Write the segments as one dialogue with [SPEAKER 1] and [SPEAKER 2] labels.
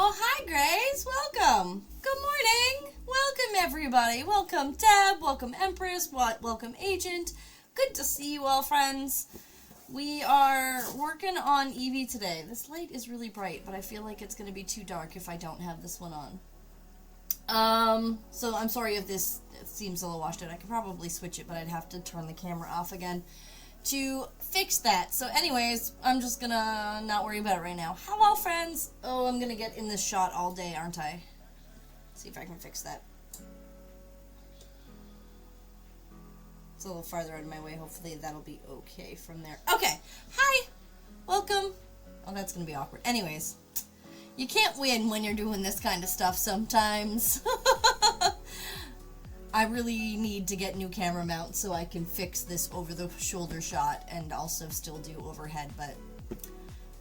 [SPEAKER 1] Oh, hi, Grace. Welcome. Good morning. Welcome, everybody. Welcome, Deb. Welcome, Empress. Welcome, Agent. Good to see you all, friends. We are working on Eevee today. This light is really bright, but I feel like it's going to be too dark if I don't have this one on. So I'm sorry if this seems a little washed out. I could probably switch it, but I'd have to turn the camera off again to fix that. So anyways, I'm just gonna not worry about it right now. Hello, friends. Oh, I'm gonna get in this shot all day, aren't I? See if I can fix that. It's a little farther out of my way. Hopefully that'll be okay from there. Okay. Hi. Welcome. Oh, that's gonna be awkward. Anyways, you can't win when you're doing this kind of stuff sometimes. I really need to get new camera mounts so I can fix this over-the-shoulder shot and also still do overhead, but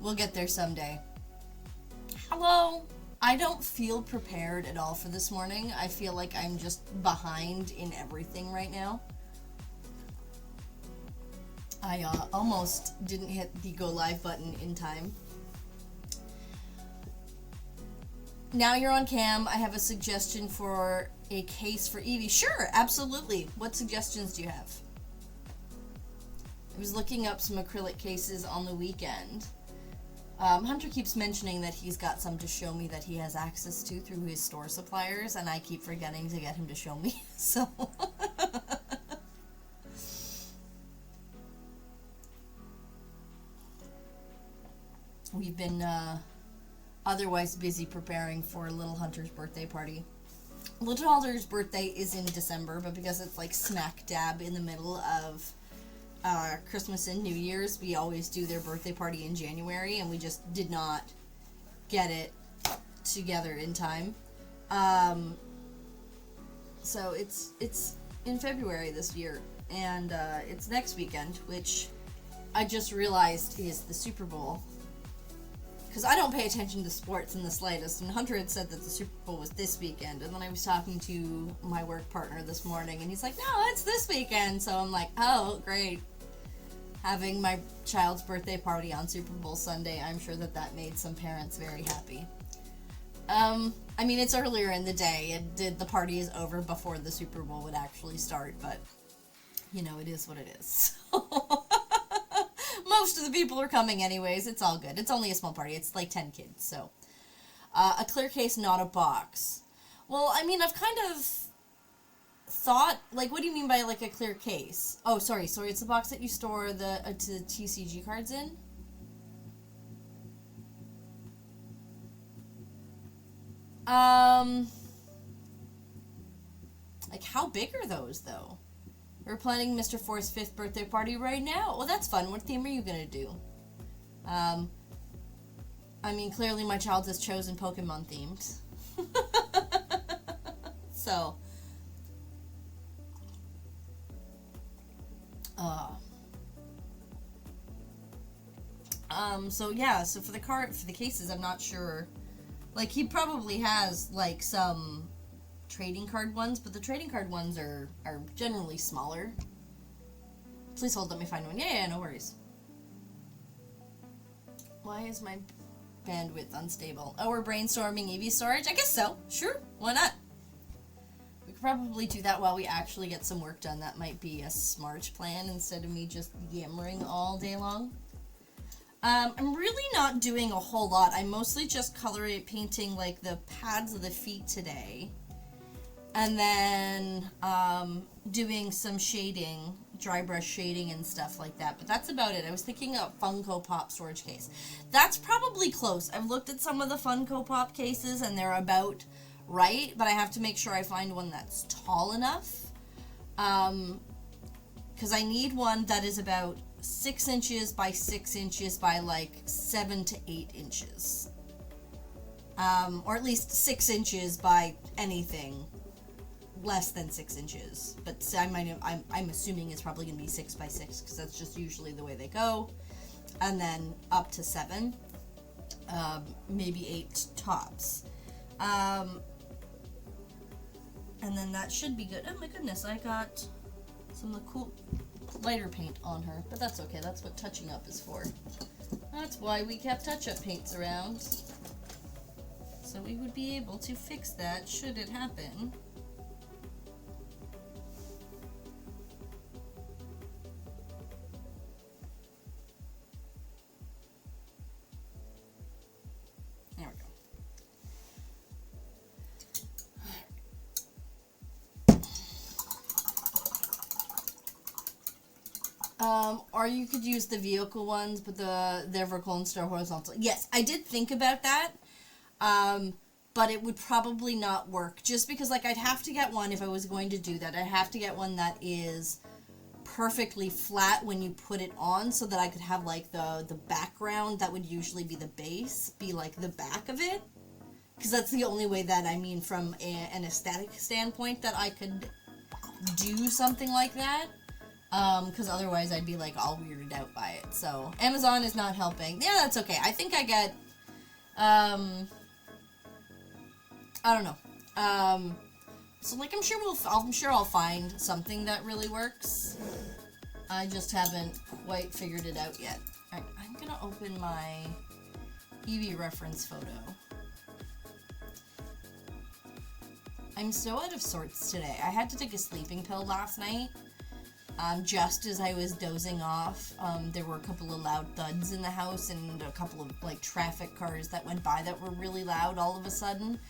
[SPEAKER 1] we'll get there someday. Hello! I don't feel prepared at all for this morning. I feel like I'm just behind in everything right now. I almost didn't hit the go live button in time. Now you're on cam, I have a suggestion for a case for Eevee. Sure, absolutely. What suggestions do you have? I was looking up some acrylic cases on the weekend. Hunter keeps mentioning that he's got some to show me that he has access to through his store suppliers, and I keep forgetting to get him to show me, so... We've been, otherwise busy preparing for Little Hunter's birthday party. Little Hunter's birthday is in December, but because it's like smack dab in the middle of Christmas and New Year's, we always do their birthday party in January, and we just did not get it together in time. So it's in February this year, and it's next weekend, which I just realized is the Super Bowl. Because I don't pay attention to sports in the slightest, and Hunter had said that the Super Bowl was this weekend, and then I was talking to my work partner this morning, and he's like, no, it's this weekend, so I'm like, oh, great. Having my child's birthday party on Super Bowl Sunday, I'm sure that that made some parents very happy. I mean, it's earlier in the day, the party is over before the Super Bowl would actually start, but, you know, it is what it is. Most of the people are coming anyways. It's all good. It's only a small party. It's like 10 kids, so. A clear case, not a box. Well, I mean, I've kind of thought, like, what do you mean by, like, a clear case? Oh, sorry, it's the box that you store the TCG cards in? Like, how big are those, though? We're planning Mr. For's 5th birthday party right now. Well, that's fun. What theme are you gonna do? I mean, clearly my child has chosen Pokemon themed. So. So yeah, so for the cases, I'm not sure. Like, he probably has, like, some trading card ones, but the trading card ones are generally smaller. Please hold, let me find one. Yeah, no worries. Why is my bandwidth unstable? Oh, we're brainstorming Eevee storage? I guess so. Sure, why not? We could probably do that while we actually get some work done. That might be a smart plan instead of me just yammering all day long. I'm really not doing a whole lot. I'm mostly just painting like the pads of the feet today. And then doing some shading, dry brush shading and stuff like that. But that's about it. I was thinking of Funko Pop storage case. That's probably close. I've looked at some of the Funko Pop cases and they're about right. But I have to make sure I find one that's tall enough. Because I need one that is about 6 inches by 6 inches by like 7 to 8 inches. Or at least 6 inches by anything less than 6 inches, but I'm assuming it's probably gonna be 6 by 6 because that's just usually the way they go, and then up to 7, maybe 8 tops, and then that should be good. Oh my goodness, I got some of the cool lighter paint on her, but that's okay. That's what touching up is for. That's why we kept touch-up paints around. So so we would be able to fix that should it happen. There we go. Or you could use the vehicle ones, but they're vertical instead of horizontal. Yes, I did think about that. But it would probably not work, just because, like, I'd have to get one if I was going to do that. I'd have to get one that is perfectly flat when you put it on, so that I could have, like, the background that would usually be the base be, like, the back of it. Because that's the only way that, I mean, from an aesthetic standpoint, that I could do something like that. Because otherwise I'd be, like, all weirded out by it. So, Amazon is not helping. Yeah, that's okay. I think I get, I don't know. So, like, I'm sure I'll find something that really works. I just haven't quite figured it out yet. Alright, I'm gonna open my Eevee reference photo. I'm so out of sorts today. I had to take a sleeping pill last night. Just as I was dozing off, there were a couple of loud thuds in the house and a couple of, like, traffic cars that went by that were really loud all of a sudden.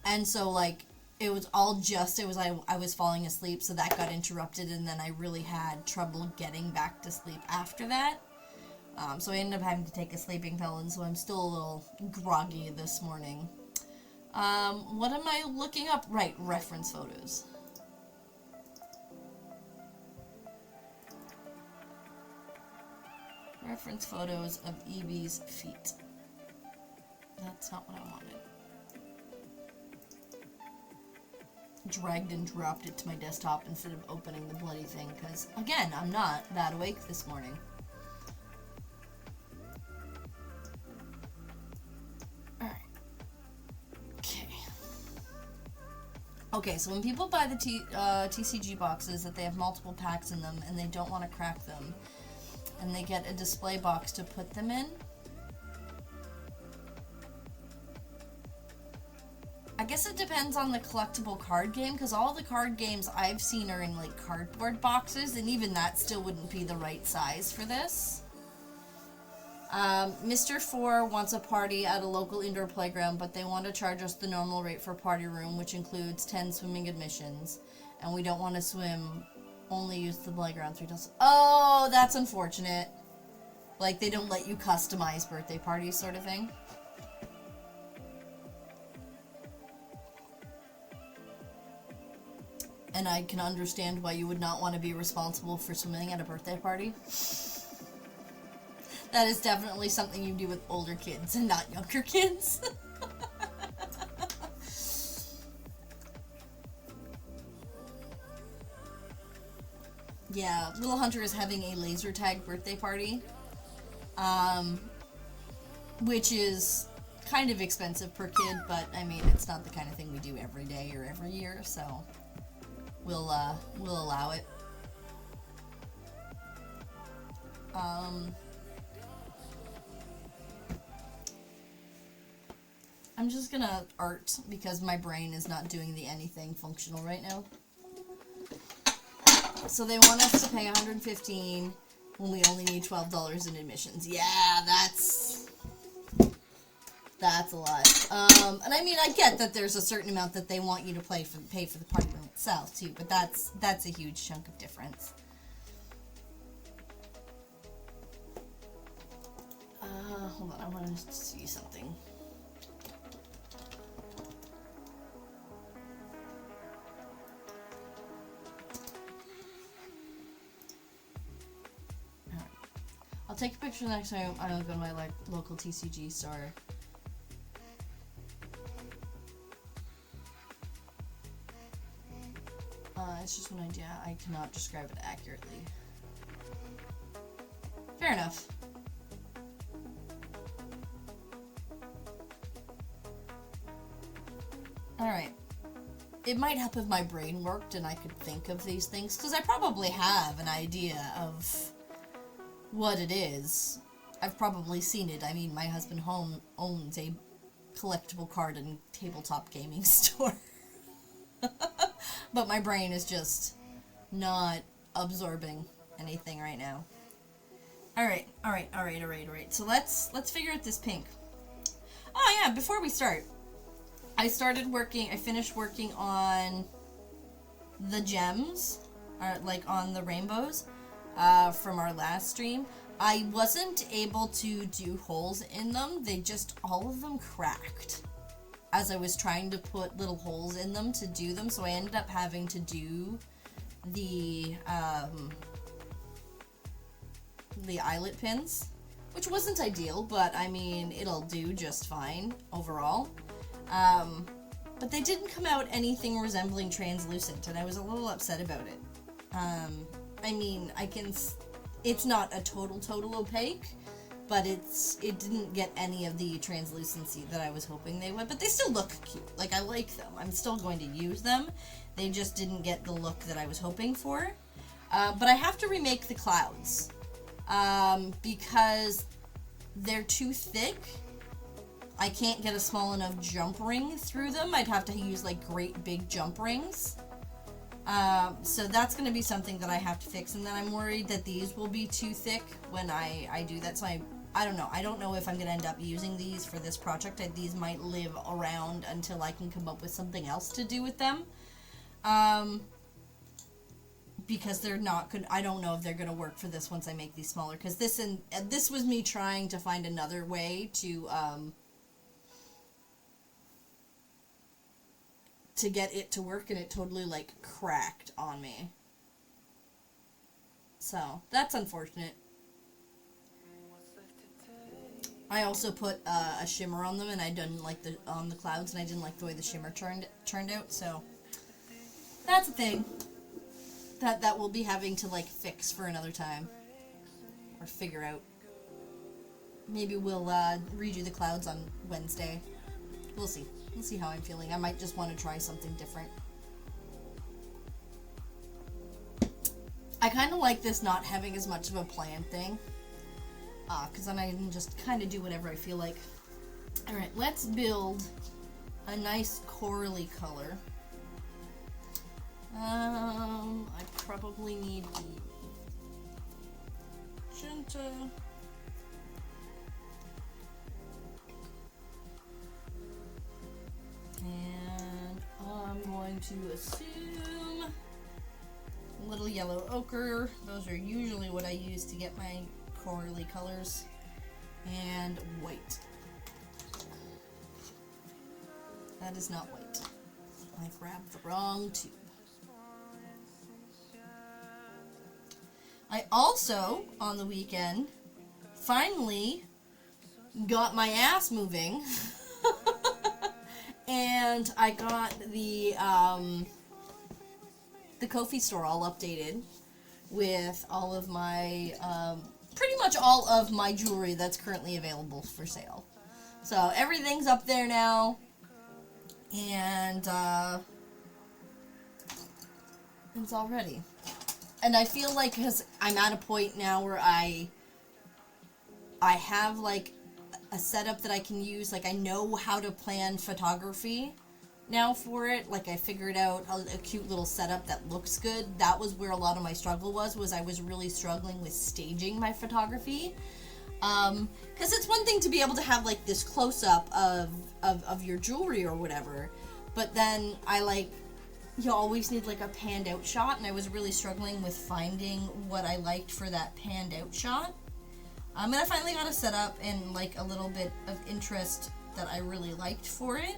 [SPEAKER 1] And so, like, it was all just, I was falling asleep, so that got interrupted, and then I really had trouble getting back to sleep after that. So I ended up having to take a sleeping pill, and so I'm still a little groggy this morning. What am I looking up? Right, reference photos. Reference photos of Eevee's feet. That's not what I wanted. Dragged and dropped it to my desktop instead of opening the bloody thing, because, again, I'm not that awake this morning. Alright. Okay. Okay, so when people buy the TCG boxes that they have multiple packs in them and they don't want to crack them, and they get a display box to put them in, I guess it depends on the collectible card game, because all the card games I've seen are in, like, cardboard boxes, and even that still wouldn't be the right size for this. Mr. 4 wants a party at a local indoor playground, but they want to charge us the normal rate for party room, which includes 10 swimming admissions, and we don't want to swim, only use the playground 3 times. Oh, that's unfortunate. Like, they don't let you customize birthday parties sort of thing. And I can understand why you would not want to be responsible for swimming at a birthday party. That is definitely something you do with older kids and not younger kids. Yeah, Little Hunter is having a laser tag birthday party. Which is kind of expensive per kid, but I mean, it's not the kind of thing we do every day or every year, so we'll allow it. I'm just gonna art because my brain is not doing the anything functional right now. So they want us to pay $115 when we only need $12 in admissions. Yeah, that's a lot. And I mean, I get that there's a certain amount that they want you to pay for the party room itself too, but that's a huge chunk of difference. Hold on, I want to see something. I'll take a picture next time I go to my local TCG store. It's just an idea. I cannot describe it accurately. Fair enough. Alright. It might help if my brain worked and I could think of these things, because I probably have an idea of what it is. I've probably seen it. I mean, my husband owns a collectible card and tabletop gaming store. But my brain is just not absorbing anything right now. Alright. So let's figure out this pink. Oh yeah, before we start, I finished working on the gems, like on the rainbows, from our last stream. I wasn't able to do holes in them. All of them cracked as I was trying to put little holes in them to do them, so I ended up having to do the eyelet pins, which wasn't ideal, but I mean, it'll do just fine overall. But they didn't come out anything resembling translucent, and I was a little upset about it. I mean, it's not a total opaque, but it didn't get any of the translucency that I was hoping they would, but they still look cute. Like, I like them. I'm still going to use them. They just didn't get the look that I was hoping for. But I have to remake the clouds, because they're too thick. I can't get a small enough jump ring through them. I'd have to use, like, great big jump rings. So that's going to be something that I have to fix, and then I'm worried that these will be too thick when I do that, so I don't know. I don't know if I'm going to end up using these for this project. These might live around until I can come up with something else to do with them. Because they're not good. I don't know if they're going to work for this once I make these smaller, because this was me trying to find another way to get it to work, and it totally, like, cracked on me. So, that's unfortunate. I also put a shimmer on them, and I didn't like on the clouds, and I didn't like the way the shimmer turned out, so that's a thing that we'll be having to, like, fix for another time, or figure out. Maybe we'll redo the clouds on Wednesday. We'll see. We'll see how I'm feeling. I might just want to try something different. I kind of like this not having as much of a plan thing, because then I can just kind of do whatever I feel like. Alright, let's build a nice corally color. I probably need the magenta. And I'm going to assume a little yellow ochre. Those are usually what I use to get my corally colors. And white. That is not white. I grabbed the wrong tube. I also, on the weekend, finally got my ass moving. And I got the Ko-fi store all updated with all of my, pretty much all of my jewelry that's currently available for sale. So everything's up there now, and it's all ready. And I feel like, because I'm at a point now where I have, like, a setup that I can use. Like, I know how to plan photography now for it. Like, I figured out a cute little setup that looks good. That was where a lot of my struggle was I was really struggling with staging my photography. Because it's one thing to be able to have, like, this close-up of your jewelry or whatever, but then you always need, like, a panned out shot, and I was really struggling with finding what I liked for that panned out shot. And I finally got a setup and, like, a little bit of interest that I really liked for it.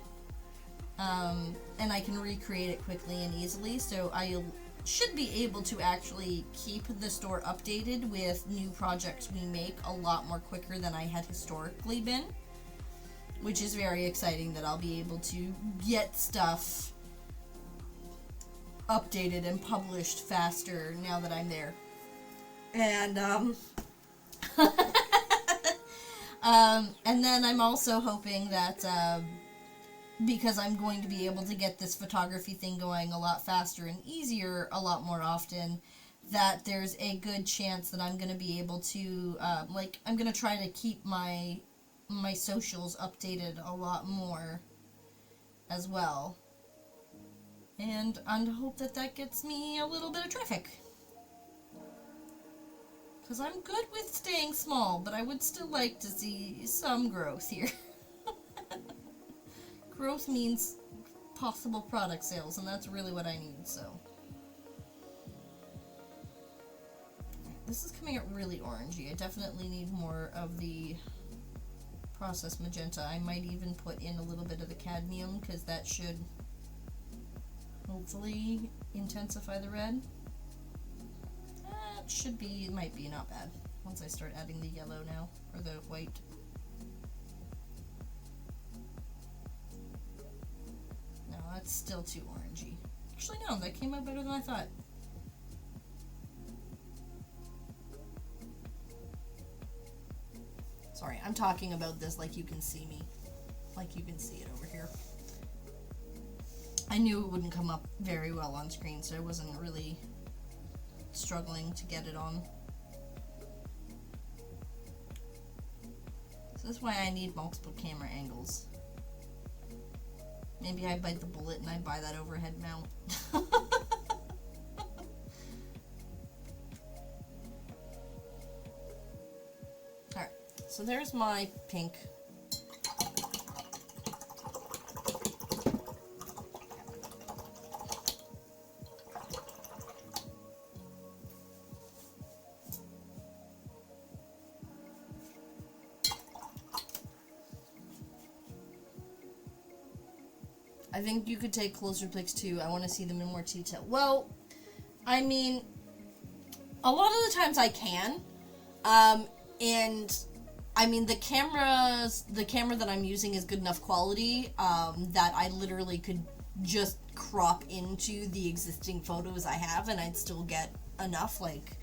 [SPEAKER 1] And I can recreate it quickly and easily, so I should be able to actually keep the store updated with new projects we make a lot more quicker than I had historically been. Which is very exciting that I'll be able to get stuff updated and published faster now that I'm there. And, and then I'm also hoping that, because I'm going to be able to get this photography thing going a lot faster and easier a lot more often, that there's a good chance that I'm going to be able to, I'm going to try to keep my my socials updated a lot more as well. And I hope that that gets me a little bit of traffic. Because I'm good with staying small, but I would still like to see some growth here. Growth means possible product sales, and that's really what I need, so. This is coming out really orangey. I definitely need more of the processed magenta. I might even put in a little bit of the cadmium, because that should hopefully intensify the red. That should be, it might be not bad, once I start adding the yellow now, or the white. No, that's still too orangey. Actually, no, that came out better than I thought. Sorry, I'm talking about this like you can see me. Like you can see it over here. I knew it wouldn't come up very well on screen, so I wasn't really struggling to get it on. So that's why I need multiple camera angles. Maybe I bite the bullet and I buy that overhead mount. Alright, so there's my pink. I think you could take closer pics too. I want to see them in more detail. Well, I mean, a lot of the times I can. And I mean, the camera that I'm using is good enough quality that I literally could just crop into the existing photos I have and I'd still get enough. Like,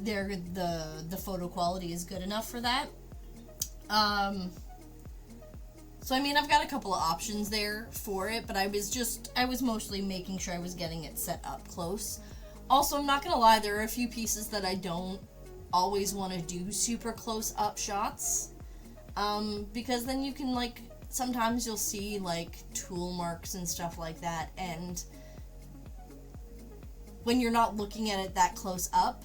[SPEAKER 1] the photo quality is good enough for that. So I mean, I've got a couple of options there for it, but I was mostly making sure I was getting it set up close. Also, I'm not gonna lie, there are a few pieces that I don't always want to do super close up shots, because then you can, like, sometimes you'll see, like, tool marks and stuff like that, and when you're not looking at it that close up,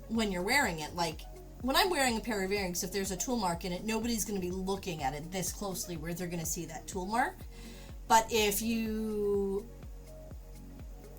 [SPEAKER 1] when you're wearing it, like, when I'm wearing a pair of earrings, if there's a tool mark in it, nobody's going to be looking at it this closely where they're going to see that tool mark. But if you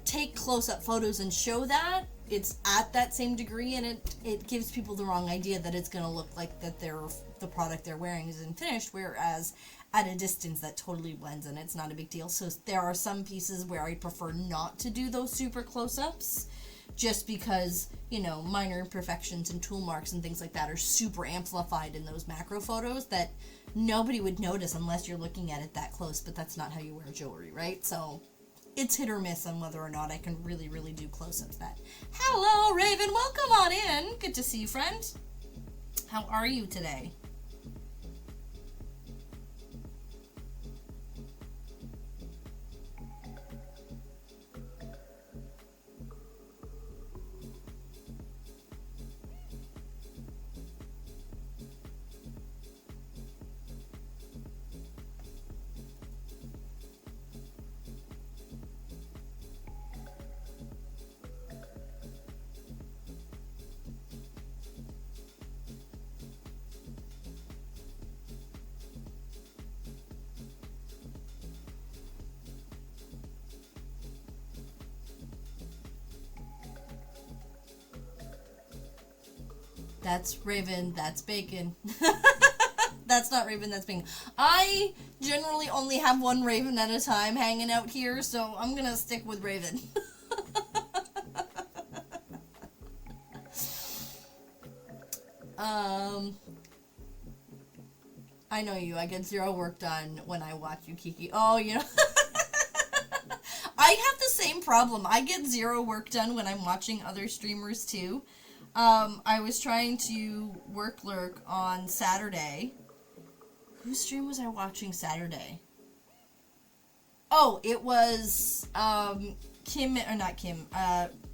[SPEAKER 1] take close-up photos and show that, it's at that same degree, and it gives people the wrong idea that it's going to look like that the product they're wearing isn't finished, whereas at a distance that totally blends and it's not a big deal. So there are some pieces where I prefer not to do those super close-ups, just because, you know, minor imperfections and tool marks and things like that are super amplified in those macro photos that nobody would notice unless you're looking at it that close, but that's not how you wear jewelry, right? So it's hit or miss on whether or not I can really, really do close-ups that. Hello, Raven, welcome on in. Good to see you, friend. How are you today? That's Raven, that's Bacon. That's not Raven, that's Bacon. I generally only have one Raven at a time hanging out here, so I'm gonna stick with Raven. I know you. I get zero work done when I watch you, Kiki. Oh, you know. I have the same problem. I get zero work done when I'm watching other streamers, too. I was trying to work lurk on Saturday. Whose stream was I watching Saturday? Oh, it was, Kim, or not Kim,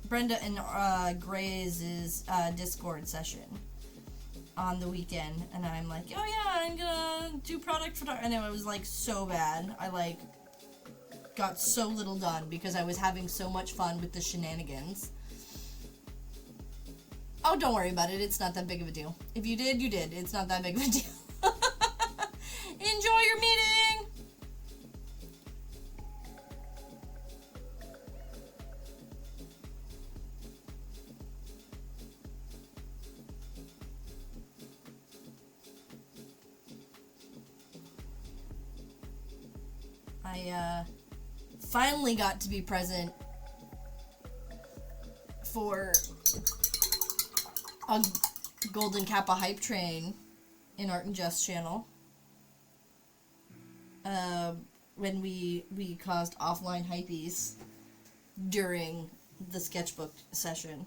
[SPEAKER 1] Brenda and, Gray's, Discord session. on the weekend, and I'm like, oh yeah, I'm gonna do product photography, and it was like so bad. I like got so little done because I was having so much fun with the shenanigans. Oh, don't worry about it. It's not that big of a deal. If you did, you did. It's not that big of a deal. Enjoy your meeting! I finally got to be present for a Golden Kappa hype train in Art and Jest channel. When we caused offline hypees during the sketchbook session.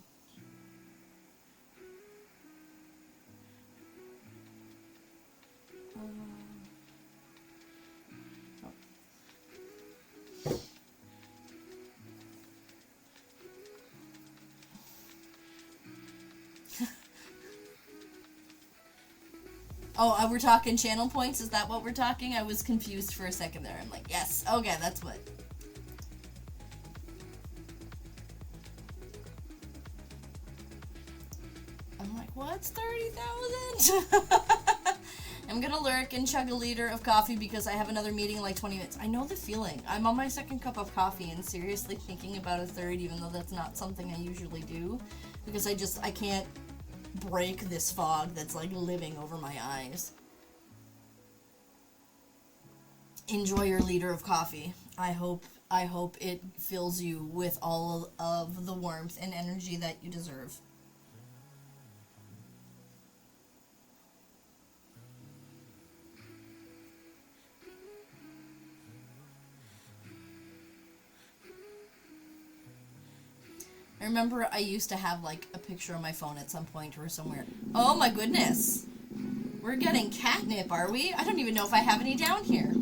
[SPEAKER 1] Oh, we're talking channel points? Is that what we're talking? I was confused for a second there. I'm like, yes, okay, that's what. I'm like, what's 30,000? I'm gonna lurk and chug a liter of coffee because I have another meeting in like 20 minutes. I know the feeling. I'm on my second cup of coffee and seriously thinking about a third, even though that's not something I usually do. Because I can't break this fog that's like living over my eyes. Enjoy your liter of coffee. I hope it fills you with all of the warmth and energy that you deserve. I remember I used to have like a picture on my phone at some point or somewhere. Oh my goodness. We're getting catnip, are we? I don't even know if I have any down here.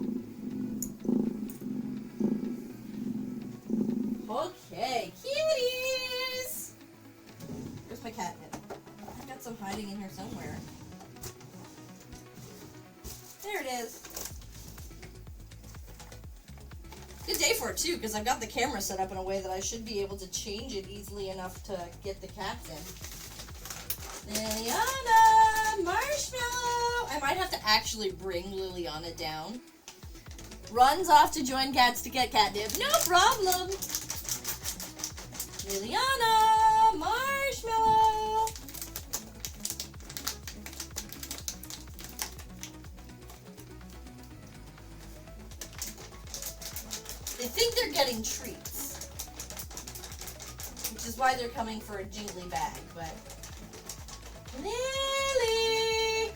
[SPEAKER 1] Okay, cuties! Where's my catnip? I've got some hiding in here somewhere. There it is. Good day for it too, because I've got the camera set up in a way that I should be able to change it easily enough to get the cats in. Liliana! Marshmallow! I might have to actually bring Liliana down. Runs off to join cats to get catnip. No problem! Liliana! Marshmallow! They think they're getting treats, which is why they're coming for a jingly bag, but... Lily!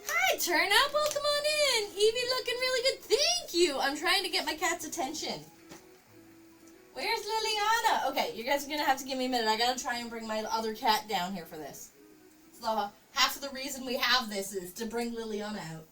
[SPEAKER 1] Hi, Turn Up! Welcome on in! Eevee looking really good. Thank you! I'm trying to get my cat's attention. Where's Liliana? Okay, you guys are gonna have to give me a minute. I gotta try and bring my other cat down here for this. So, half of the reason we have this is to bring Liliana out.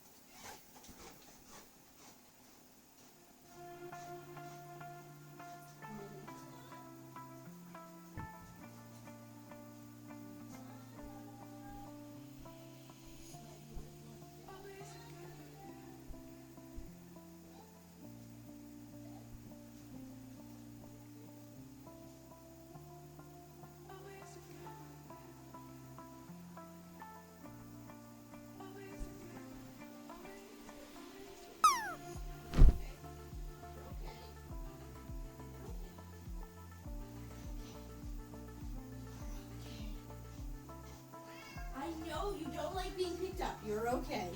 [SPEAKER 1] No, you don't like being picked up. You're okay.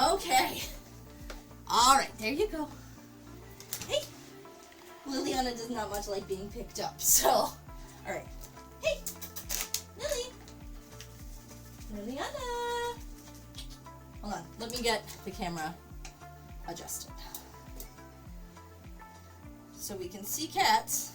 [SPEAKER 1] Okay. Alright, there you go. Hey. Liliana does not much like being picked up, so. Alright. Hey. Lily. Liliana. Hold on. Let me get the camera adjusted. So we can see cats.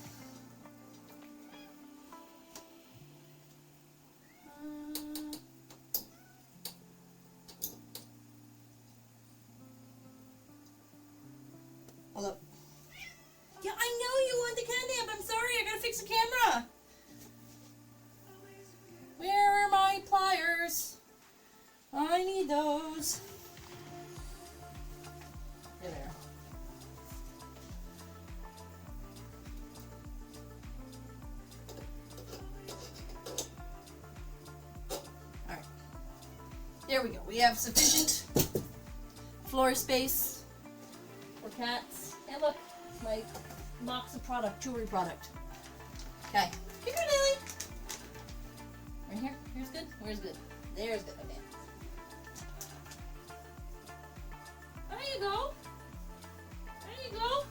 [SPEAKER 1] Hold up. Yeah, I know you want the catnip. I'm sorry, I I need those. There they are. Alright. There we go. We have sufficient floor space for cats. And look, my box of product, jewelry product. Okay. Come here, Lily. Right here? Here's good? Where's good? There's good. Okay. There you go. There you go.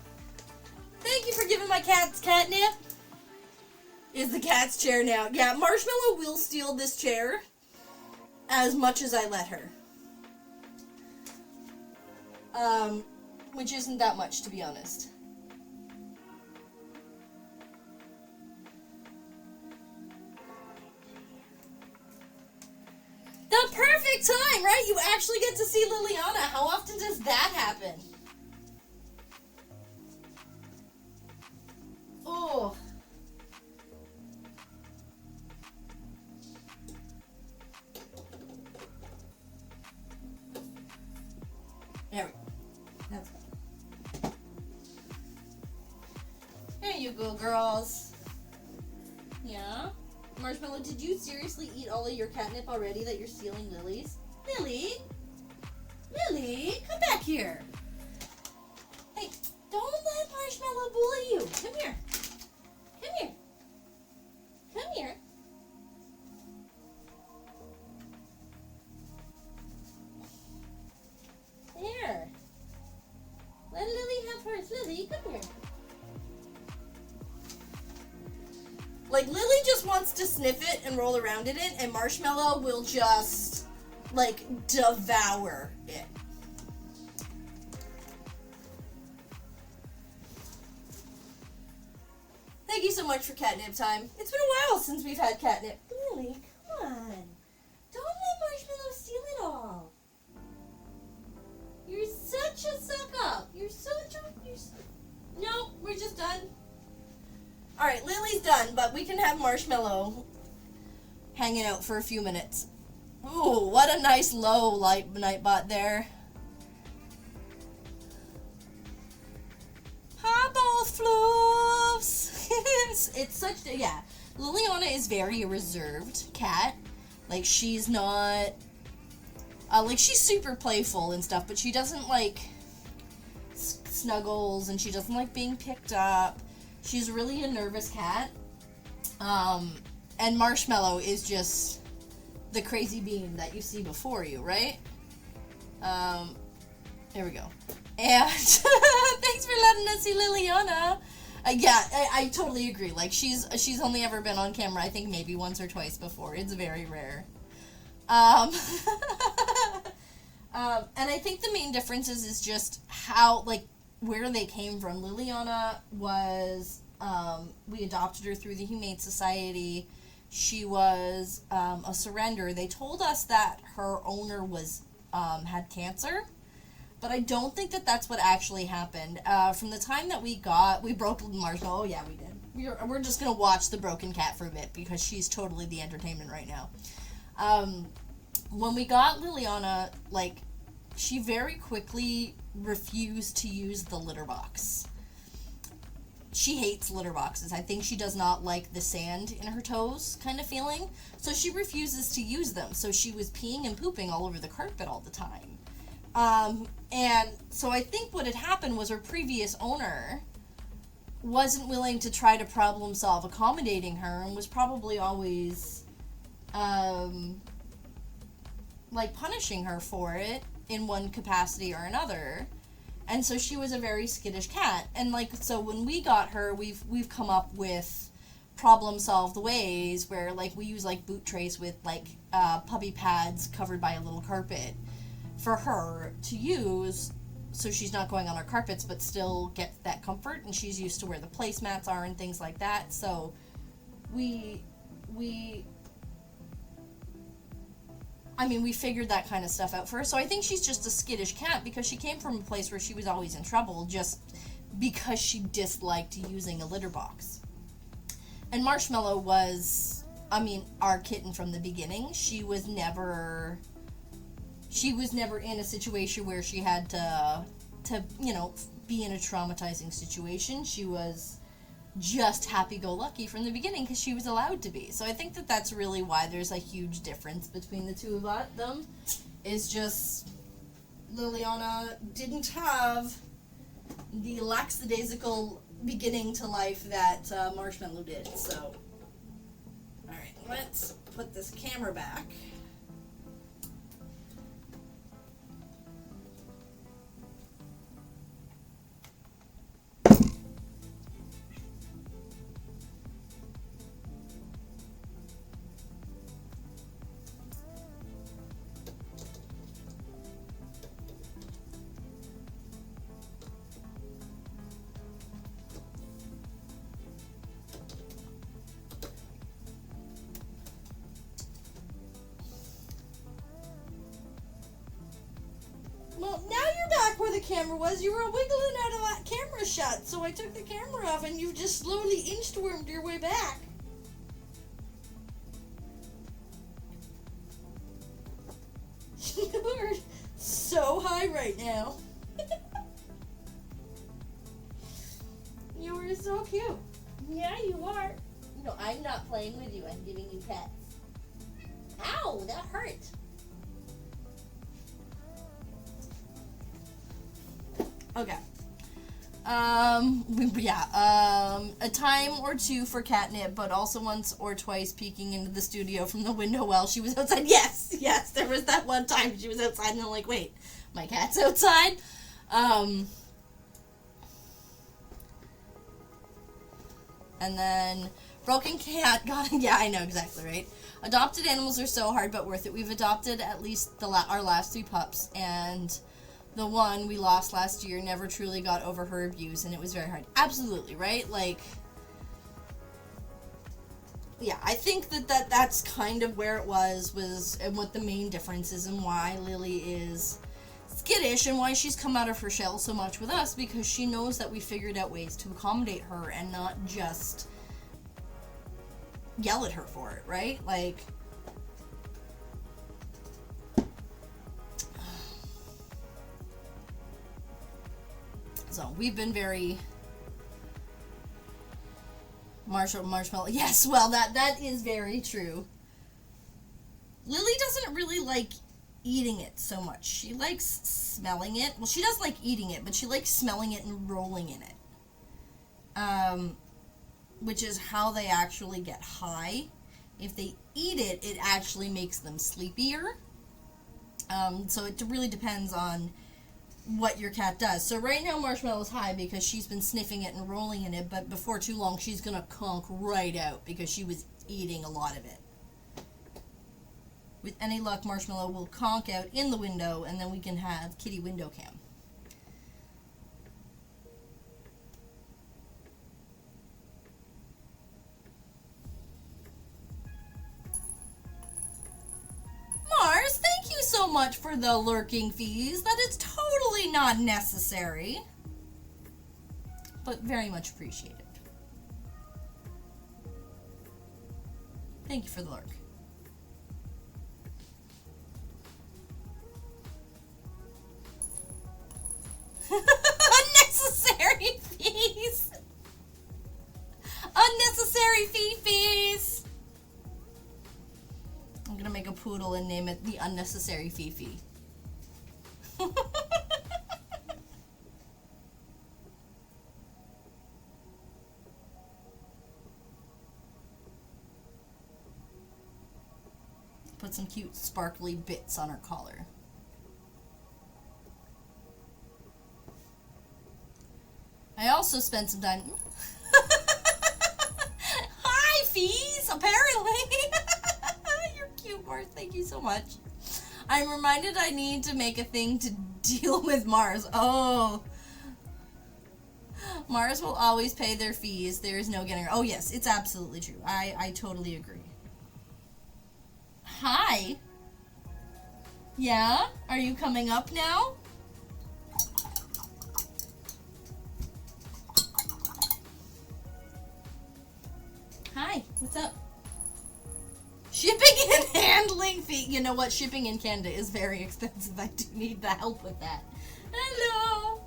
[SPEAKER 1] Thank you for giving my cats catnip. Is the cat's chair now. Yeah, Marshmallow will steal this chair as much as I let her. Which isn't that much, to be honest. The perfect time, right? You actually get to see Liliana. How often does that happen? Oh. There we go. That's good. There you go, girls. Yeah? Marshmallow, did you seriously eat all of your catnip already that you're stealing Lily's? Lily? Lily, come back here. Hey, don't let Marshmallow bully you. Come here. Come here. Come here. There. Let Lily have hers. Lily, come here. Like, Lily just wants to sniff it and roll around in it, and Marshmallow will just, like, devour it. Thank you so much for catnip time. It's been a while since we've had catnip. Lily, come on. Don't let Marshmallow steal it all. You're such a suck-up. You're such a... No, we're just done. Alright, Lily's done, but we can have Marshmallow hanging out for a few minutes. Ooh, what a nice low light nightbot there. Hi, both floofs. It's such, yeah. Liliana is very a reserved cat. Like, she's not, like, she's super playful and stuff, but she doesn't like snuggles, and she doesn't like being picked up. She's really a nervous cat. And Marshmallow is just the crazy bean that you see before you, right? There we go. And thanks for letting us see Liliana. Yeah, I totally agree. Like, she's only ever been on camera, I think, maybe once or twice before. It's very rare. And I think the main difference is just how, like, where they came from. Liliana was, we adopted her through the Humane Society. She was a surrender. They told us that her owner was had cancer, but I don't think that that's what actually happened. From the time that we broke Marshmallow. Oh yeah, we did. We're just gonna watch the broken cat for a bit because she's totally the entertainment right now. When we got Liliana, like, she very quickly refused to use the litter box. She hates litter boxes. I think she does not like the sand in her toes kind of feeling. So she refuses to use them. So she was peeing and pooping all over the carpet all the time. And so I think what had happened was her previous owner wasn't willing to try to problem solve accommodating her and was probably always, like, punishing her for it in one capacity or another. And so she was a very skittish cat. And, like, so when we got her, we've come up with problem-solved ways where, like, we use, like, boot trays with, like, puppy pads covered by a little carpet for her to use so she's not going on our carpets but still gets that comfort, and she's used to where the placemats are and things like that. So we figured that kind of stuff out for her. So I think she's just a skittish cat because she came from a place where she was always in trouble just because she disliked using a litter box. And Marshmallow was, our kitten from the beginning. She was never she was never in a situation where she had to you know, be in a traumatizing situation. She was just happy-go-lucky from the beginning because she was allowed to be. So I think that that's really why there's a huge difference between the two of them. Is just Liliana didn't have the lackadaisical beginning to life that Marshmallow did. So, alright, let's put this camera back. Well, now you're back where the camera was. You were wiggling out of that camera shot, so I took the camera off and you just slowly inchwormed your way back. You're so high right now. You are so cute. Yeah, you are. No, I'm not playing with you. I'm giving you pets. Ow, that hurt. Okay. A time or two for catnip, but also once or twice peeking into the studio from the window while she was outside. Yes, there was that one time she was outside and I'm like, wait, my cat's outside? And then broken cat got, yeah, I know exactly, right? Adopted animals are so hard but worth it. We've adopted at least our last 3 pups, and the one we lost last year never truly got over her abuse, and it was very hard. Absolutely, right? Like, yeah, I think that's kind of where it was, and what the main difference is, and why Lily is skittish, and why she's come out of her shell so much with us, because she knows that we figured out ways to accommodate her, and not just yell at her for it, right? Like, so we've been very Marshmallow. Yes, well, that is very true. Lily doesn't really like eating it so much. She likes smelling it. Well, she does like eating it, but she likes smelling it and rolling in it. Which is how they actually get high. If they eat it, it actually makes them sleepier. So it really depends on what your cat does. So right now Marshmallow's high because she's been sniffing it and rolling in it, but before too long she's gonna conk right out because she was eating a lot of it. With any luck, Marshmallow will conk out in the window, and then we can have kitty window cam. Mars, thank you so much for the lurking fees. That is totally not necessary, but very much appreciated. Thank you for the lurk. Unnecessary fees. Unnecessary fees. I'm gonna make a poodle and name it the Unnecessary Fifi. Put some cute sparkly bits on her collar. I also spent some time... Hi, Fees! Apparently! You're cute, Mars. Thank you so much. I'm reminded I need to make a thing to deal with Mars. Oh. Mars will always pay their fees. There is no getting her. Oh, yes. It's absolutely true. I totally agree. Hi. Yeah? Are you coming up now? Hi, what's up? Shipping and handling fee. You know what? Shipping in Canada is very expensive. I do need the help with that. Hello.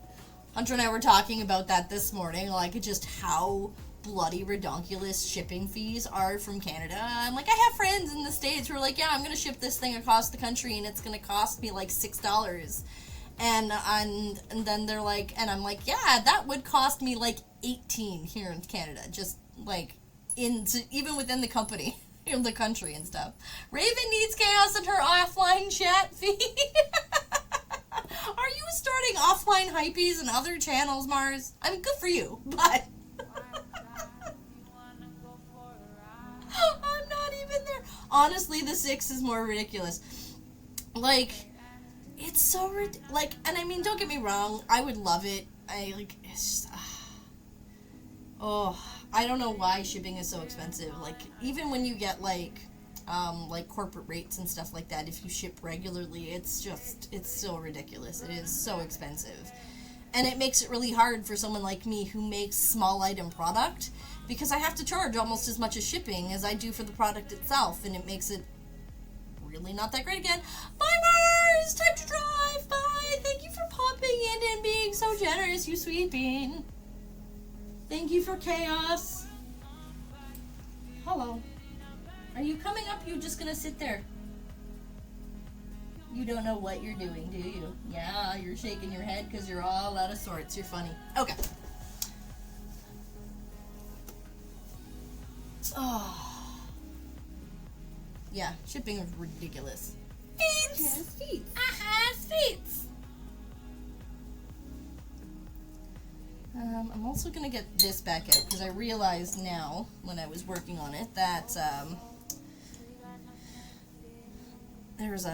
[SPEAKER 1] Hunter and I were talking about that this morning, like just how bloody redonkulous shipping fees are from Canada. I'm like, I have friends in the States who are like, yeah, I'm gonna ship this thing across the country and it's gonna cost me like $6. And then they're like, and I'm like, yeah, that would cost me like 18 here in Canada, just like even within the company, in the country and stuff. Raven needs chaos in her offline chat feed. Are you starting offline hypees and other channels, Mars? I mean, good for you, but I'm not even there. Honestly, the 6 is more ridiculous. Like, it's so like, and I mean, don't get me wrong, I would love it. It's just, I don't know why shipping is so expensive. Like, even when you get like corporate rates and stuff like that, if you ship regularly, it's still ridiculous. It is so expensive. And it makes it really hard for someone like me who makes small item product, because I have to charge almost as much as shipping as I do for the product itself, and it makes it really not that great again. Bye, Mars! Time to drive! Bye! Thank you for popping in and being so generous, you sweet bean. Thank you for chaos. Hello. Are you coming up? You just gonna sit there? You don't know what you're doing, do you? Yeah, you're shaking your head because you're all out of sorts. You're funny. Okay. Oh. Yeah, shipping is ridiculous. Feet! Feet. Aha, feet! I'm also going to get this back out because I realized now, when I was working on it, that there's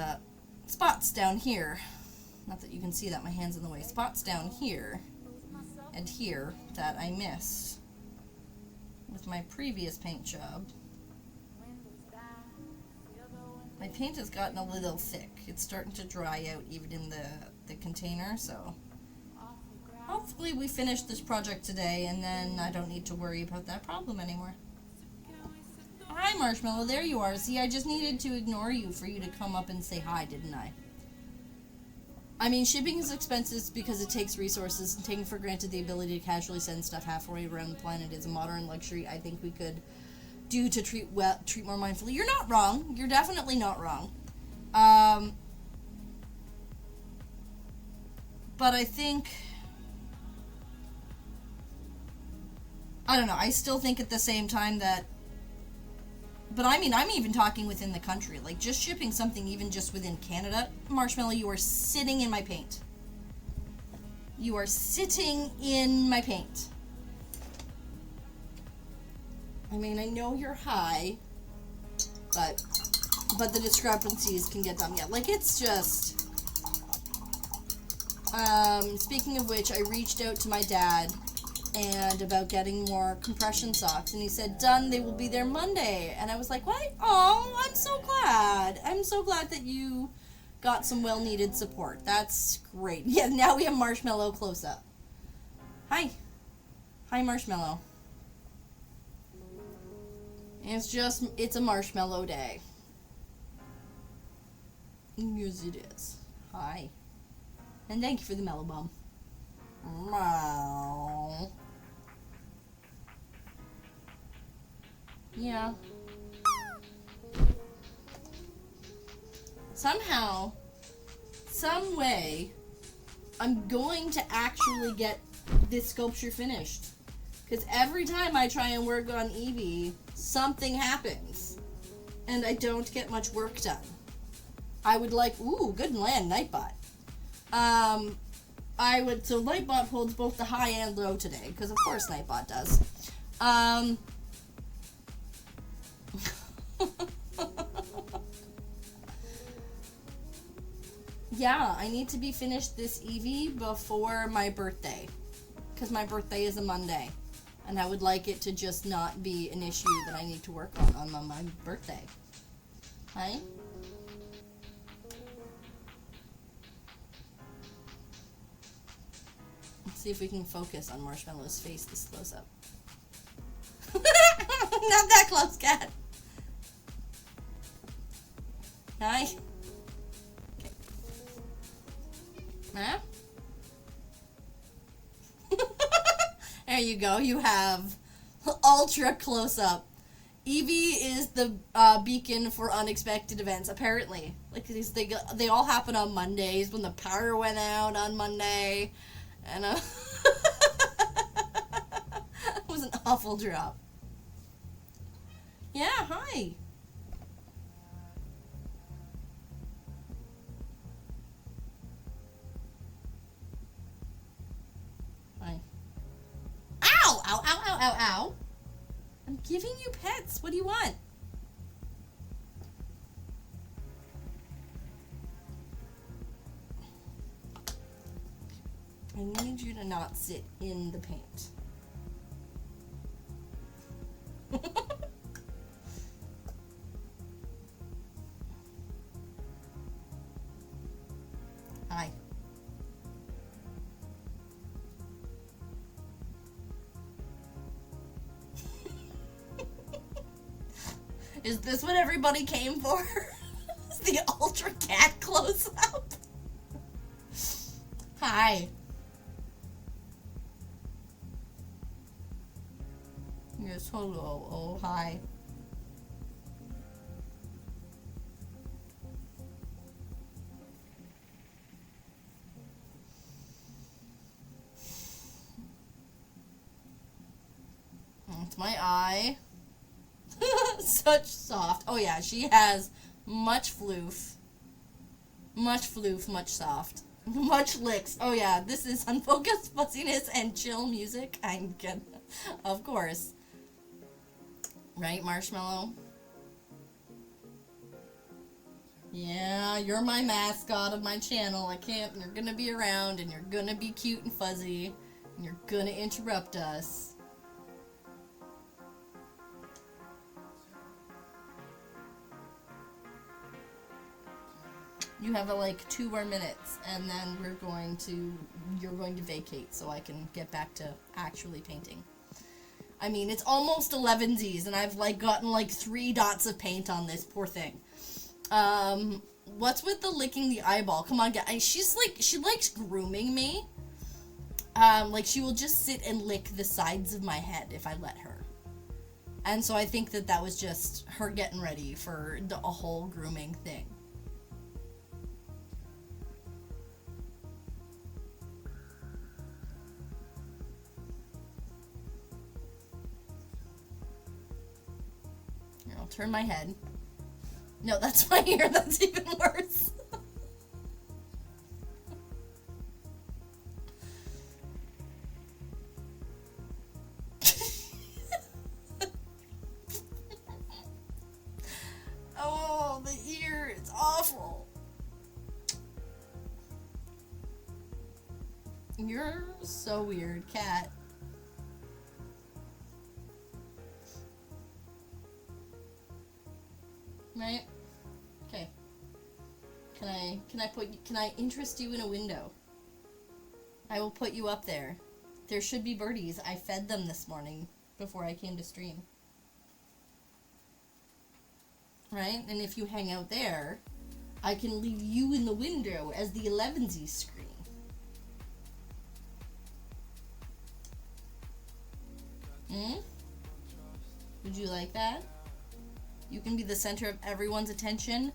[SPEAKER 1] spots down here. Not that you can see that, my hand's in the way. Spots down here and here that I missed with my previous paint job. My paint has gotten a little thick. It's starting to dry out even in the container, so hopefully we finish this project today and then I don't need to worry about that problem anymore. Hi, Marshmallow, there you are. See, I just needed to ignore you for you to come up and say hi, didn't I? I mean, shipping is expensive because it takes resources, and taking for granted the ability to casually send stuff halfway around the planet is a modern luxury I think we could do to treat more mindfully. You're not wrong. You're definitely not wrong. But I think, I don't know, I still think at the same time that, but I mean, I'm even talking within the country, like just shipping something even just within Canada. Marshmallow, you are sitting in my paint. You are sitting in my paint. I mean, I know you're high, but the discrepancies can get dumb. Yeah, like it's just, speaking of which, I reached out to my dad and about getting more compression socks, and he said, done, they will be there Monday. And I was like, what? Oh, I'm so glad. I'm so glad that you got some well-needed support. That's great. Yeah, now we have Marshmallow close up. Hi. Hi, Marshmallow. It's a marshmallow day. Yes, it is. Hi. And thank you for the mellow bomb. Meow. Yeah. Somehow, some way, I'm going to actually get this sculpture finished. Because every time I try and work on Eevee, something happens. And I don't get much work done. I would like, ooh, good land, Nightbot. So Nightbot holds both the high and low today, because of course Nightbot does. Yeah, I need to be finished this Eevee before my birthday, because my birthday is a Monday, and I would like it to just not be an issue that I need to work on my birthday. Right? Let's see if we can focus on Marshmallow's face this close up. Not that close, cat. Hi. Okay. Huh? There you go. You have ultra close up. Eevee is the beacon for unexpected events, apparently. Like, they all happen on Mondays, when the power went out on Monday. And, it was an awful drop. Yeah, hi. Hi. Ow! Ow, ow, ow, ow, ow. I'm giving you pets. What do you want? I need you to not sit in the paint. Hi. Is this what everybody came for? Is the ultra cat close up? Hi. Yes, hello. Oh, hi. It's my eye. Such soft. Oh yeah, she has much floof. Much floof, much soft. Much licks. Oh yeah, this is unfocused fuzziness and chill music. I'm gonna... Of course. Right, Marshmallow? Yeah, you're my mascot of my channel. I can't... You're gonna be around, and you're gonna be cute and fuzzy, and you're gonna interrupt us. You have like 2 more minutes, and then you're going to vacate so I can get back to actually painting. I mean, it's almost 11Z's, and I've like gotten like 3 dots of paint on this poor thing. What's with the licking the eyeball? Come on, guys. She likes grooming me. Like she will just sit and lick the sides of my head if I let her. And so I think that was just her getting ready for a whole grooming thing. Here, I'll turn my head. No, that's my ear. That's even worse. Oh, the ear. It's awful. You're so weird, cat. Right? Okay. Can I interest you in a window? I will put you up there. There should be birdies. I fed them this morning before I came to stream. Right? And if you hang out there, I can leave you in the window as the 11Z screen. Would you like that? You can be the center of everyone's attention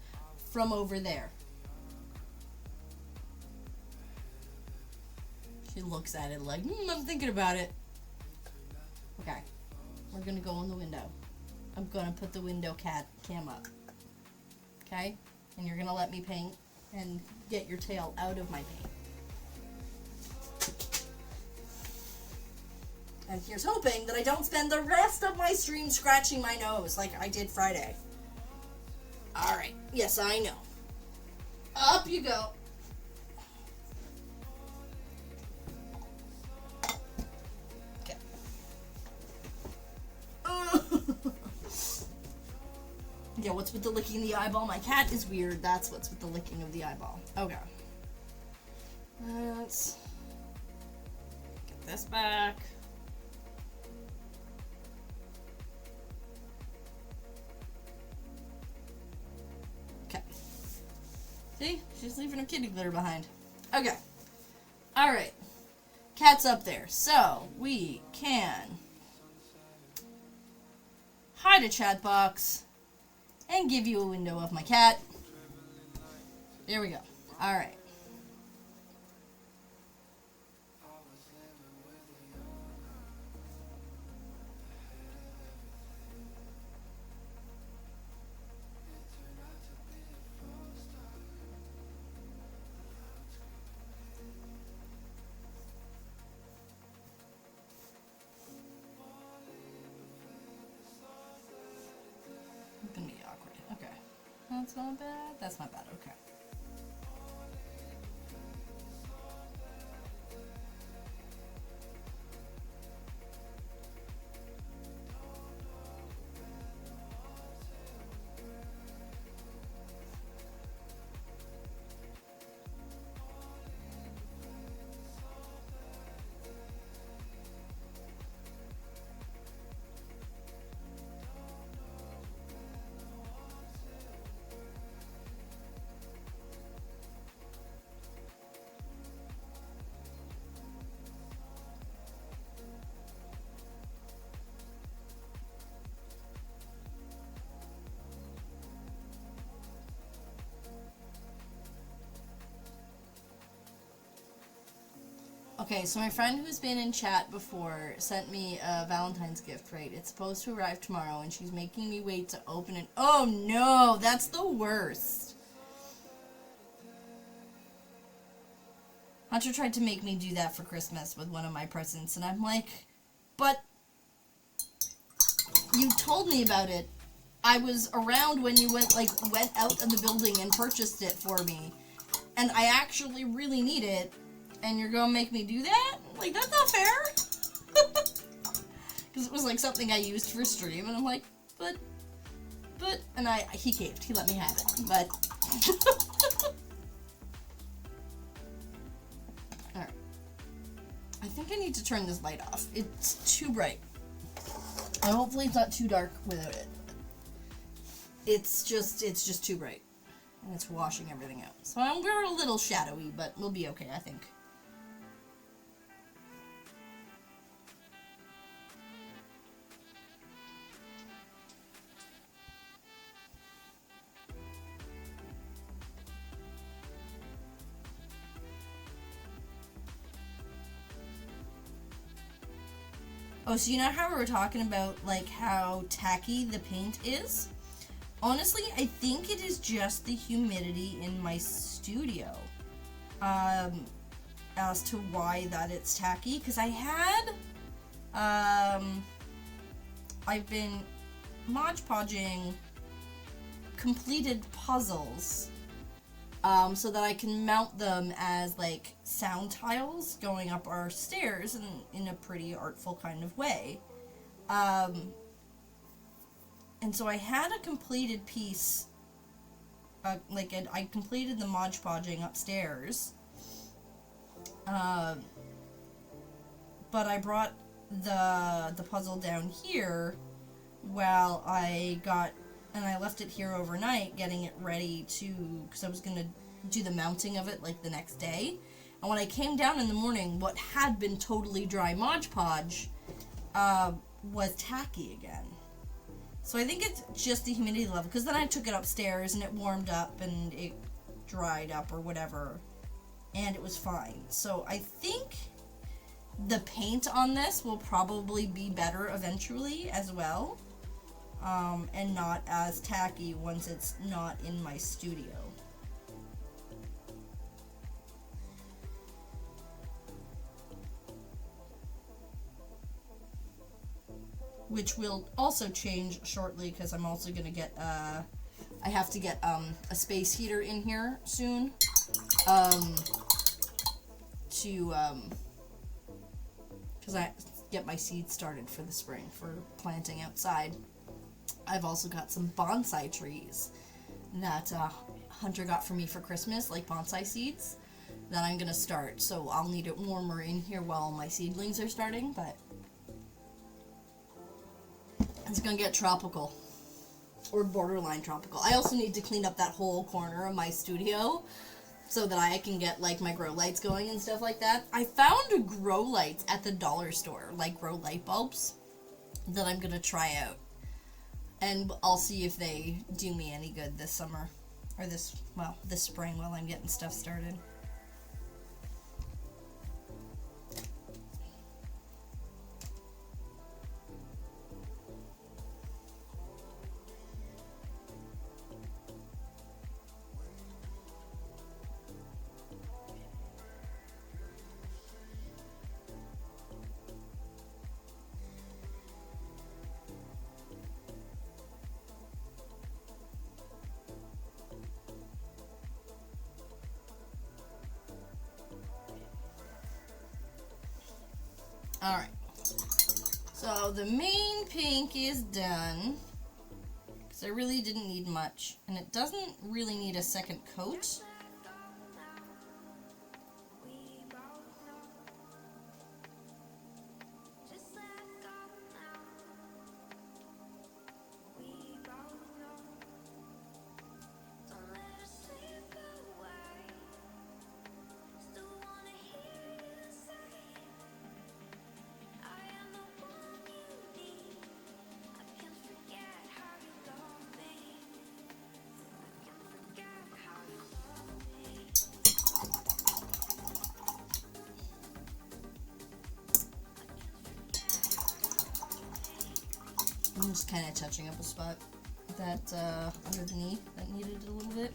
[SPEAKER 1] from over there. She looks at it like, I'm thinking about it. Okay. We're gonna go in the window. I'm gonna put the window cam up. Okay? And you're gonna let me paint and get your tail out of my paint. And here's hoping that I don't spend the rest of my stream scratching my nose like I did Friday. Alright. Yes, I know. Up you go. Okay. Yeah, what's with the licking the eyeball? My cat is weird. That's what's with the licking of the eyeball. Okay. Let's get this back. See? She's leaving her kitty glitter behind. Okay. Alright. Cat's up there. So, we can hide a chat box and give you a window of my cat. There we go. Alright. It's gonna be awkward. Okay. That's not bad. That's not bad. Okay. Okay, so my friend who's been in chat before sent me a Valentine's gift, right? It's supposed to arrive tomorrow, and she's making me wait to open it. Oh no, that's the worst. Hunter tried to make me do that for Christmas with one of my presents, and I'm like, but you told me about it. I was around when you went out of the building and purchased it for me, and I actually really need it. And you're gonna make me do that? Like, that's not fair. Because it was like something I used for stream, and I'm like, but, and he caved. He let me have it, but. Alright. I think I need to turn this light off. It's too bright. And hopefully it's not too dark without it. It's just too bright. And it's washing everything out. So we're a little shadowy, but we'll be okay, I think. Oh, so you know how we were talking about, like, how tacky the paint is? Honestly, I think it is just the humidity in my studio. As to why that it's tacky. Because I had, I've been Mod Podging completed puzzles, so that I can mount them as, like, sound tiles going up our stairs in a pretty artful kind of way. And so I had a completed piece, I completed the Mod Podging upstairs, but I brought the puzzle down here while I left it here overnight, getting it ready because I was going to do the mounting of it, like, the next day. And when I came down in the morning, what had been totally dry Mod Podge was tacky again. So I think it's just the humidity level, because then I took it upstairs and it warmed up and it dried up or whatever, and it was fine. So I think the paint on this will probably be better eventually as well. And not as tacky once it's not in my studio. Which will also change shortly, because I'm also going to get, I have to get a space heater in here soon. Because I get my seeds started for the spring for planting outside. I've also got some bonsai trees that Hunter got for me for Christmas, like bonsai seeds, that I'm going to start. So I'll need it warmer in here while my seedlings are starting, but it's going to get tropical. or borderline tropical. I also need to clean up that whole corner of my studio so that I can get like my grow lights going and stuff like that. I found grow lights at the dollar store, like grow light bulbs, that I'm gonna try out. And I'll see if they do me any good this summer. Or this spring while I'm getting stuff started. Alright, so the main pink is done, because I really didn't need much, and it doesn't really need a second coat. I'm just kind of touching up a spot that under the knee that needed a little bit.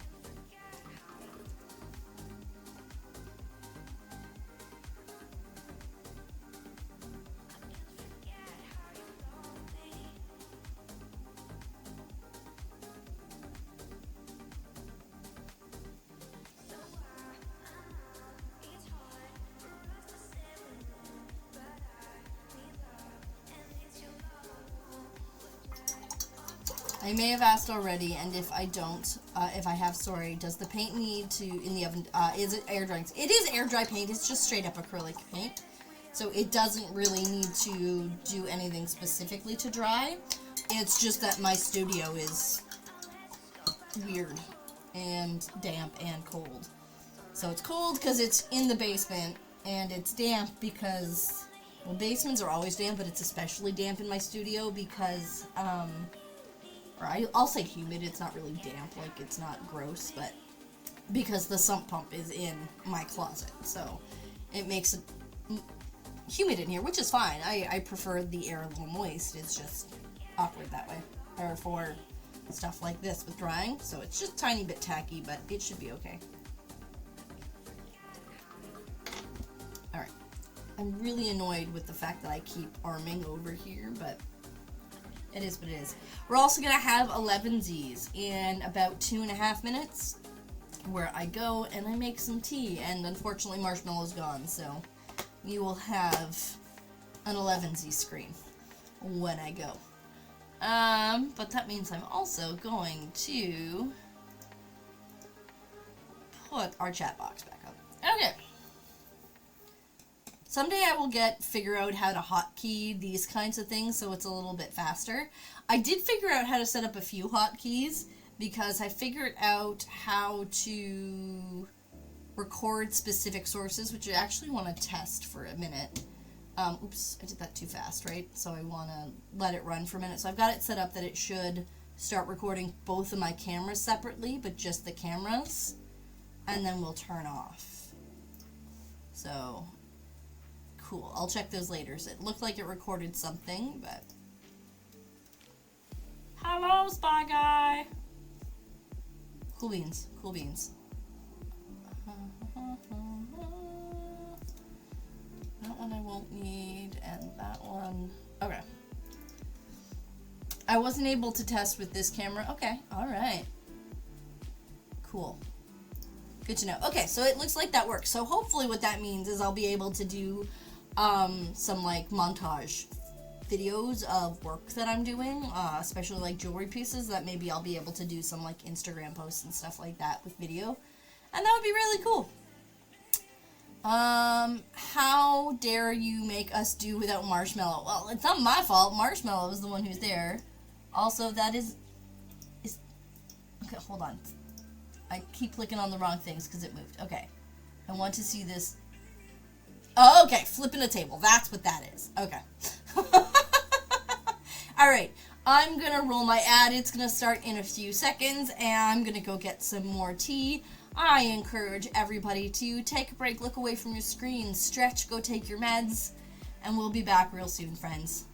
[SPEAKER 1] I may have asked already, and if I don't, if I have, sorry, does the paint need to, in the oven, is it air drying? It is air dry paint, it's just straight up acrylic paint. So it doesn't really need to do anything specifically to dry. It's just that my studio is weird and damp and cold. So it's cold because it's in the basement, and it's damp because, well, basements are always damp, but it's especially damp in my studio because, or I'll say humid, it's not really damp, like it's not gross, but because the sump pump is in my closet, so it makes it humid in here, which is fine. I prefer the air a little moist, it's just awkward that way, or for stuff like this with drying, so it's just a tiny bit tacky, but it should be okay. Alright, I'm really annoyed with the fact that I keep arming over here, but it is what it is. We're also going to have 11Zs in about 2.5 minutes, where I go and I make some tea, and unfortunately Marshmallow's gone, so you will have an 11Z screen when I go. But that means I'm also going to put our chat box back up. Okay. Someday I will figure out how to hotkey these kinds of things so it's a little bit faster. I did figure out how to set up a few hotkeys because I figured out how to record specific sources, which I actually want to test for a minute. Oops, I did that too fast, right? So I want to let it run for a minute. So I've got it set up that it should start recording both of my cameras separately, but just the cameras, and then we'll turn off. So cool. I'll check those later. So it looked like it recorded something, but... Hello, Spy Guy! Cool beans. Cool beans. That one I won't need, and that one... Okay. I wasn't able to test with this camera. Okay, alright. Cool. Good to know. Okay, so it looks like that works. So hopefully what that means is I'll be able to do some like montage videos of work that I'm doing, especially like jewelry pieces that maybe I'll be able to do some like Instagram posts and stuff like that with video, and that would be really cool. How dare you make us do without Marshmallow? Well, it's not my fault. Marshmallow is the one who's there. Also, that is Okay, hold on. I keep clicking on the wrong things because it moved. Okay. I want to see this. Oh, okay, flipping a table. That's what that is. Okay. Alright, I'm going to roll my ad. It's going to start in a few seconds, and I'm going to go get some more tea. I encourage everybody to take a break, look away from your screen, stretch, go take your meds, and we'll be back real soon, friends.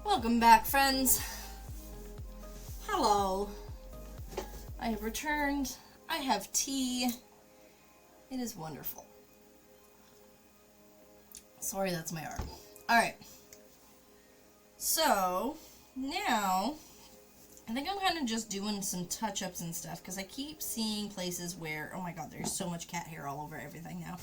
[SPEAKER 1] Welcome back, friends. Hello. I have returned. I have tea. It is wonderful. Sorry, that's my arm. Alright. So, now, I think I'm kind of just doing some touch-ups and stuff, because I keep seeing places where, oh my god, there's so much cat hair all over everything now.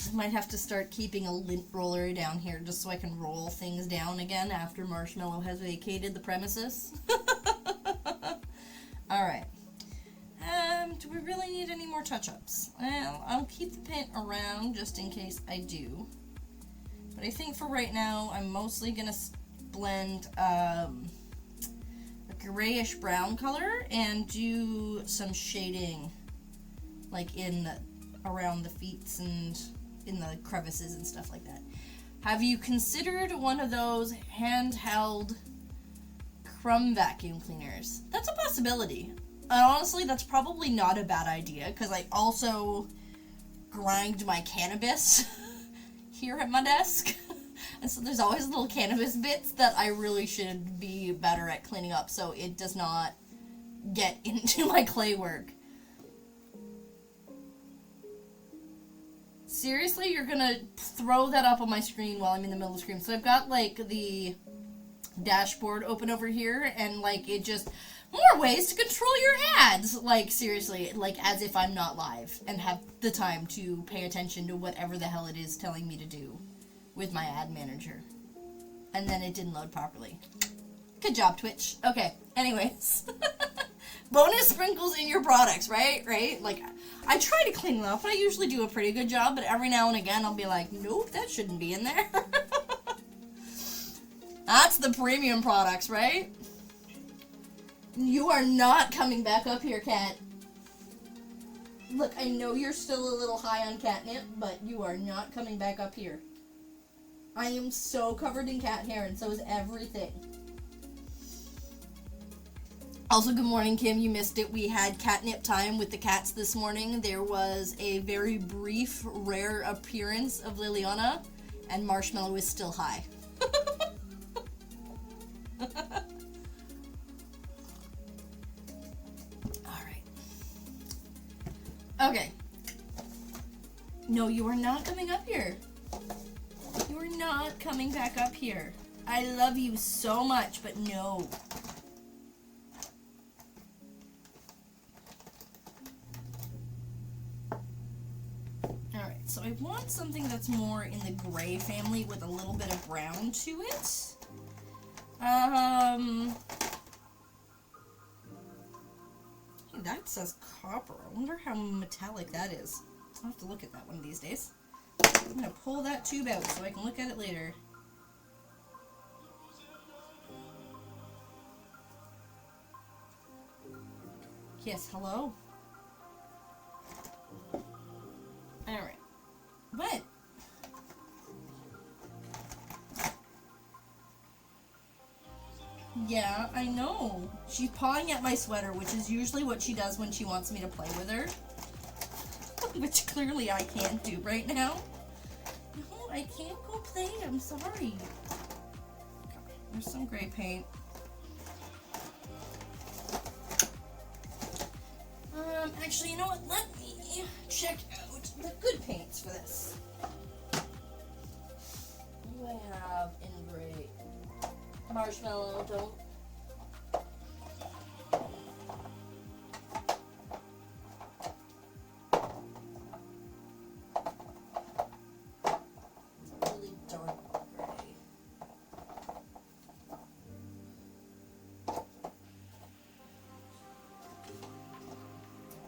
[SPEAKER 1] I might have to start keeping a lint roller down here just so I can roll things down again after Marshmallow has vacated the premises. Alright. Do we really need any more touch-ups? Well, I'll keep the paint around just in case I do. But I think for right now, I'm mostly going to blend a grayish brown color and do some shading, like around the feet and in the crevices and stuff like that. Have you considered one of those handheld crumb vacuum cleaners? That's a possibility. Honestly, that's probably not a bad idea, because I also grind my cannabis here at my desk. And so there's always little cannabis bits that I really should be better at cleaning up so it does not get into my clay work. Seriously, you're gonna throw that up on my screen while I'm in the middle of the screen. So I've got, like, the dashboard open over here, and, like, it just... More ways to control your ads! Like, seriously, like, as if I'm not live and have the time to pay attention to whatever the hell it is telling me to do with my ad manager. And then it didn't load properly. Good job, Twitch. Okay, anyways. Bonus sprinkles in your products, right? Right? Like, I try to clean them up, and I usually do a pretty good job, but every now and again I'll be like, nope, that shouldn't be in there. That's the premium products, right? You are not coming back up here, Cat. Look, I know you're still a little high on catnip, but you are not coming back up here. I am so covered in cat hair, and so is everything. Also, good morning, Kim. You missed it. We had catnip time with the cats this morning. There was a very brief, rare appearance of Liliana, and Marshmallow is still high. Okay. No, you are not coming up here. You are not coming back up here. I love you so much, but no. Alright, so I want something that's more in the gray family with a little bit of brown to it. That says copper. I wonder how metallic that is. I'll have to look at that one of these days. I'm going to pull that tube out so I can look at it later. Yes, hello? Alright. What? Yeah, I know. She's pawing at my sweater, which is usually what she does when she wants me to play with her. Which clearly I can't do right now. No, I can't go play. I'm sorry. There's some gray paint. Actually, you know what? Let me check out the good paints for this. What do I have in gray? Marshmallow, don't. Really dark gray.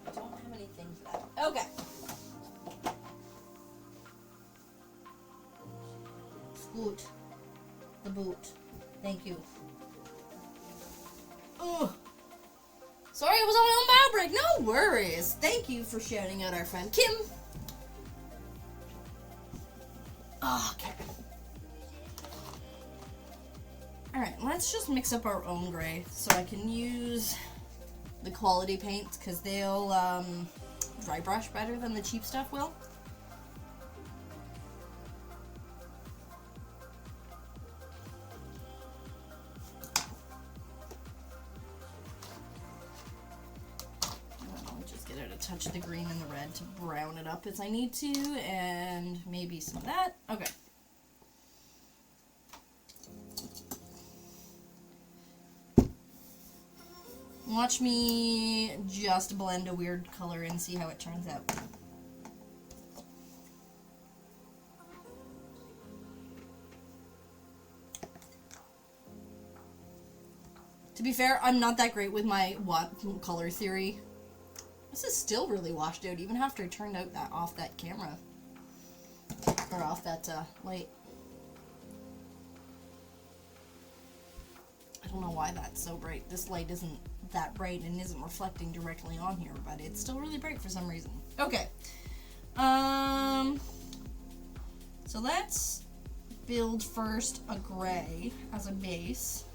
[SPEAKER 1] I don't have anything for that. Okay. Scoot. The boot. Thank you. Oh, sorry, I was on my own bio break. No worries. Thank you for shouting out our friend Kim. Okay. Alright, let's just mix up our own gray so I can use the quality paints because they'll dry brush better than the cheap stuff will. much of the green and the red to brown it up as I need to, and maybe some of that. Okay. Watch me just blend a weird color and see how it turns out. To be fair, I'm not that great with my color theory. This is still really washed out, even after I turned out off that camera. Or off that light. I don't know why that's so bright. This light isn't that bright and isn't reflecting directly on here, but it's still really bright for some reason. Okay. So let's build first a gray as a base.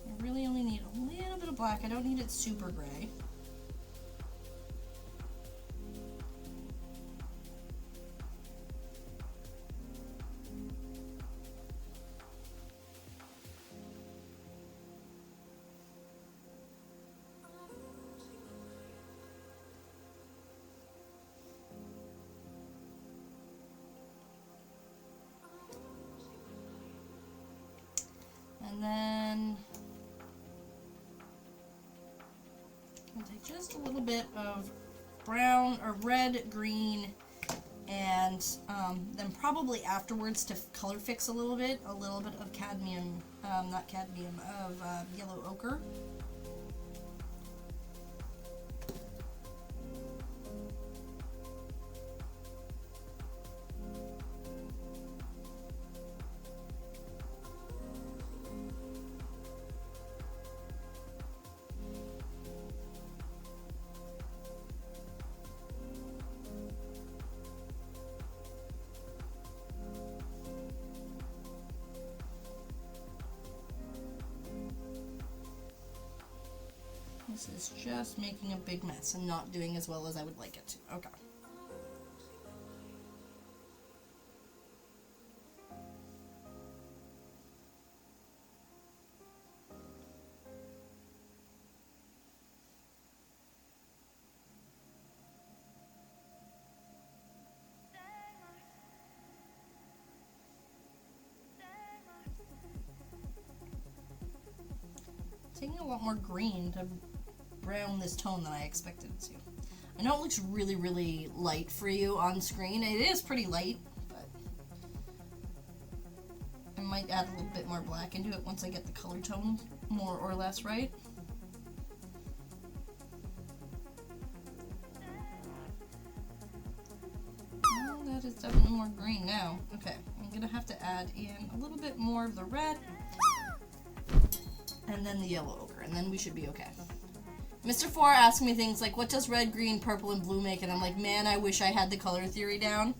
[SPEAKER 1] I really only need a little bit of black. I don't need it super gray. And then I'll take just a little bit of brown or red, green, and then probably afterwards to color fix a little bit of cadmium, not cadmium, of yellow ochre. This is just making a big mess and not doing as well as I would like it to. Okay. Taking a lot more green to brown this tone than I expected it to. I know it looks really, really light for you on screen. It is pretty light, but I might add a little bit more black into it once I get the color tone more or less right. Well, that is definitely more green now. Okay, I'm gonna have to add in a little bit more of the red and then the yellow ochre, and then we should be okay. Mr. 4 asked me things like, what does red, green, purple, and blue make? And I'm like, man, I wish I had the color theory down.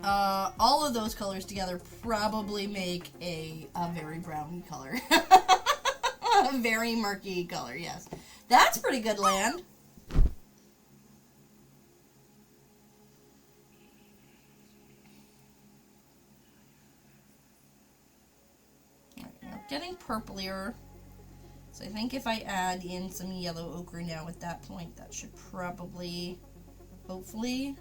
[SPEAKER 1] All of those colors together probably make a very brown color. A very murky color, yes. That's pretty good land. Alright, now getting purplier. So I think if I add in some yellow ochre now at that point, that should probably, hopefully,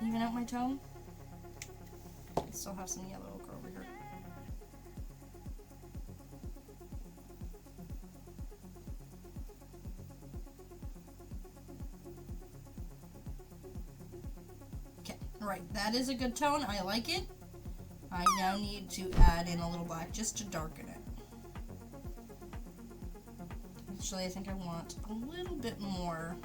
[SPEAKER 1] even out my tone. I still have some yellow ochre over here. Okay, alright, that is a good tone. I like it. I now need to add in a little black just to darken it. Actually, I think I want a little bit more.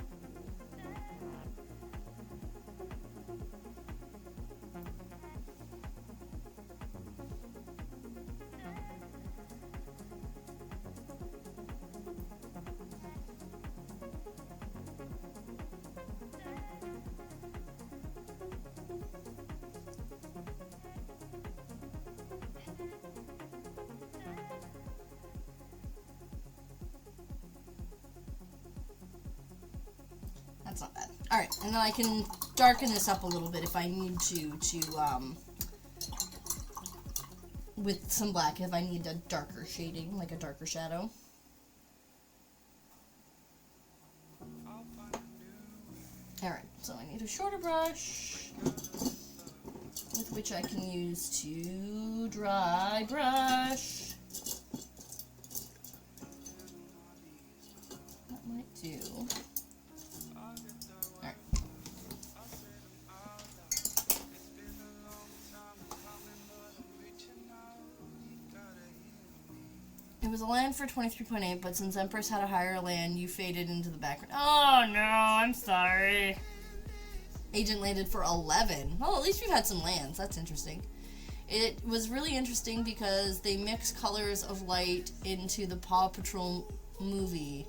[SPEAKER 1] That's not bad. Alright, and then I can darken this up a little bit if I need to with some black if I need a darker shading, like a darker shadow. Alright, so I need a shorter brush with which I can use to dry brush. That might do. Alright. It was a land for 23.8, but since Empress had a higher land, you faded into the background. Oh no, I'm sorry. Agent landed for 11. Well, at least we've had some lands. That's interesting. It was really interesting because they mix colors of light into the Paw Patrol movie,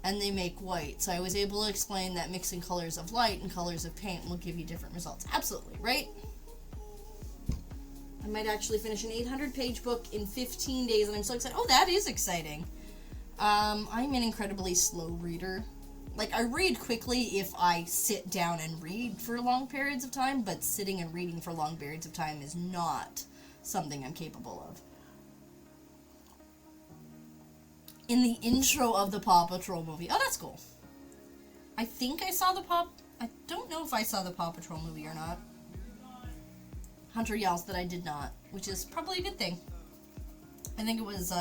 [SPEAKER 1] and they make white. So I was able to explain that mixing colors of light and colors of paint will give you different results. Absolutely, right? I might actually finish an 800-page book in 15 days, and I'm so excited. Oh, that is exciting. I'm an incredibly slow reader. Like, I read quickly if I sit down and read for long periods of time, but sitting and reading for long periods of time is not something I'm capable of. In the intro of the Paw Patrol movie. Oh, that's cool. I think I saw I don't know if I saw the Paw Patrol movie or not. Hunter yells that I did not, which is probably a good thing. I think it was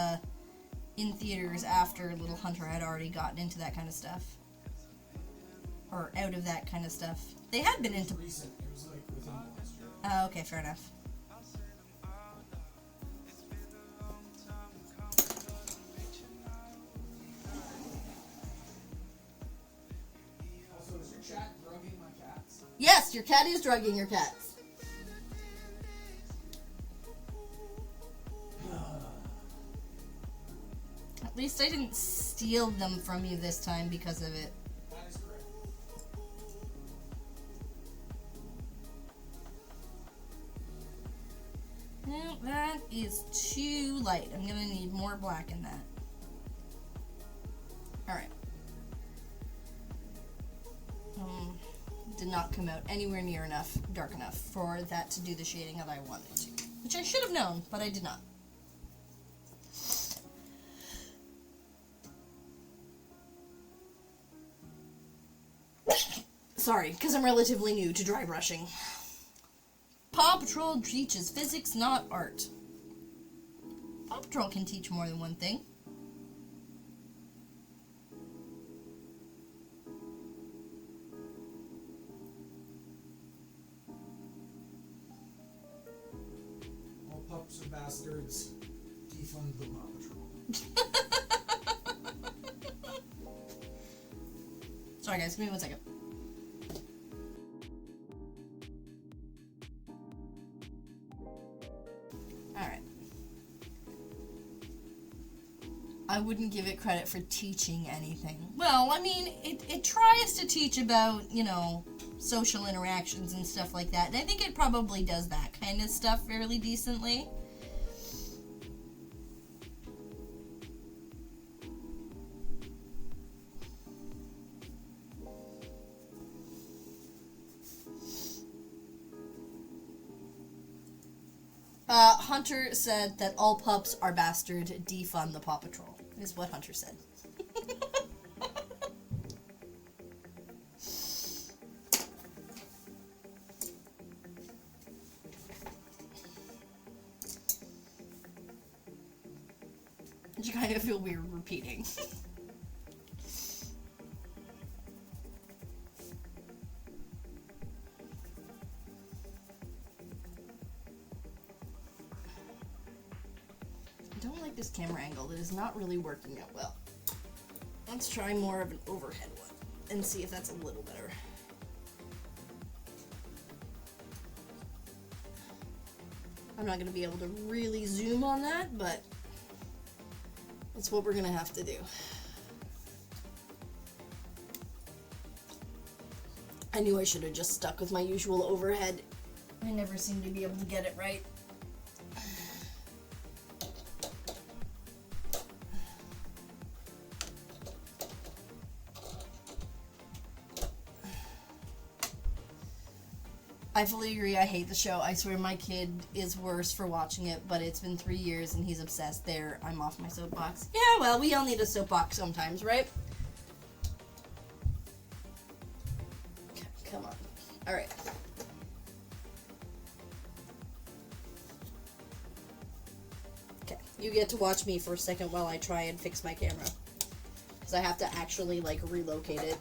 [SPEAKER 1] in theaters after little Hunter had already gotten into that kind of stuff. Or out of that kind of stuff. They had been into...
[SPEAKER 2] Recent. It was like within the last year.
[SPEAKER 1] Oh, okay, fair enough.
[SPEAKER 2] Also, is your chat drugging my cats?
[SPEAKER 1] Yes, your cat is drugging your cats. At least I didn't steal them from you this time because of it.
[SPEAKER 2] That is correct.
[SPEAKER 1] No, that is too light. I'm gonna need more black in that. Alright. Did not come out anywhere near enough, dark enough for that to do the shading that I wanted to. Which I should have known, but I did not. Sorry, because I'm relatively new to dry brushing. Paw Patrol teaches physics, not art. Paw Patrol can teach more than one thing.
[SPEAKER 2] All pups are bastards. Defund the Paw Patrol.
[SPEAKER 1] Sorry guys, give me 1 second. Alright. I wouldn't give it credit for teaching anything. Well, I mean, it tries to teach about, you know, social interactions and stuff like that. And I think it probably does that kind of stuff fairly decently. Hunter said that all pups are bastard, defund the Paw Patrol, is what Hunter said. You kind of feel weird repeating. I don't like this camera angle. It is not really working out well. Let's try more of an overhead one and see if that's a little better. I'm not going to be able to really zoom on that, but that's what we're going to have to do. I knew I should have just stuck with my usual overhead. I never seem to be able to get it right. I fully agree. I hate the show. I swear my kid is worse for watching it, but it's been 3 years and he's obsessed. There, I'm off my soapbox. Yeah, well, we all need a soapbox sometimes, right? Okay, come on. Alright. Okay, you get to watch me for a second while I try and fix my camera. Because I have to actually, like, relocate it.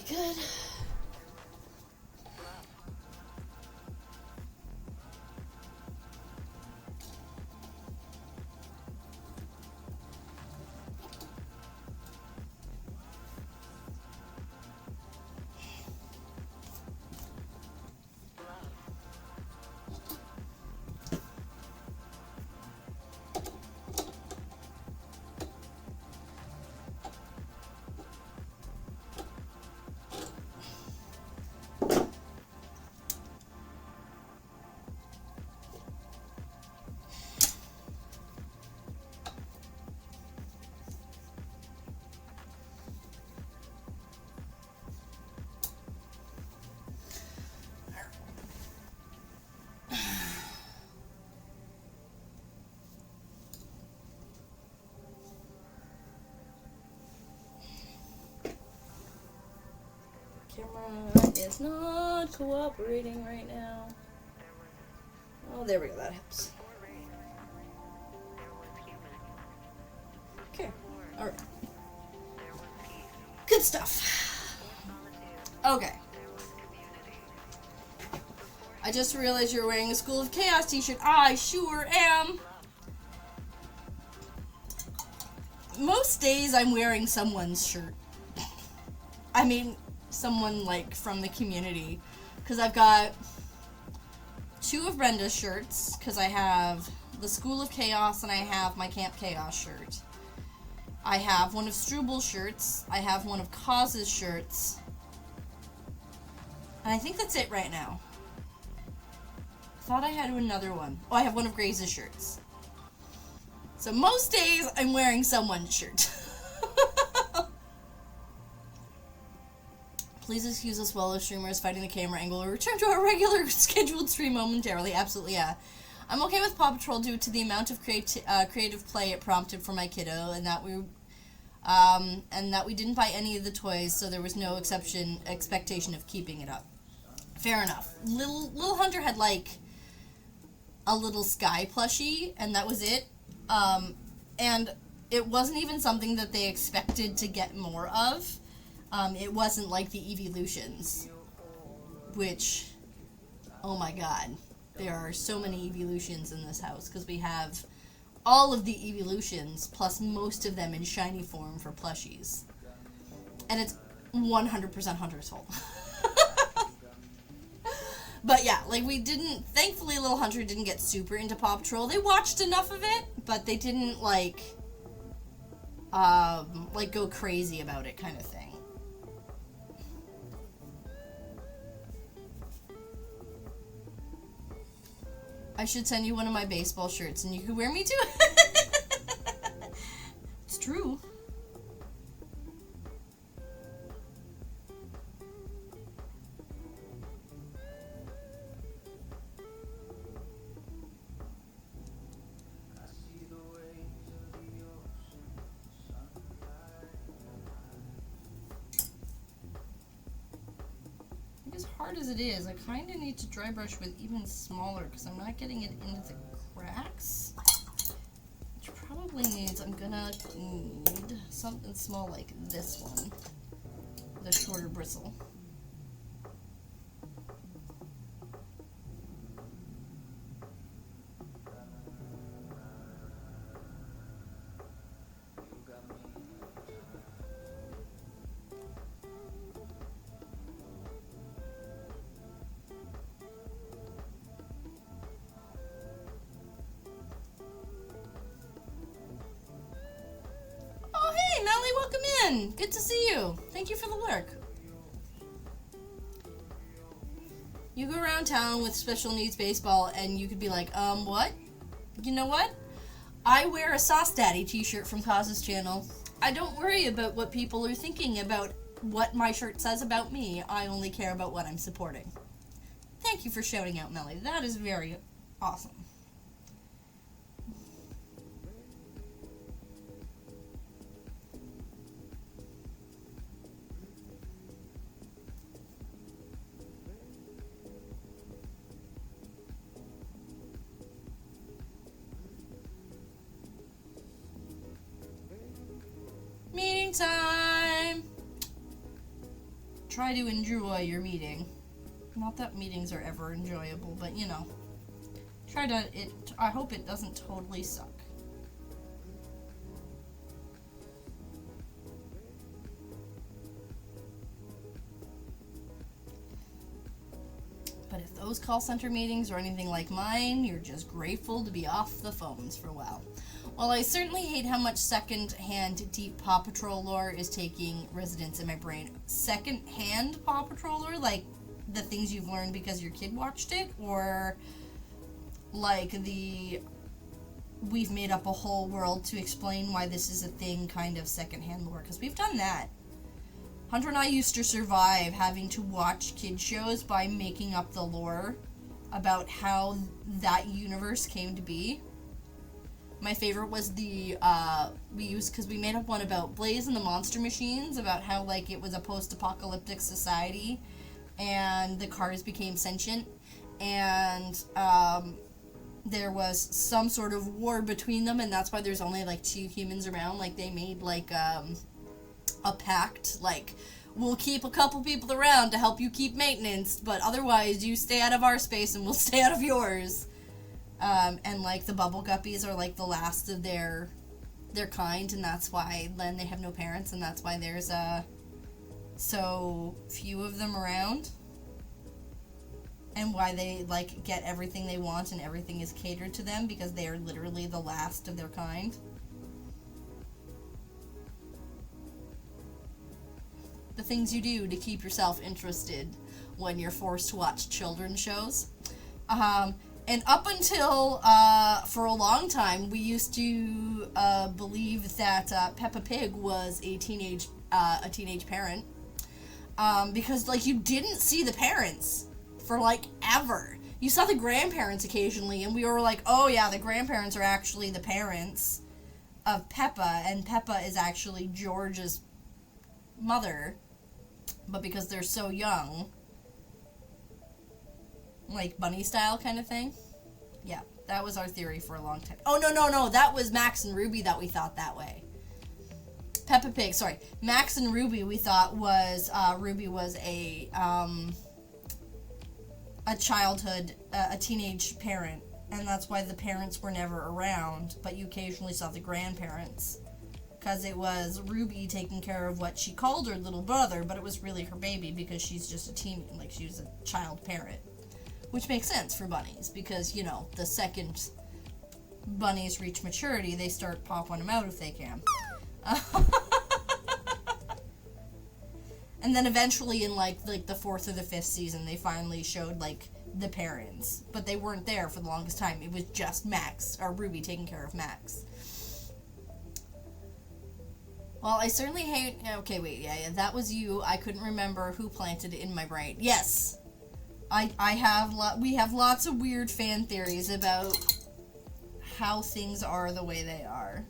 [SPEAKER 1] Good. Camera is not cooperating right now. Oh, there we go. That helps. Okay. Alright. Good stuff. Okay. I just realized you're wearing a School of Chaos t-shirt. I sure am. Most days I'm wearing someone's shirt. I mean, someone like from the community. Because I've got 2 of Brenda's shirts. Because I have the School of Chaos and I have my Camp Chaos shirt. I have one of Strubble's shirts. I have one of Cause's shirts. And I think that's it right now. Thought I had another one. Oh, I have one of Grace's shirts. So most days I'm wearing someone's shirt. Please excuse us while the streamer is fighting the camera angle. We'll return to our regular scheduled stream momentarily. Absolutely, yeah. I'm okay with Paw Patrol due to the amount of creative play it prompted for my kiddo, and that we didn't buy any of the toys, so there was no expectation of keeping it up. Fair enough. Little Hunter had like a little Sky plushie, and that was it. And it wasn't even something that they expected to get more of. It wasn't like the Eeveelutions, which, oh my god, there are so many Eeveelutions in this house, because we have all of the Eeveelutions, plus most of them in shiny form for plushies. And it's 100% Hunter's fault. But yeah, like thankfully Little Hunter didn't get super into Paw Patrol. They watched enough of it, but they didn't like go crazy about it kind of thing. I should send you one of my baseball shirts and you can wear me too. It's true. As hard as it is, I kind of need to dry brush with even smaller because I'm not getting it into the cracks. Which probably means I'm gonna need something small like this one with a shorter bristle. Jen! Good to see you. Thank you for the lurk. You go around town with special needs baseball and you could be like, what? You know what? I wear a Sauce Daddy t-shirt from Kaz's channel. I don't worry about what people are thinking about what my shirt says about me. I only care about what I'm supporting. Thank you for shouting out, Melly. That is very awesome. Meeting time! Try to enjoy your meeting. Not that meetings are ever enjoyable, but you know. I hope it doesn't totally suck. But if those call center meetings are anything like mine, you're just grateful to be off the phones for a while. Well, I certainly hate how much second-hand deep Paw Patrol lore is taking residence in my brain. Second-hand Paw Patrol lore? Like, the things you've learned because your kid watched it? Or, like, we've made up a whole world to explain why this is a thing kind of second-hand lore? Because we've done that. Hunter and I used to survive having to watch kid shows by making up the lore about how that universe came to be. My favorite was because we made up one about Blaze and the Monster Machines, about how, like, it was a post-apocalyptic society, and the cars became sentient, and, there was some sort of war between them, and that's why there's only, like, 2 humans around. Like, they made, like, a pact, like, we'll keep a couple people around to help you keep maintenance, but otherwise you stay out of our space and we'll stay out of yours. And, like, the bubble guppies are, like, the last of their kind, and that's why then they have no parents, and that's why there's, so few of them around. And why they, like, get everything they want and everything is catered to them, because they are literally the last of their kind. The things you do to keep yourself interested when you're forced to watch children's shows. And up until, for a long time, we used to believe that Peppa Pig was a teenage parent. Because, like, you didn't see the parents for, like, ever. You saw the grandparents occasionally, and we were like, oh yeah, the grandparents are actually the parents of Peppa, and Peppa is actually George's mother. But because they're so young, like, bunny style kind of thing. Yeah, that was our theory for a long time. Oh, no, that was Max and Ruby that we thought that way. Peppa Pig, sorry. Max and Ruby we thought was, Ruby was a childhood, a teenage parent. And that's why the parents were never around, but you occasionally saw the grandparents. Because it was Ruby taking care of what she called her little brother, but it was really her baby because she's just a teen, like, she was a child parent. Which makes sense for bunnies, because, you know, the second bunnies reach maturity, they start popping them out if they can. And then eventually in, like the 4th or the 5th season, they finally showed, like, the parents. But they weren't there for the longest time. It was just Max, or Ruby, taking care of Max. Well, I certainly hate... Okay, wait, yeah, that was you. I couldn't remember who planted it in my brain. Yes! We have lots of weird fan theories about how things are the way they are.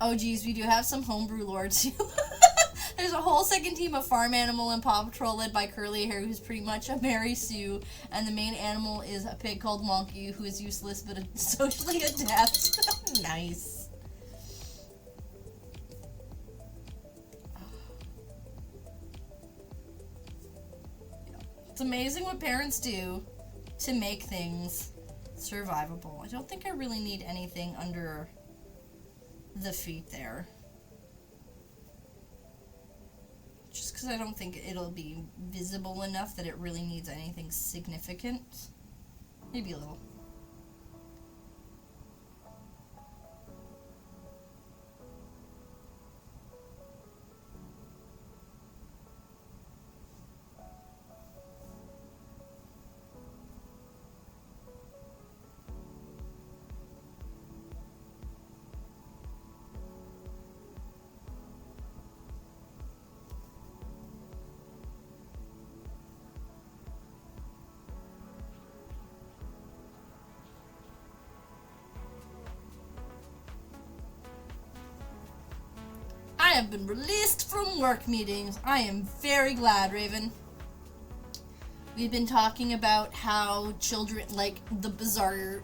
[SPEAKER 1] Oh, geez, we do have some homebrew lore, too. There's a whole second team of farm animal and Paw Patrol led by Curly Hair, who's pretty much a Mary Sue, and the main animal is a pig called Wonky, who is useless but socially adept. Nice. It's amazing what parents do to make things survivable. I don't think I really need anything under the feet there. Just because I don't think it'll be visible enough that it really needs anything significant. Maybe a little. have been released from work meetings. I am very glad, Raven. We've been talking about how children, like the bizarre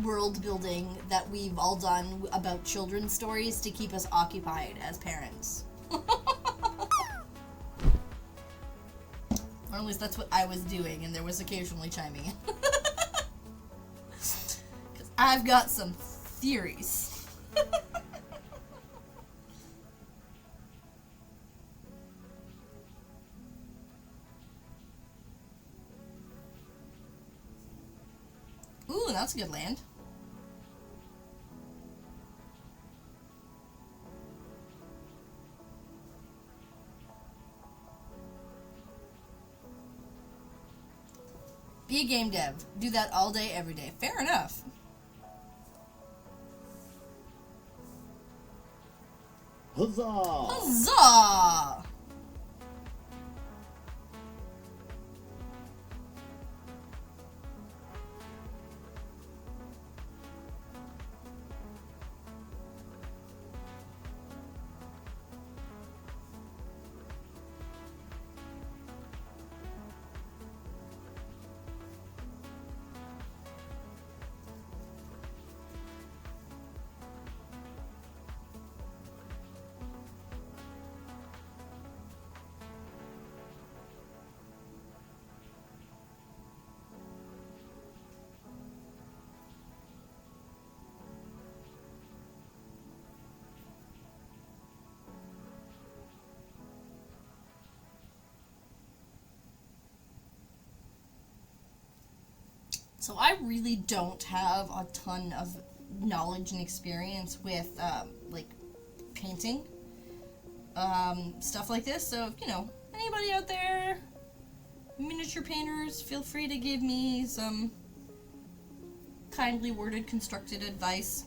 [SPEAKER 1] world building that we've all done about children's stories to keep us occupied as parents. Or at least that's what I was doing, and there was occasionally chiming in. Because I've got some theories. Ooh, that's a good land. Be a game dev. Do that all day, every day. Fair enough.
[SPEAKER 3] Huzzah!
[SPEAKER 1] Huzzah! So I really don't have a ton of knowledge and experience with, like, painting, stuff like this. So, you know, anybody out there, miniature painters, feel free to give me some kindly worded, constructive advice.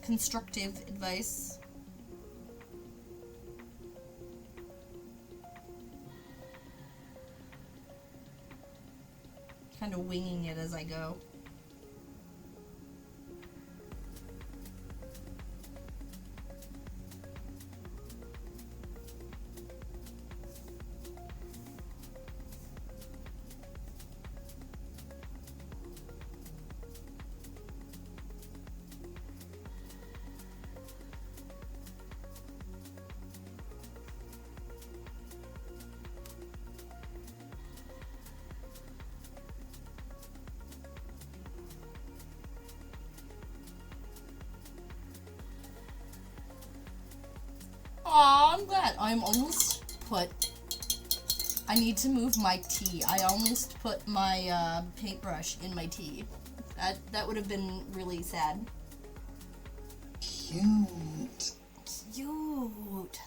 [SPEAKER 1] Kind of winging it as I go. Aw, I'm glad. I'm almost put... I need to move my tea. I almost put my paintbrush in my tea. That would have been really sad.
[SPEAKER 3] Cute.
[SPEAKER 1] Cute.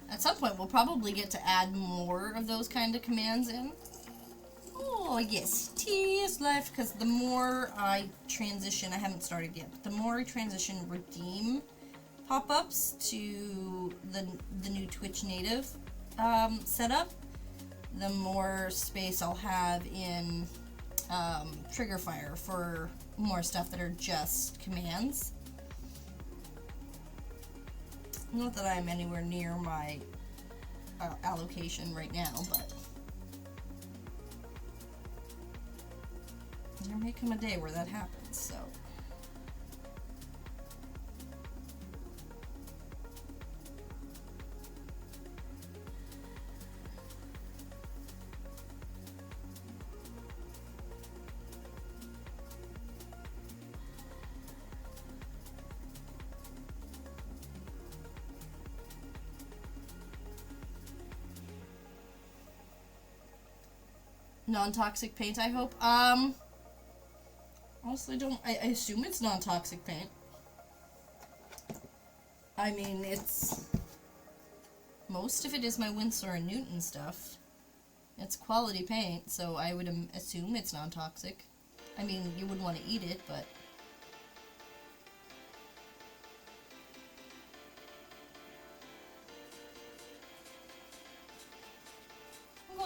[SPEAKER 1] At some point, we'll probably get to add more of those kind of commands in. Oh, yes. Tea is life, because the more I transition, I haven't started yet, but the more I transition redeem pop-ups to the new Twitch native setup, the more space I'll have in Trigger Fire for more stuff that are just commands. Not that I'm anywhere near my allocation right now, but there may come a day where that happens, so. Non-toxic paint, I hope. Honestly, I assume it's non-toxic paint. I mean, most of it is my Winsor and Newton stuff. It's quality paint, so I would assume it's non-toxic. I mean, you wouldn't want to eat it, but...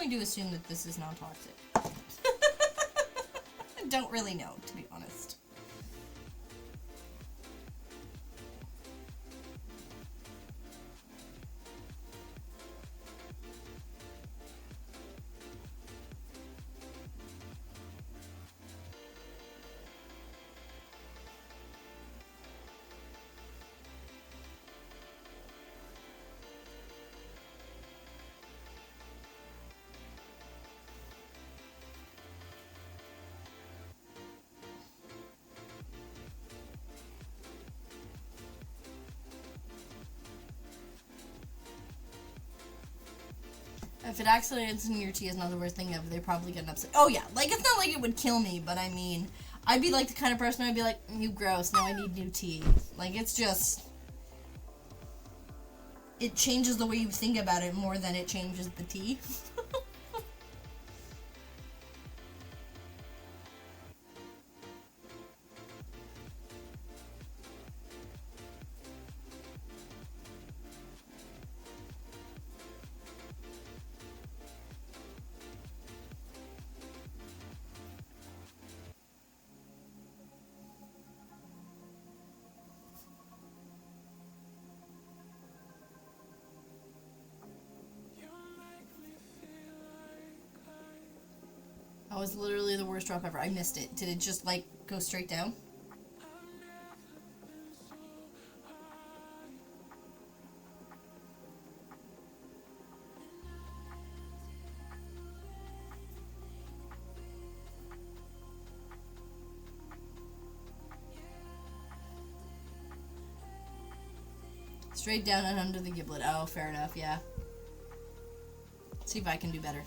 [SPEAKER 1] going to assume that this is non-toxic. I don't really know, to be honest. If it accidentally ends in your tea, it's not the worst thing ever. They probably get upset. Oh yeah, like it's not like it would kill me, but I mean, I'd be like the kind of person I'd be like, you gross, now I need new tea. Like it's just, it changes the way you think about it more than it changes the tea. That was literally the worst drop ever. I missed it. Did it just, like, go straight down? Straight down and under the giblet. Oh, fair enough, yeah. Let's see if I can do better.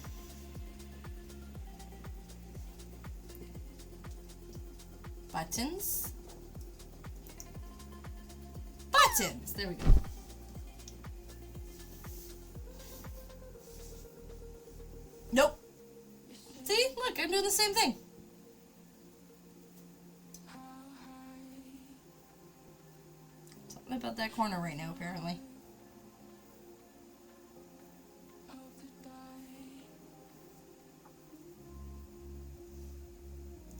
[SPEAKER 1] Buttons. Buttons! There we go. Nope. See? Look, I'm doing the same thing. Something about that corner right now, apparently.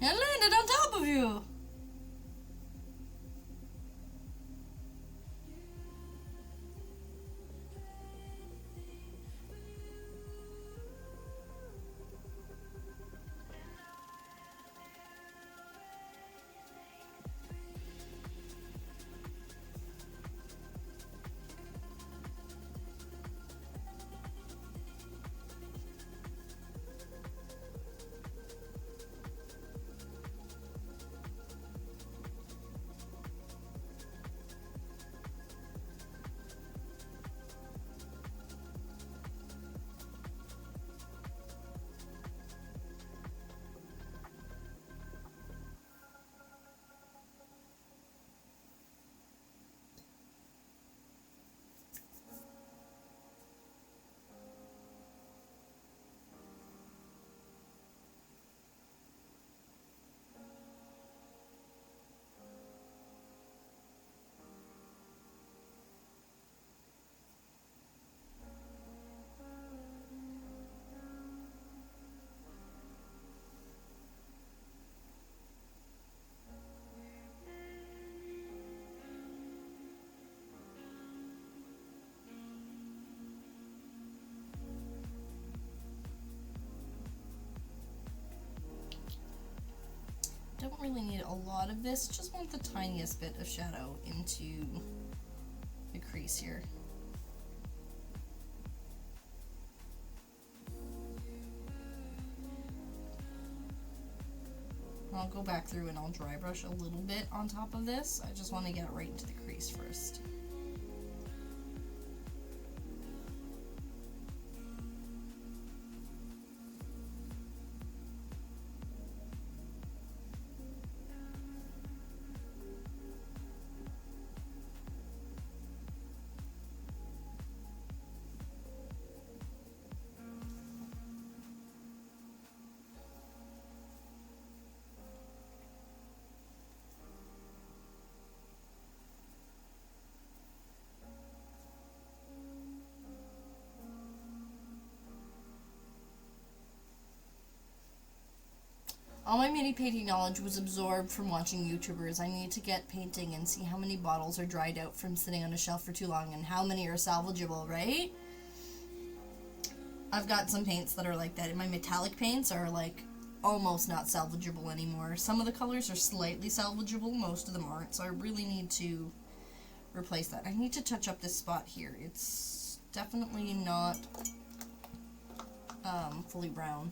[SPEAKER 1] I landed on top of you! Don't really need a lot of this, just want the tiniest bit of shadow into the crease here. I'll go back through and I'll dry brush a little bit on top of this. I just want to get it right into the crease first. All my mini painting knowledge was absorbed from watching YouTubers. I need to get painting and see how many bottles are dried out from sitting on a shelf for too long and how many are salvageable, right? I've got some paints that are like that. And my metallic paints are like almost not salvageable anymore. Some of the colors are slightly salvageable, most of them aren't, so I really need to replace that. I need to touch up this spot here. It's definitely not fully brown.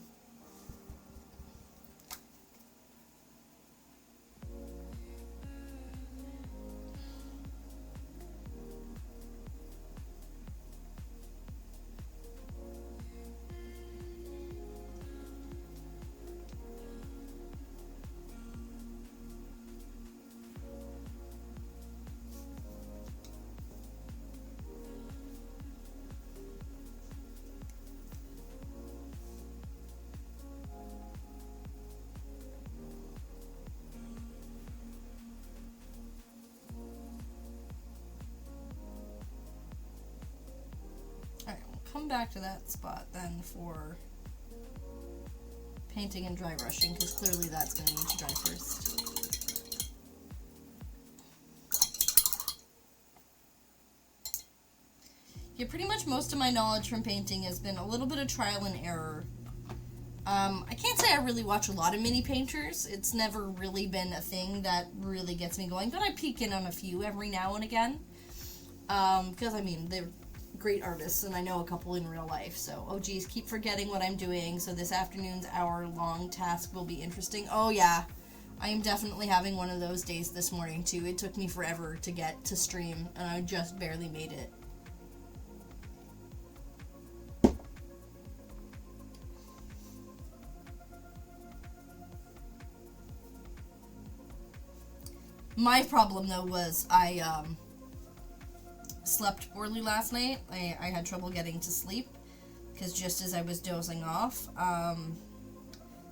[SPEAKER 1] Come back to that spot then for painting and dry brushing, because clearly that's going to need to dry first. Yeah, pretty much most of my knowledge from painting has been a little bit of trial and error. I can't say I really watch a lot of mini painters. It's never really been a thing that really gets me going, but I peek in on a few every now and again. Because, I mean, they're great artists, and I know a couple in real life, so, oh geez, keep forgetting what I'm doing, so this afternoon's hour-long task will be interesting. Oh yeah, I am definitely having one of those days this morning, too. It took me forever to get to stream, and I just barely made it. My problem, though, was I, slept poorly last night. I had trouble getting to sleep because just as I was dozing off,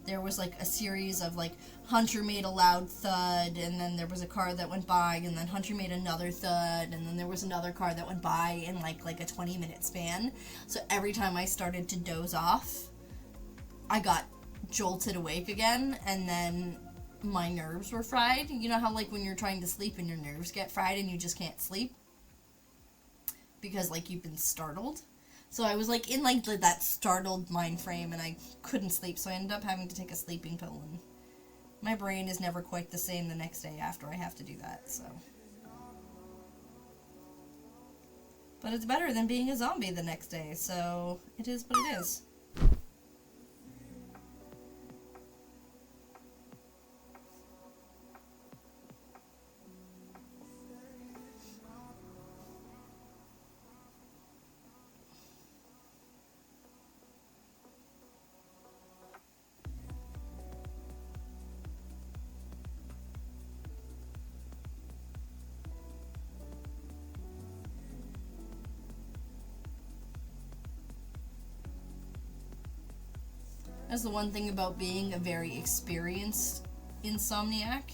[SPEAKER 1] there was like a series of like Hunter made a loud thud, and then there was a car that went by, and then Hunter made another thud, and then there was another car that went by in like a 20-minute span. So every time I started to doze off, I got jolted awake again, and then my nerves were fried. You know how like when you're trying to sleep and your nerves get fried and you just can't sleep? Because like you've been startled. So I was like in like that startled mind frame, and I couldn't sleep, so I ended up having to take a sleeping pill, and my brain is never quite the same the next day after I have to do that, so. But it's better than being a zombie the next day, so it is what it is. That's the one thing about being a very experienced insomniac,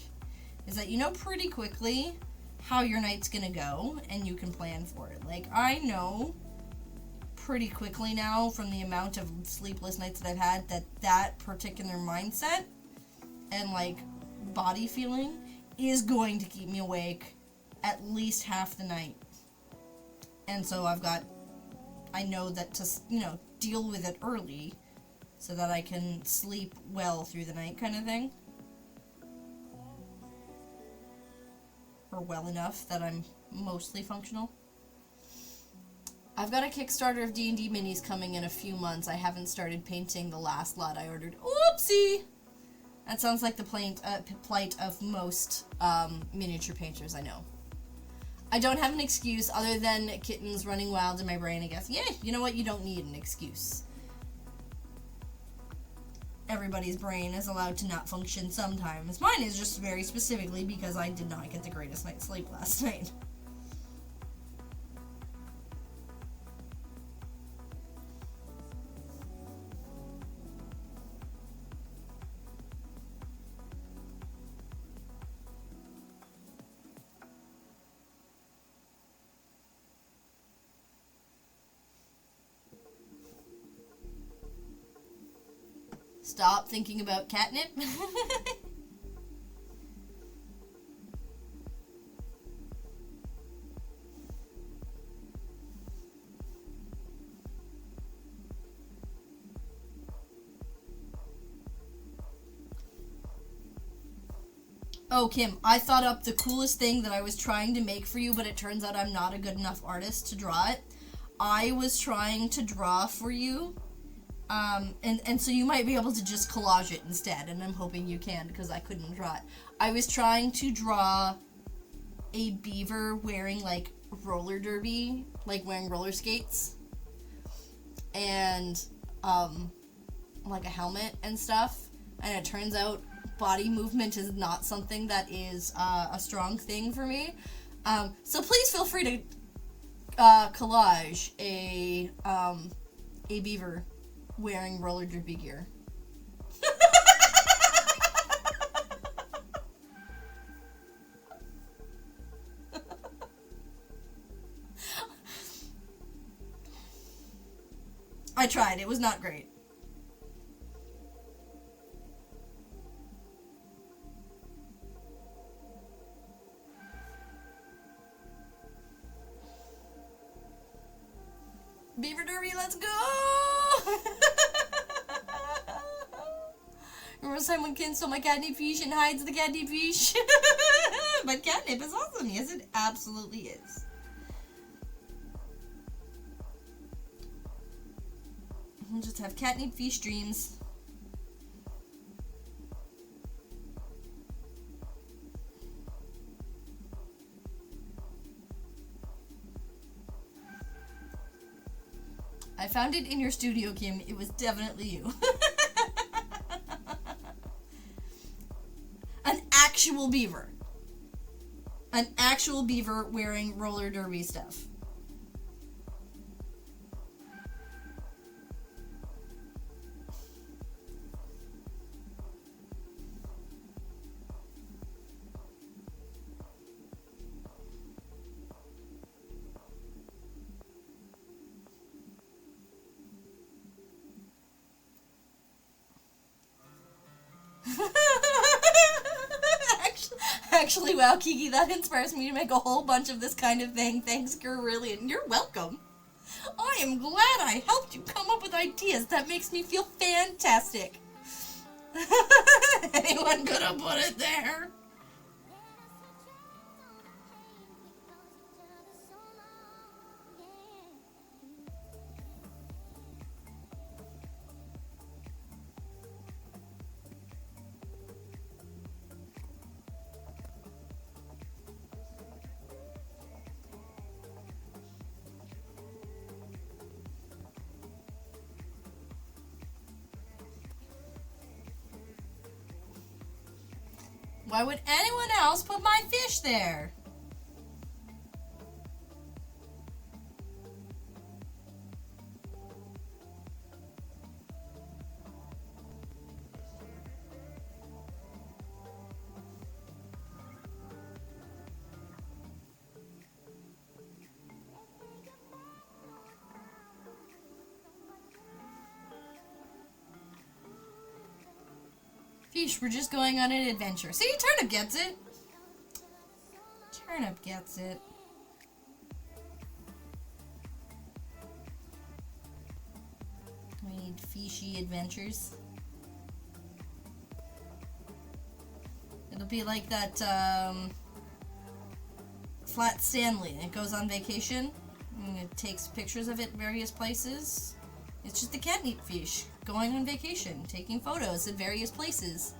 [SPEAKER 1] is that you know pretty quickly how your night's gonna go, and you can plan for it. Like, I know pretty quickly now from the amount of sleepless nights that I've had that particular mindset and, like, body feeling is going to keep me awake at least half the night. And so I know that to, deal with it early so that I can sleep well through the night kind of thing. Or well enough that I'm mostly functional. I've got a Kickstarter of D&D minis coming in a few months. I haven't started painting the last lot I ordered. Oopsie! That sounds like the plight of most miniature painters I know. I don't have an excuse other than kittens running wild in my brain, I guess. Yeah, you know what? You don't need an excuse. Everybody's brain is allowed to not function sometimes. Mine is just very specifically because I did not get the greatest night's sleep last night. Stop thinking about catnip. Oh, Kim, I thought up the coolest thing that I was trying to make for you, but it turns out I'm not a good enough artist to draw it. I was trying to draw for you, and so you might be able to just collage it instead, and I'm hoping you can, because I couldn't draw it. I was trying to draw a beaver wearing, like, roller derby, like wearing roller skates, and, like a helmet and stuff, and it turns out body movement is not something that is a strong thing for me. So please feel free to collage a beaver wearing roller derby gear. I tried. It was not great. Beaver Derby, let's go! Remember someone Kim stole my catnip fish and hides the catnip fish? But catnip is awesome. Yes, it absolutely is. We'll just have catnip fish dreams. I found it in your studio, Kim. It was definitely you. An actual beaver. An actual beaver wearing roller derby stuff. Actually, wow, Kiki, that inspires me to make a whole bunch of this kind of thing. Thanks, Gerillian. You're welcome. I am glad I helped you come up with ideas. That makes me feel fantastic. Anyone could have put it there. Why would anyone else put my fish there? Fish, we're just going on an adventure. See, Turnip gets it. Turnip gets it. We need fishy adventures. It'll be like that, Flat Stanley. It goes on vacation, and it takes pictures of it various places. It's just the catnip fish going on vacation, taking photos at various places.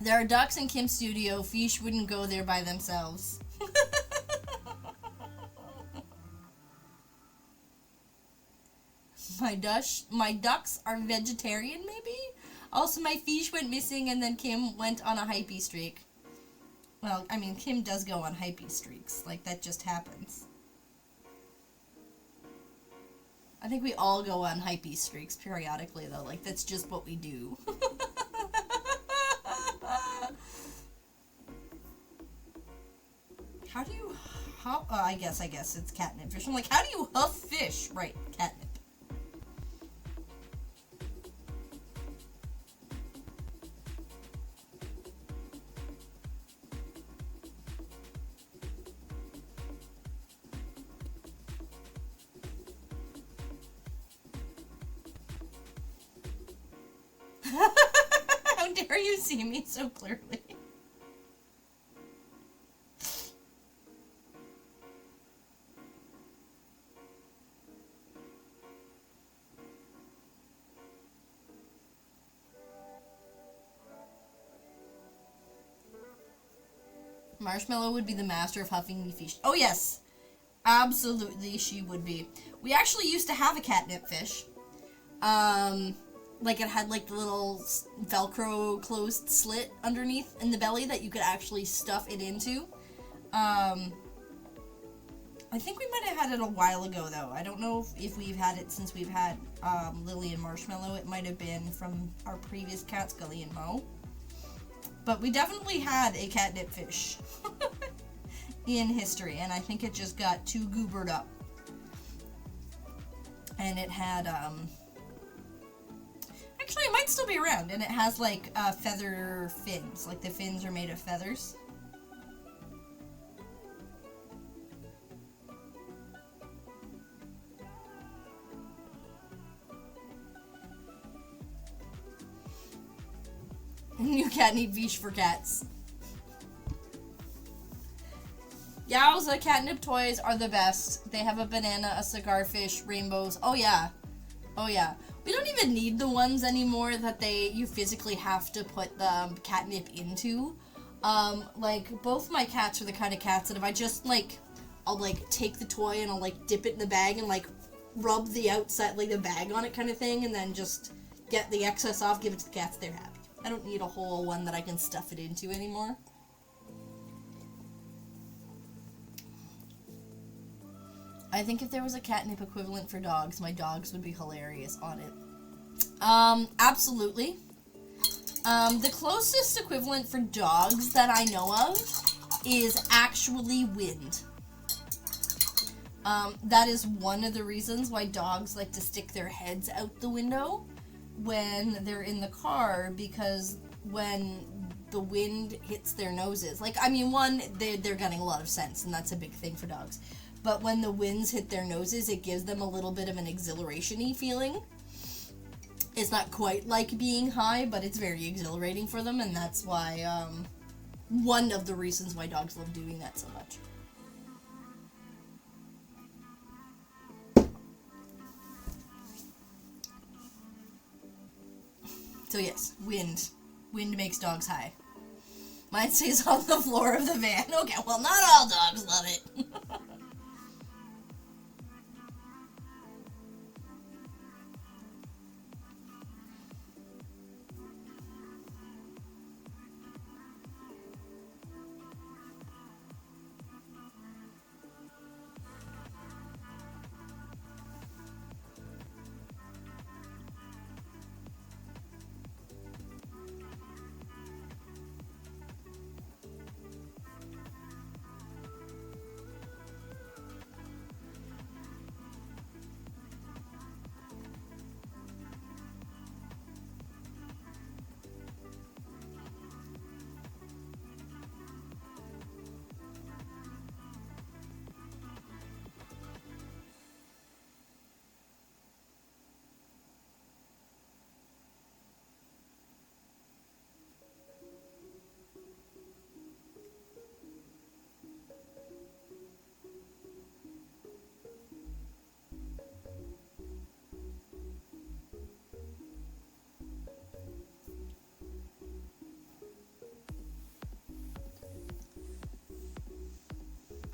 [SPEAKER 1] There are ducks in Kim's studio. Fish wouldn't go there by themselves. My ducks are vegetarian, maybe? Also, my fish went missing and then Kim went on a hypey streak. Well, I mean, Kim does go on hypey streaks. Like, that just happens. I think we all go on hypey streaks periodically, though. Like, that's just what we do. How do you... I guess it's catnip fish. I'm like, how do you huff fish? Right, catnip. Here you see me so clearly. Marshmallow would be the master of huffing the fish. Oh yes, absolutely she would be. We actually used to have a catnip fish. Like it had like the little Velcro closed slit underneath in the belly that you could actually stuff it into. I think we might have had it a while ago though. I don't know if we've had it since we've had Lily and Marshmallow. It might have been from our previous cats, Gully and Mo. But we definitely had a catnip fish in history, and I think it just got too goobered up. And it had, actually, it might still be around, and it has, like, feather fins. Like, the fins are made of feathers. New catnip fish for cats. Yowza catnip toys are the best. They have a banana, a cigar fish, rainbows. Oh yeah. Oh yeah. We don't even need the ones anymore that you physically have to put the catnip into. Like, both my cats are the kind of cats that if I just, like, I'll, like, take the toy and I'll, like, dip it in the bag and, like, rub the outside, like, the bag on it kind of thing, and then just get the excess off, give it to the cats, they're happy. I don't need a whole one that I can stuff it into anymore. I think if there was a catnip equivalent for dogs, my dogs would be hilarious on it. Absolutely. The closest equivalent for dogs that I know of is actually wind. That is one of the reasons why dogs like to stick their heads out the window when they're in the car, because when the wind hits their noses, like, I mean, one, they're getting a lot of sense, and that's a big thing for dogs, but when the winds hit their noses, it gives them a little bit of an exhilaration-y feeling. It's not quite like being high, but it's very exhilarating for them, and that's why, one of the reasons why dogs love doing that so much. So yes, wind. Wind makes dogs high. Mine stays on the floor of the van. Okay, well, not all dogs love it.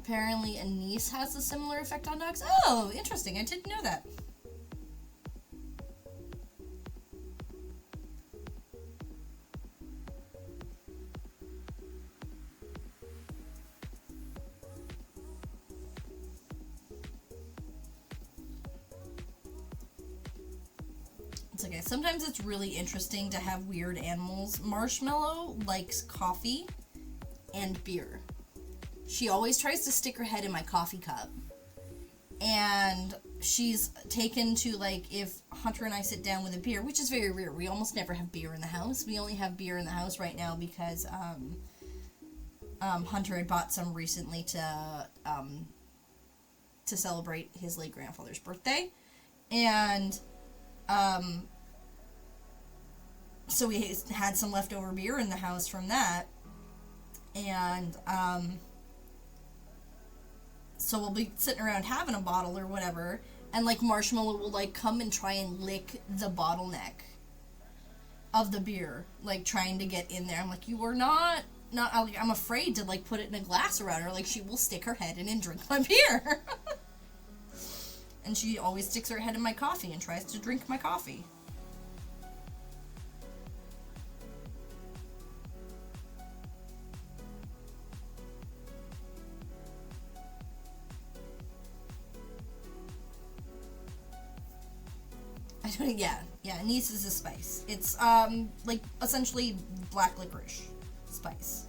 [SPEAKER 1] Apparently anise has a similar effect on dogs. Oh, interesting. I didn't know that. It's okay. Sometimes it's really interesting to have weird animals. Marshmallow likes coffee and beer. She always tries to stick her head in my coffee cup. And she's taken to, like, if Hunter and I sit down with a beer, which is very rare. We almost never have beer in the house. We only have beer in the house right now because Hunter had bought some recently to celebrate his late grandfather's birthday. And So we had some leftover beer in the house from that. And, so we'll be sitting around having a bottle or whatever, and, like, Marshmallow will, like, come and try and lick the bottleneck of the beer, like, trying to get in there. I'm like, you are not, I'm afraid to, like, put it in a glass around her. Like, she will stick her head in and drink my beer. And she always sticks her head in my coffee and tries to drink my coffee. Yeah, anise is a spice. It's, like, essentially black licorice spice.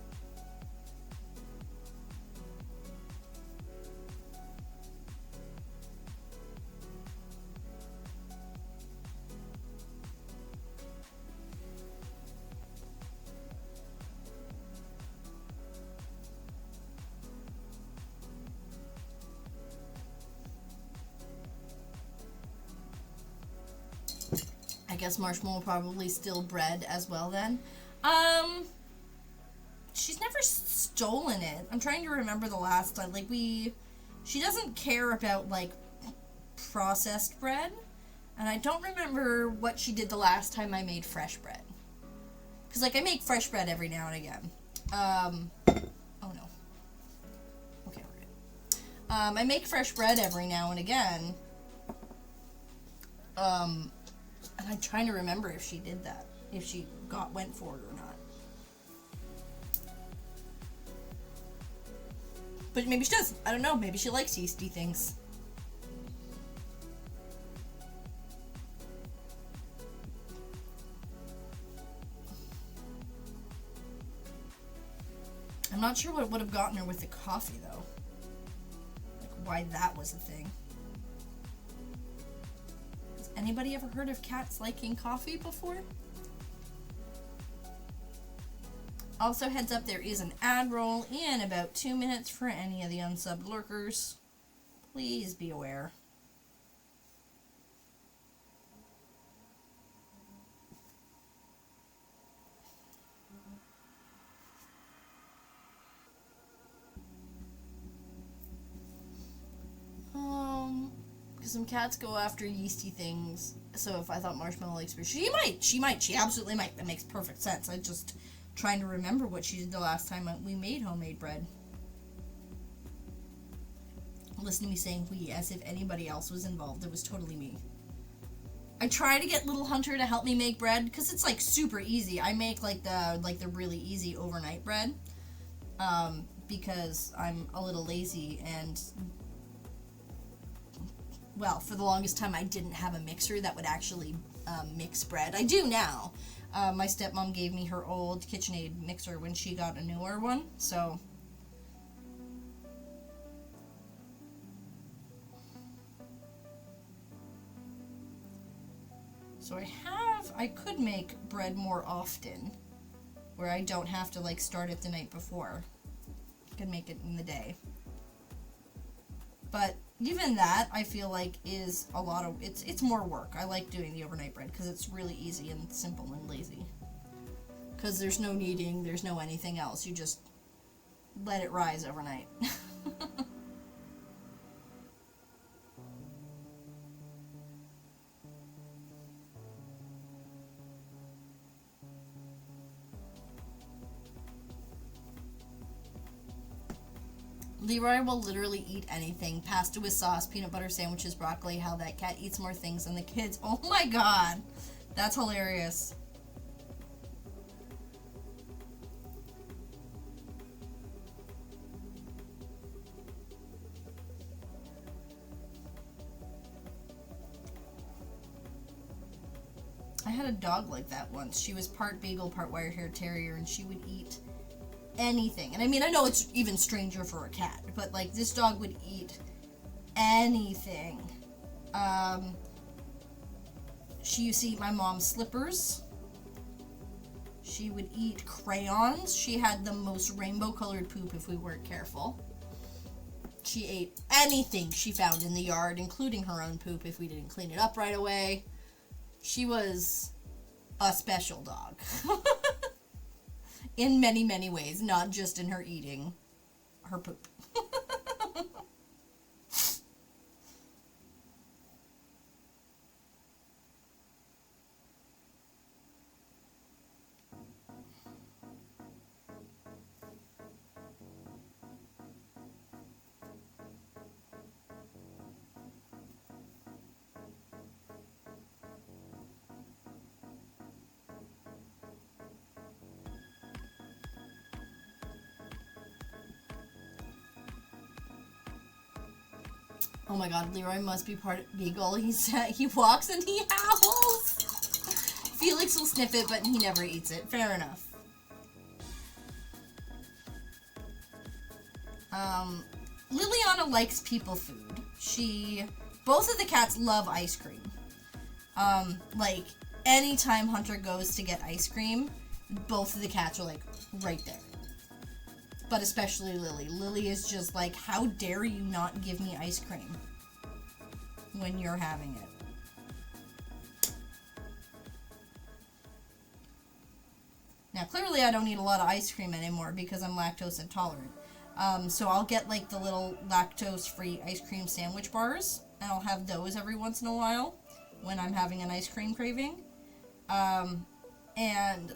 [SPEAKER 1] I guess Marshmallow probably still bread as well then. She's never stolen it. I'm trying to remember the last time. Like, she doesn't care about, like, processed bread. And I don't remember what she did the last time I made fresh bread. Because, like, I make fresh bread every now and again. Oh no. Okay, we're good. I make fresh bread every now and again. And I'm trying to remember if she did that. If she went for it or not. But maybe she does. I don't know. Maybe she likes yeasty things. I'm not sure what would have gotten her with the coffee, though. Like, why that was a thing. Has anybody ever heard of cats liking coffee before? Also, heads up, there is an ad roll in about 2 minutes for any of the unsubbed lurkers. Please be aware. Because some cats go after yeasty things. So if I thought Marshmallow likes beer, she absolutely might. That makes perfect sense. I just trying to remember what she did the last time we made homemade bread. Listen to me saying we as if anybody else was involved. It was totally me. I try to get Little Hunter to help me make bread because it's like super easy. I make like the really easy overnight bread because I'm a little lazy and well, for the longest time I didn't have a mixer that would actually mix bread. I do now. My stepmom gave me her old KitchenAid mixer when she got a newer one, so I could make bread more often, where I don't have to like start it the night before. I could make it in the day. But even that, I feel like is a lot of, it's more work. I like doing the overnight bread because it's really easy and simple and lazy. Because there's no kneading, there's no anything else. You just let it rise overnight. Leroy will literally eat anything. Pasta with sauce, peanut butter sandwiches, broccoli. How that cat eats more things than the kids. Oh my god. That's hilarious. I had a dog like that once. She was part beagle, part wire-haired terrier, and she would eat anything. And I mean, I know it's even stranger for a cat, but like this dog would eat anything. She used to eat my mom's slippers. She would eat crayons. She had the most rainbow colored poop if we weren't careful. She ate anything she found in the yard, including her own poop if we didn't clean it up right away. She was a special dog. In many, many ways, not just in her eating her poop. Oh my god, Leroy must be part of Beagle. He walks and he howls. Felix will sniff it, but he never eats it. Fair enough. Liliana likes people food. Both of the cats love ice cream. Like, anytime Hunter goes to get ice cream, both of the cats are like, right there. But especially Lily. Lily is just like, how dare you not give me ice cream when you're having it? Now, clearly I don't eat a lot of ice cream anymore because I'm lactose intolerant. So I'll get like the little lactose-free ice cream sandwich bars, and I'll have those every once in a while when I'm having an ice cream craving. And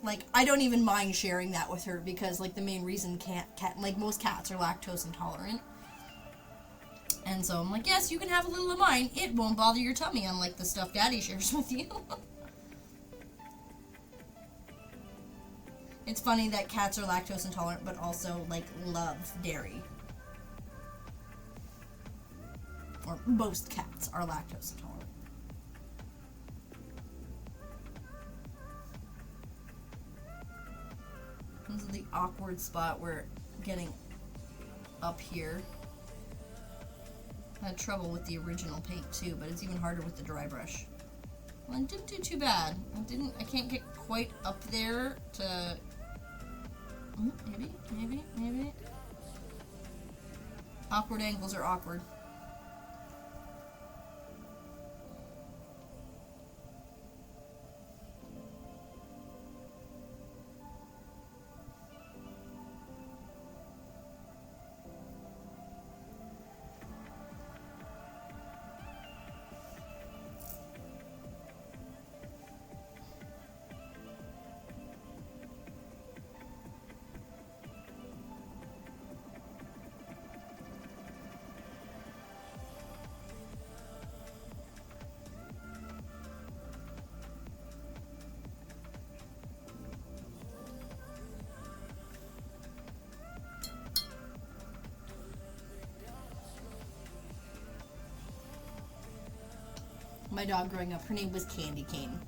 [SPEAKER 1] like, I don't even mind sharing that with her because, like, the main reason like, most cats are lactose intolerant. And so I'm like, yes, you can have a little of mine. It won't bother your tummy, unlike the stuff Daddy shares with you. It's funny that cats are lactose intolerant, but also, like, love dairy. Or most cats are lactose intolerant. This is the awkward spot we're getting up here. I had trouble with the original paint too, but it's even harder with the dry brush. Well, I didn't do too bad. I can't get quite up there to... Maybe. Awkward angles are awkward. My dog growing up, her name was Candy Cane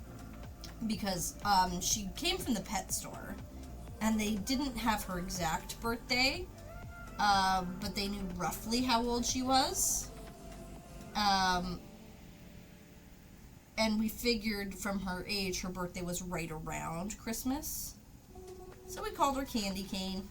[SPEAKER 1] because she came from the pet store and they didn't have her exact birthday, but they knew roughly how old she was, and we figured from her age her birthday was right around Christmas, so we called her Candy Cane.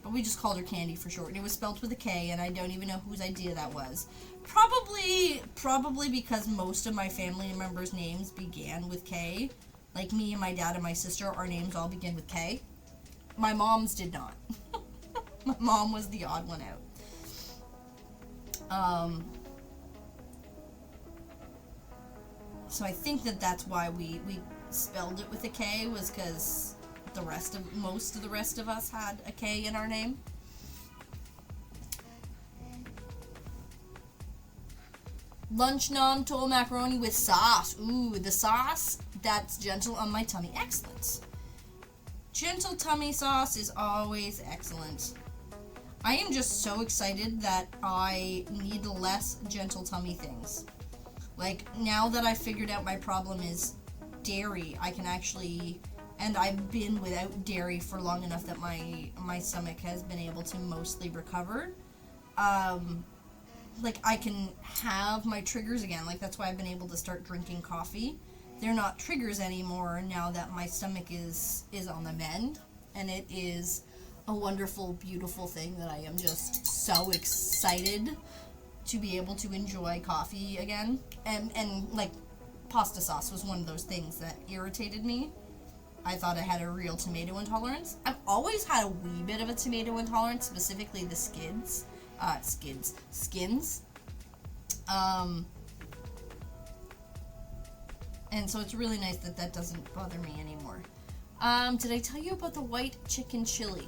[SPEAKER 1] But we just called her Candy for short, and it was spelled with a K, and I don't even know whose idea that was. Probably because most of my family members' names began with K. Like me and my dad and my sister, our names all begin with K. My mom's did not. My mom was the odd one out. So I think that's why we spelled it with a K, was because most of the rest of us had a K in our name. Lunch nom tol macaroni with sauce. Ooh, the sauce that's gentle on my tummy. Excellent. Gentle tummy sauce is always excellent. I am just so excited that I need less gentle tummy things. Like, now that I figured out my problem is dairy, I can actually... And I've been without dairy for long enough that my stomach has been able to mostly recover. Like, I can have my triggers again. Like, that's why I've been able to start drinking coffee. They're not triggers anymore now that my stomach is on the mend. And it is a wonderful, beautiful thing that I am just so excited to be able to enjoy coffee again. And like, pasta sauce was one of those things that irritated me. I thought I had a real tomato intolerance. I've always had a wee bit of a tomato intolerance, specifically the skins. And so it's really nice that that doesn't bother me anymore. Did I tell you about the white chicken chili?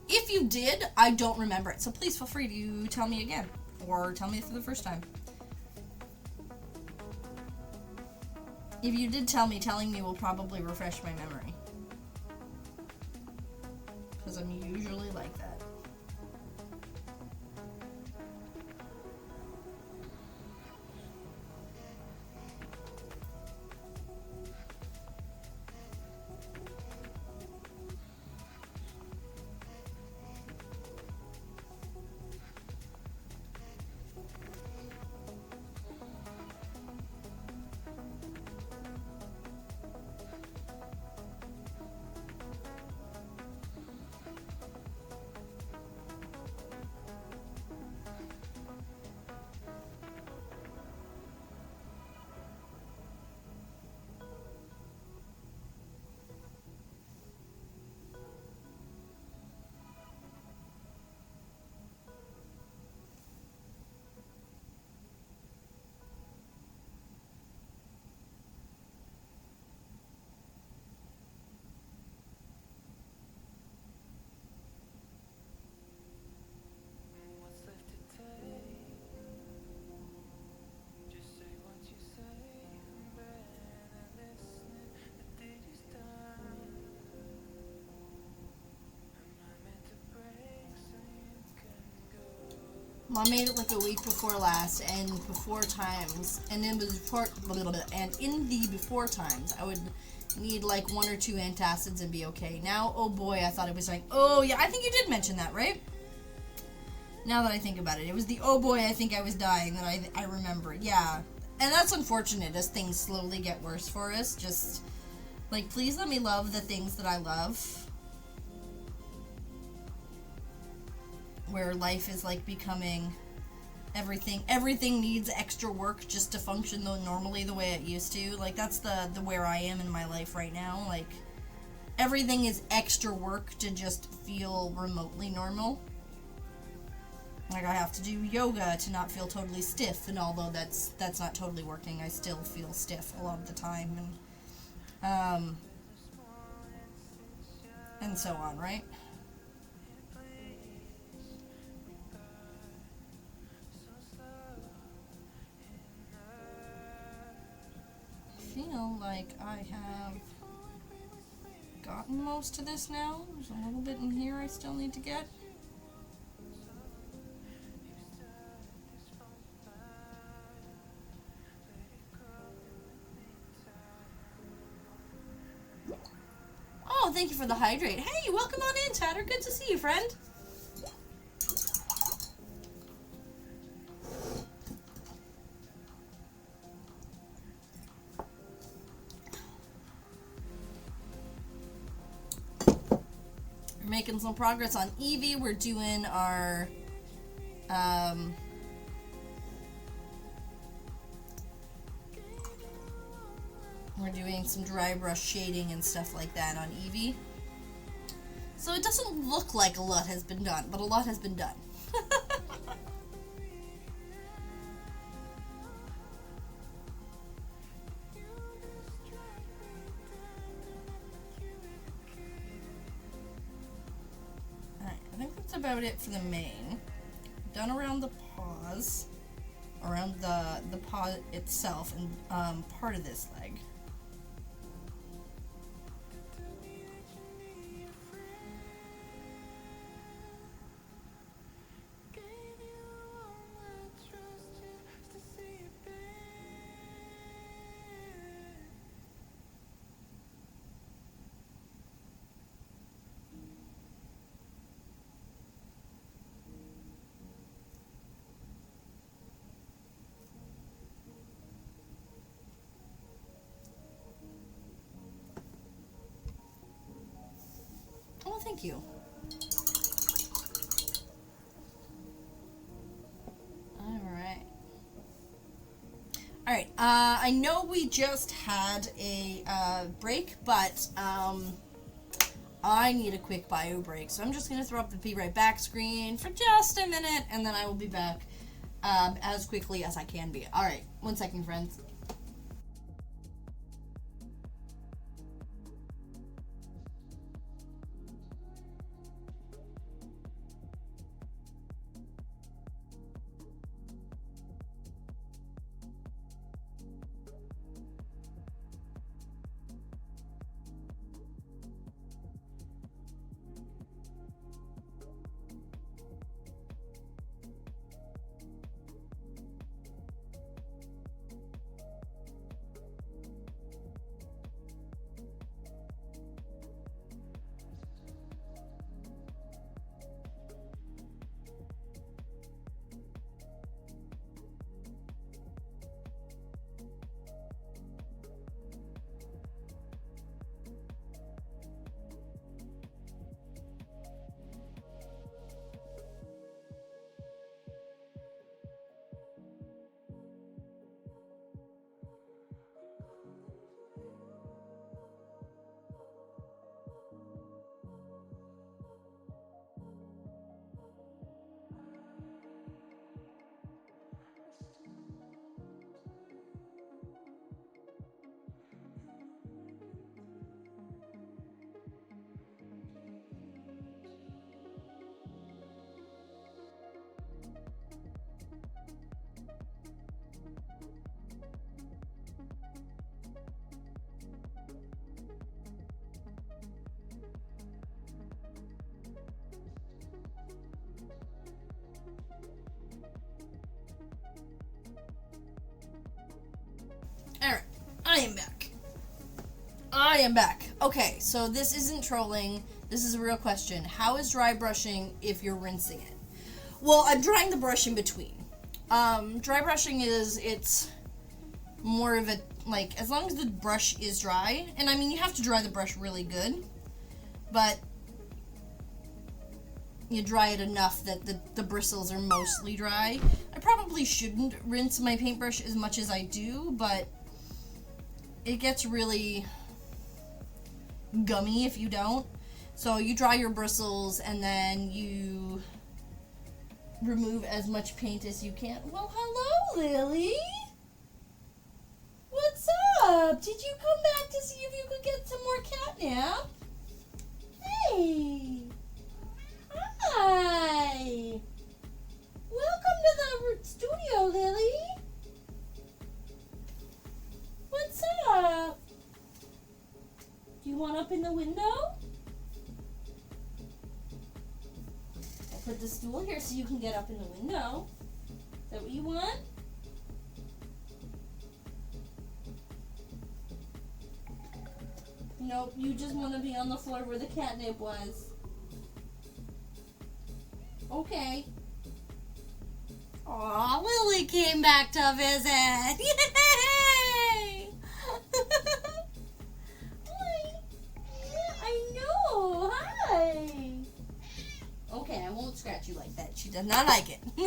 [SPEAKER 1] If you did, I don't remember it. So please feel free to tell me again. Or tell me for the first time. If you did tell me, telling me will probably refresh my memory. Because I'm usually like that. Mom made it like a week before last, and before times, and then before, and in the before times, I would need like 1 or 2 antacids and be okay. Now, oh boy, I thought it was like, oh yeah, I think you did mention that, right? Now that I think about it, it was the oh boy, I think I was dying that I remember. Yeah, and that's unfortunate as things slowly get worse for us. Just like, please let me love the things that I love. Where life is like becoming everything needs extra work just to function though normally the way it used to. Like, that's the where I am in my life right now. Like, everything is extra work to just feel remotely normal. Like, I have to do yoga to not feel totally stiff, and although that's not totally working, I still feel stiff a lot of the time, and so on, right? I feel like I have gotten most of this now. There's a little bit in here I still need to get. Oh, thank you for the hydrate. Hey, welcome on in, Tatter. Good to see you, friend. We're making some progress on Eevee. We're doing our we're doing some dry brush shading and stuff like that on Eevee. So it doesn't look like a lot has been done, but a lot has been done. Alright, I think that's about it for the mane. Done around the paws, around the paw itself, and part of this leg. Oh, thank you. Alright. Alright, I know we just had a break, but I need a quick bio break, so I'm just going to throw up the Be Right Back screen for just a minute, and then I will be back as quickly as I can be. Alright, 1 second, friends. Alright, I am back. Okay, so this isn't trolling. This is a real question. How is dry brushing if you're rinsing it? Well, I'm drying the brush in between. Dry brushing it's more of a, like, as long as the brush is dry, and I mean, you have to dry the brush really good, but you dry it enough that the bristles are mostly dry. I probably shouldn't rinse my paintbrush as much as I do, but it gets really gummy if you don't. So you dry your bristles and then you remove as much paint as you can. Well, hello, Lily. What's up? Did you come back to see if you could get some more catnip? Hey. Hi. Welcome to the studio, Lily. What's up? Do you want up in the window? I'll put the stool here so you can get up in the window. Is that what you want? Nope, you just want to be on the floor where the catnip was. Okay. Aw, Lily came back to visit. Yay! Hi. Yeah, I know. Hi. Okay, I won't scratch you like that. She does not like it. A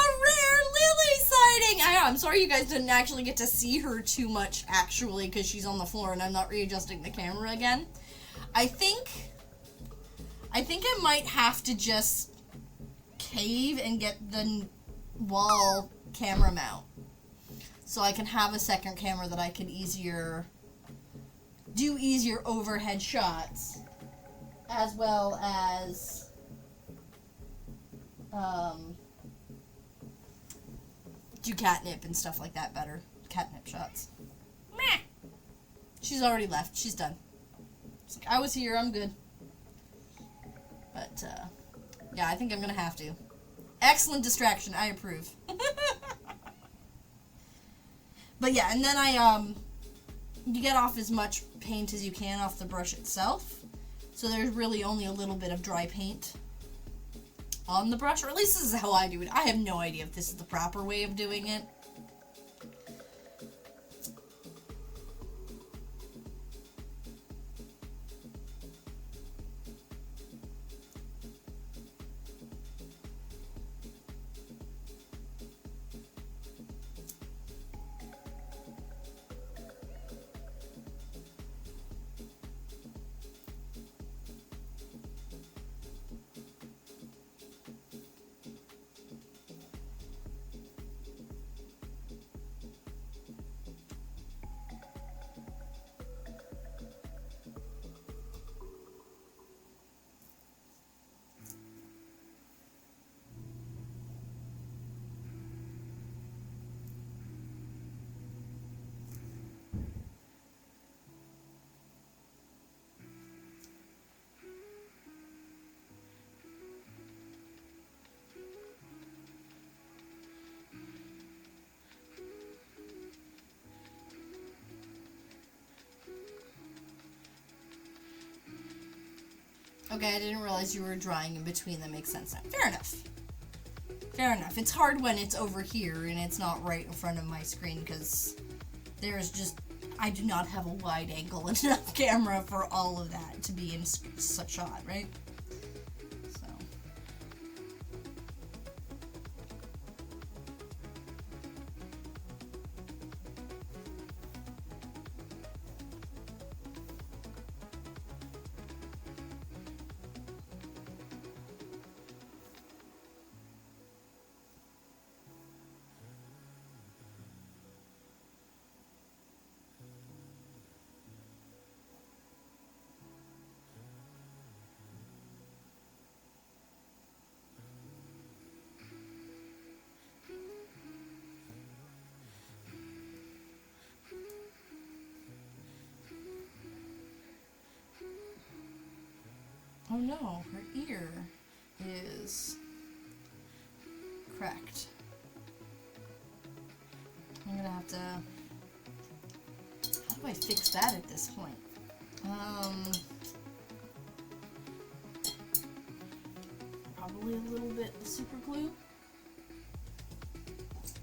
[SPEAKER 1] rare Lily sighting! I'm sorry you guys didn't actually get to see her too much, actually, because she's on the floor and I'm not readjusting the camera again. I think I might have to just cave and get the wall camera mount so I can have a second camera that I can do easier overhead shots, as well as do catnip and stuff like that better. Catnip shots. Meh. She's already left. She's done. It's like, I was here. I'm good. But, yeah, I think I'm gonna have to. Excellent distraction. I approve. But yeah, and then you get off as much paint as you can off the brush itself. So there's really only a little bit of dry paint on the brush, or at least this is how I do it. I have no idea if this is the proper way of doing it. Okay, I didn't realize you were drawing in between. That makes sense now. Fair enough. Fair enough. It's hard when it's over here and it's not right in front of my screen because there's just... I do not have a wide angle enough camera for all of that to be in such shot, right? So... Oh no, her ear is cracked. I'm gonna have to... How do I fix that at this point? Probably a little bit of super glue.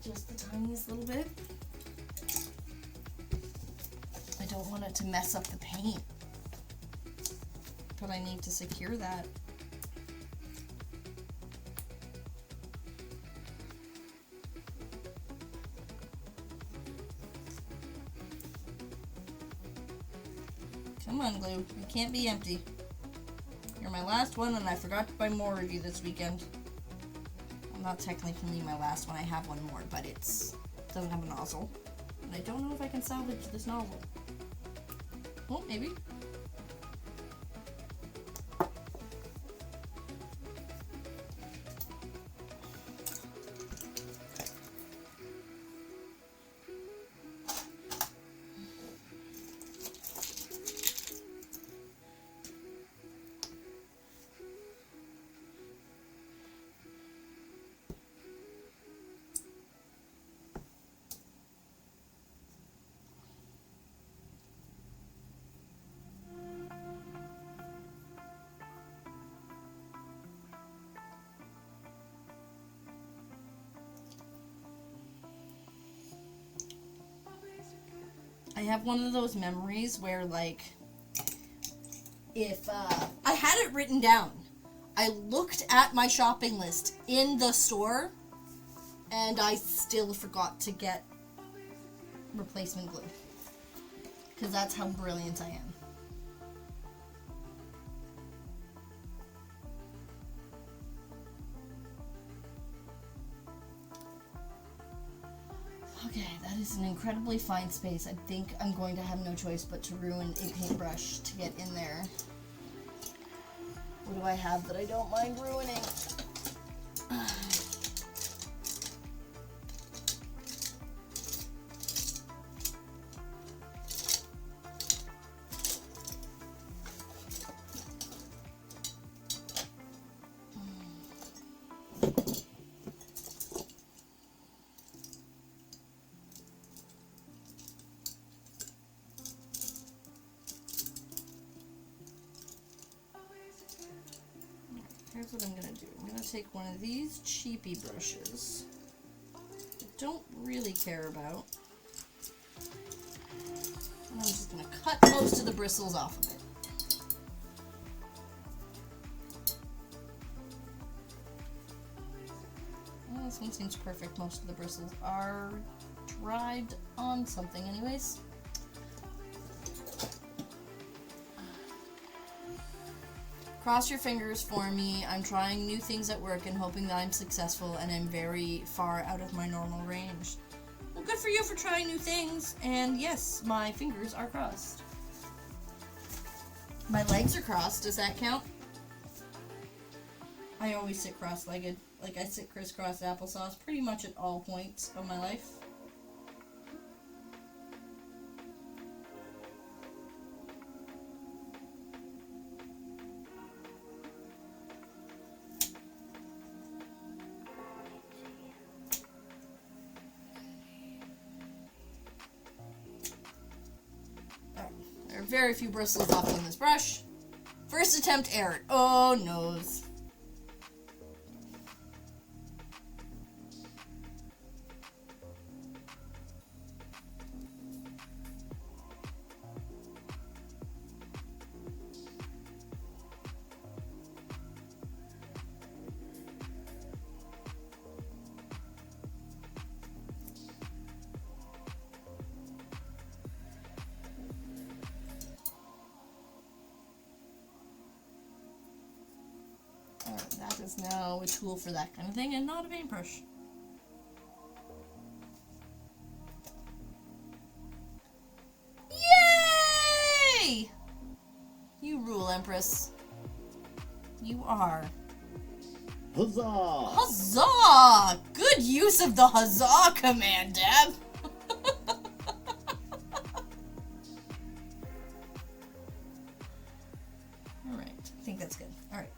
[SPEAKER 1] Just the tiniest little bit. I don't want it to mess up the paint. But I need to secure that. Come on, glue. You can't be empty. You're my last one, and I forgot to buy more of you this weekend. Well, not technically my last one. I have one more, but it doesn't have a nozzle. And I don't know if I can salvage this nozzle. Oh, maybe. I have one of those memories where, like, if, I had it written down. I looked at my shopping list in the store, and I still forgot to get replacement glue. Because that's how brilliant I am. Okay, that is an incredibly fine space. I think I'm going to have no choice but to ruin a paintbrush to get in there. What do I have that I don't mind ruining? Here's what I'm going to do. I'm going to take one of these cheapy brushes I don't really care about. And I'm just going to cut most of the bristles off of it. Well, this one seems perfect. Most of the bristles are dried on something anyways. Cross your fingers for me. I'm trying new things at work and hoping that I'm successful, and I'm very far out of my normal range. Well, good for you for trying new things, and yes, my fingers are crossed. My legs are crossed. Does that count? I always sit cross-legged. Like, I sit crisscross applesauce pretty much at all points of my life. There are very few bristles left on this brush. First attempt error. Oh, noes. Alright, that is now a tool for that kind of thing and not a paintbrush. Yay! You rule, Empress. You are.
[SPEAKER 3] Huzzah!
[SPEAKER 1] Huzzah! Good use of the huzzah command, Deb! Alright, I think that's good. Alright.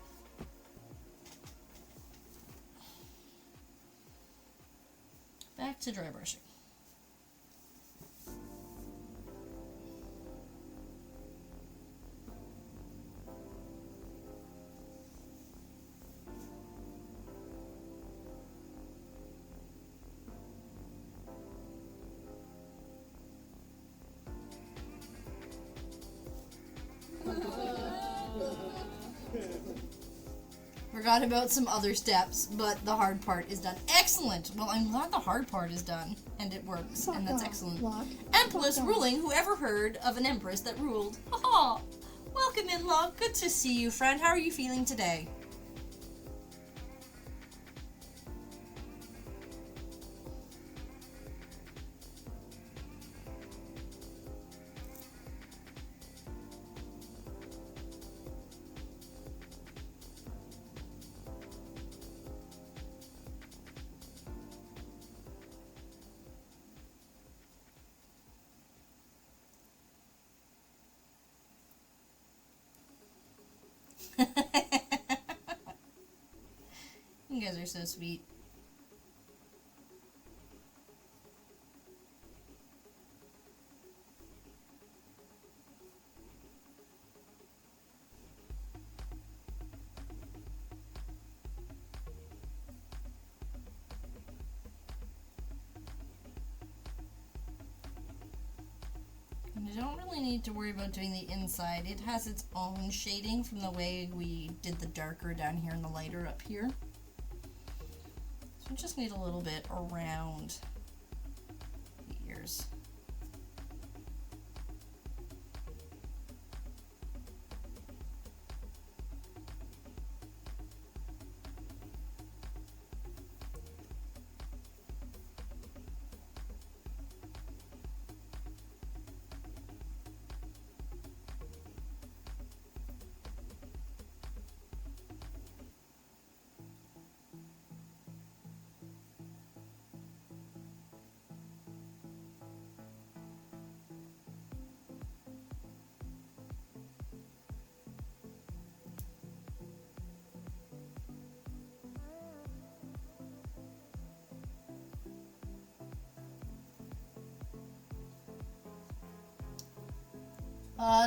[SPEAKER 1] Back to dry brushing. Forgot about some other steps, but the hard part is done. Excellent! Well, I'm glad the hard part is done, and it works, and that's excellent. Empress ruling, whoever heard of an empress that ruled? Haha! Welcome in, love. Good to see you, friend. How are you feeling today? You guys are so sweet. You don't really need to worry about doing the inside. It has its own shading from the way we did the darker down here and the lighter up here. So we just need a little bit around the ears.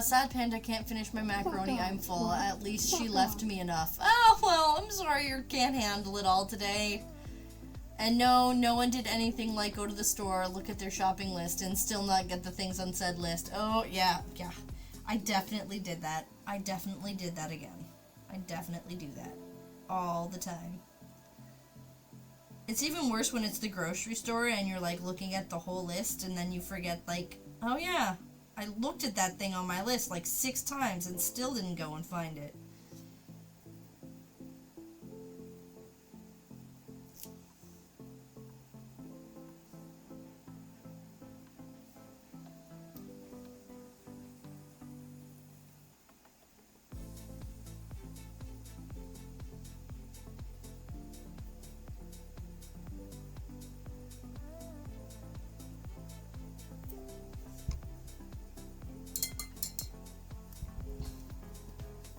[SPEAKER 1] Sad Panda can't finish my macaroni. I'm full. At least she left me enough. Oh, well, I'm sorry you can't handle it all today. And no, no one did anything like go to the store, look at their shopping list, and still not get the things on said list. Oh, yeah. I definitely did that. I definitely did that again. I definitely do that. All the time. It's even worse when it's the grocery store and you're, like, looking at the whole list, and then you forget, like, oh, yeah. I looked at that thing on my list like 6 times and still didn't go and find it.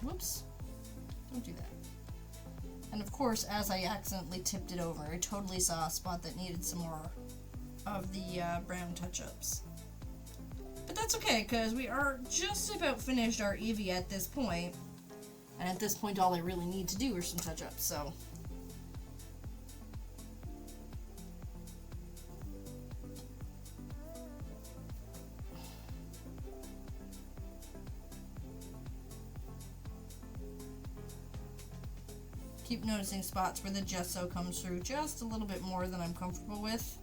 [SPEAKER 1] Whoops. Don't do that. And of course, as I accidentally tipped it over, I totally saw a spot that needed some more of the brown touch-ups. But that's okay, because we are just about finished our Eevee at this point. And at this point, all I really need to do are some touch-ups, so... Keep noticing spots where the gesso comes through just a little bit more than I'm comfortable with.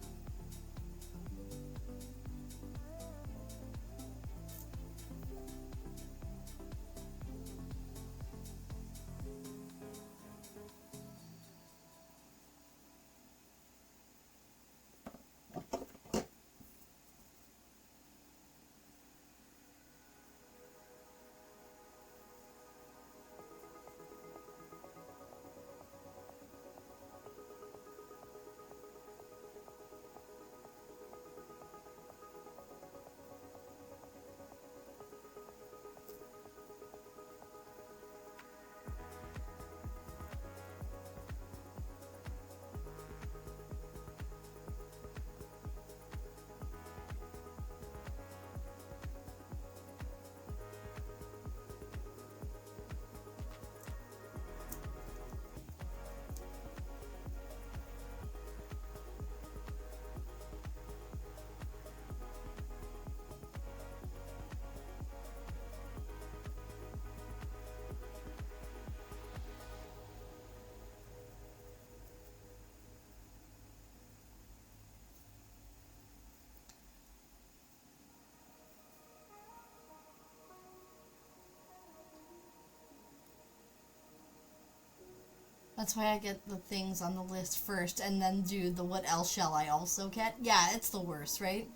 [SPEAKER 1] That's why I get the things on the list first and then do the what else shall I also get. Yeah, it's the worst, right?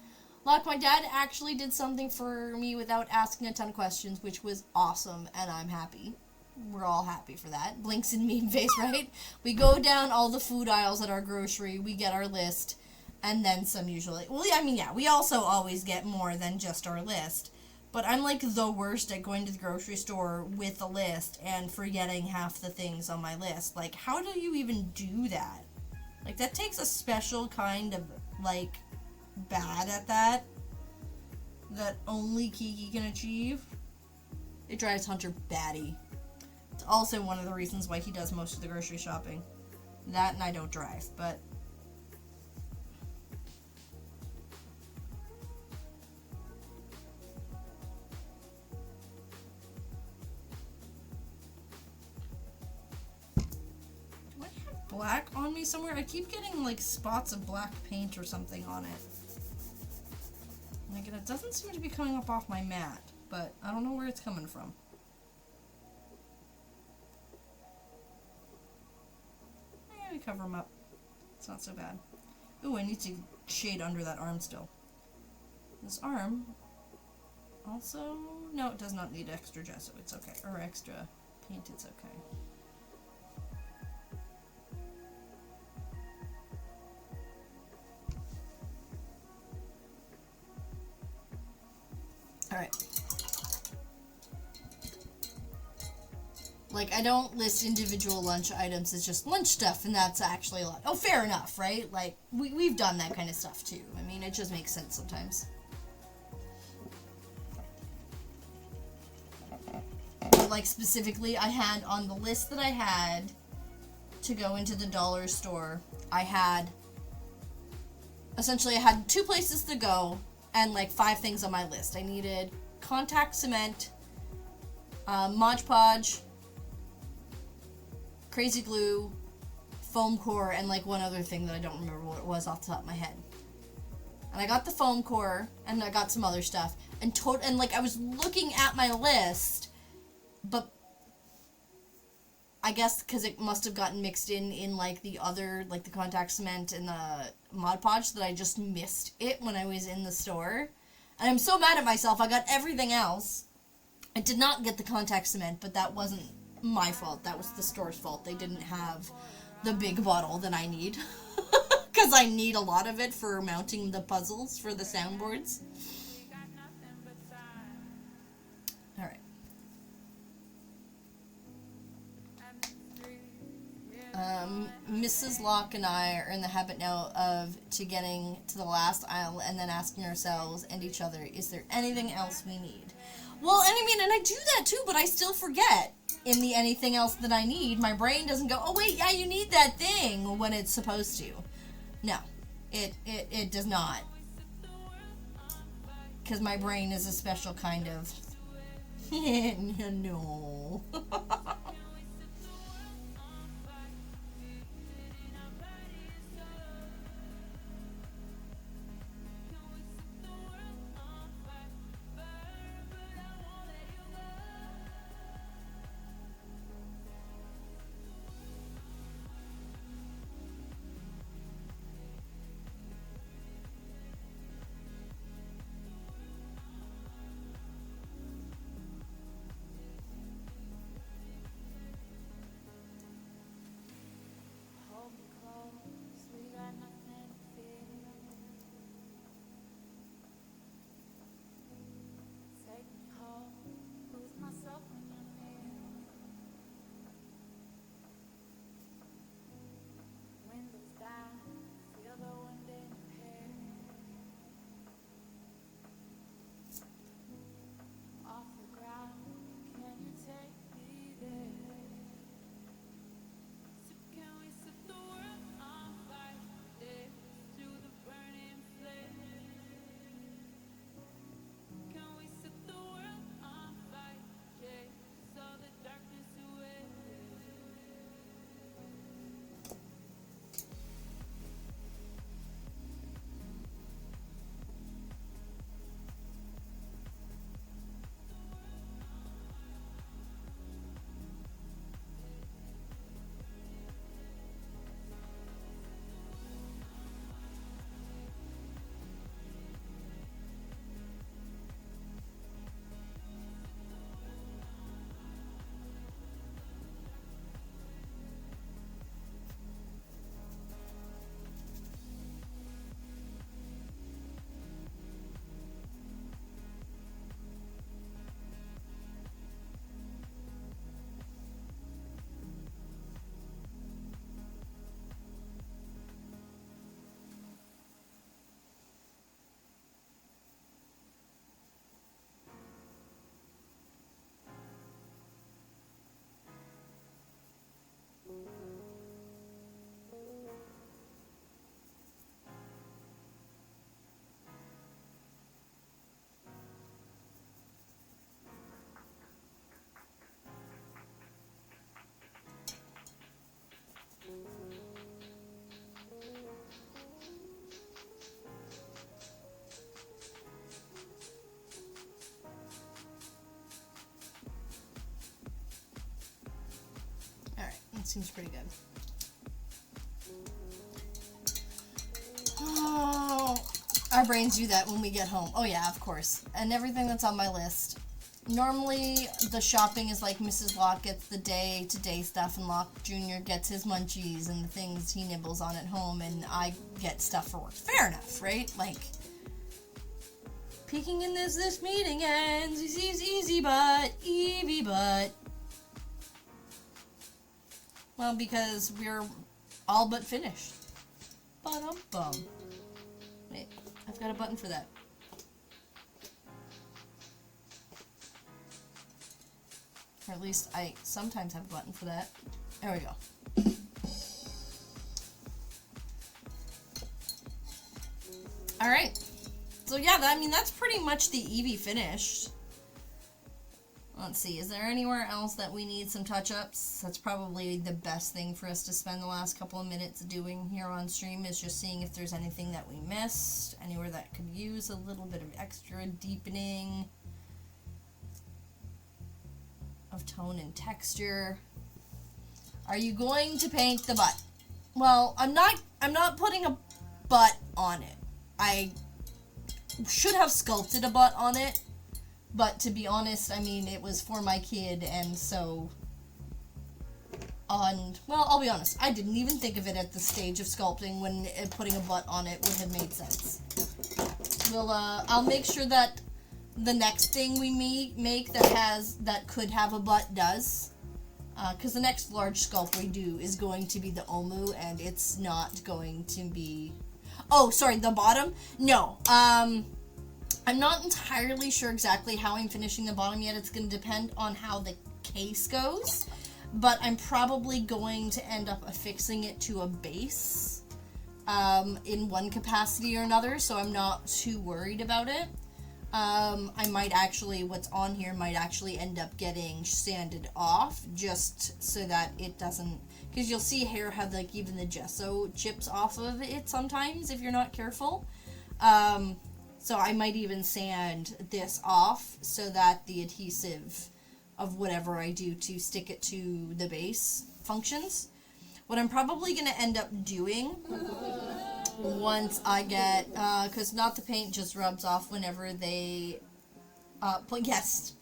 [SPEAKER 1] Look, my dad actually did something for me without asking a ton of questions, which was awesome, and I'm happy. We're all happy for that. Blinks and meme face, right? We go down all the food aisles at our grocery, we get our list, and then some usually. Well, I mean, yeah, we also always get more than just our list. But I'm like the worst at going to the grocery store with a list and forgetting half the things on my list. Like, how do you even do that? Like, that takes a special kind of, like, bad at that only Kiki can achieve. It drives Hunter batty. It's also one of the reasons why he does most of the grocery shopping. That and I don't drive, but... black on me somewhere? I keep getting like spots of black paint or something on it. Like, it doesn't seem to be coming up off my mat, but I don't know where it's coming from. We cover them up. It's not so bad. Ooh, I need to shade under that arm still. This arm also... No, it does not need extra gesso. It's okay. Or extra paint. It's okay. Alright. Like, I don't list individual lunch items as just lunch stuff, and that's actually a lot. Oh, fair enough, right? Like, we've done that kind of stuff, too. I mean, it just makes sense sometimes. But, like, specifically, I had on the list that I had to go into the dollar store, essentially, I had 2 places to go, and like 5 things on my list. I needed contact cement, Mod Podge, crazy glue, foam core, and like one other thing that I don't remember what it was off the top of my head. And I got the foam core, and I got some other stuff, and like I was looking at my list, but I guess because it must have gotten mixed in like the other, like the contact cement and the Mod Podge, that I just missed it when I was in the store. And I'm so mad at myself. I got everything else. I did not get the contact cement, but that wasn't my fault. That was the store's fault. They didn't have the big bottle that I need. Because I need a lot of it for mounting the puzzles for the soundboards. Alright. Mrs. Locke and I are in the habit now of getting to the last aisle and then asking ourselves and each other, is there anything else we need? Well, and I mean, and I do that too, but I still forget. in the anything else that I need, my brain doesn't go, oh wait, yeah, you need that thing when it's supposed to. No, it does not. Because my brain is a special kind of... no. That seems pretty good. Oh, our brains do that when we get home. Oh yeah, of course. And everything that's on my list. Normally, the shopping is like Mrs. Locke gets the day-to-day stuff, and Locke Jr. gets his munchies and the things he nibbles on at home, and I get stuff for work. Fair enough, right? Like, peeking in this meeting ends. He sees Eevee but. Well, because we're all but finished. Ba-dum-bum. Wait, I've got a button for that. Or at least I sometimes have a button for that. There we go. Alright. So yeah, that's pretty much the Eevee finished. Let's see, is there anywhere else that we need some touch-ups? That's probably the best thing for us to spend the last couple of minutes doing here on stream, is just seeing if there's anything that we missed, anywhere that could use a little bit of extra deepening of tone and texture. Are you going to paint the butt? Well, I'm not putting a butt on it. I should have sculpted a butt on it. But to be honest, it was for my kid, and so, well, I'll be honest, I didn't even think of it at the stage of sculpting when putting a butt on it would have made sense. I'll make sure that the next thing we make that could have a butt does, because the next large sculpt we do is going to be the Omu, and it's not going to be, oh, sorry, the bottom? No, I'm not entirely sure exactly how I'm finishing the bottom yet. It's going to depend on how the case goes, but I'm probably going to end up affixing it to a base in one capacity or another, so I'm not too worried about it. I might actually, what's on here might actually end up getting sanded off, just so that it doesn't, because you'll see hair have like even the gesso chips off of it sometimes if you're not careful. So I might even sand this off so that the adhesive of whatever I do to stick it to the base functions. What I'm probably going to end up doing once I get, because not the paint just rubs off whenever they, but yes,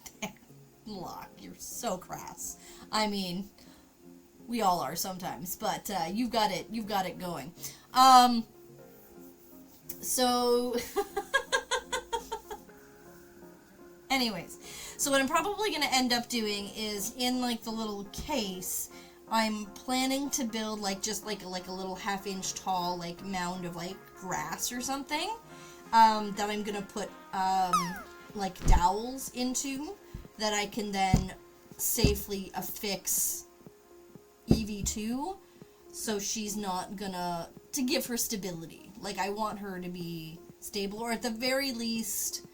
[SPEAKER 1] Locke, you're so crass. I mean, we all are sometimes, but you've got it going. So, anyways, so what I'm probably going to end up doing is in like the little case, I'm planning to build like just like a little half-inch tall like mound of like grass or something that I'm gonna put like dowels into that I can then safely affix Eevee to, so she's not gonna, to give her stability. Like I want her to be stable, or at the very least,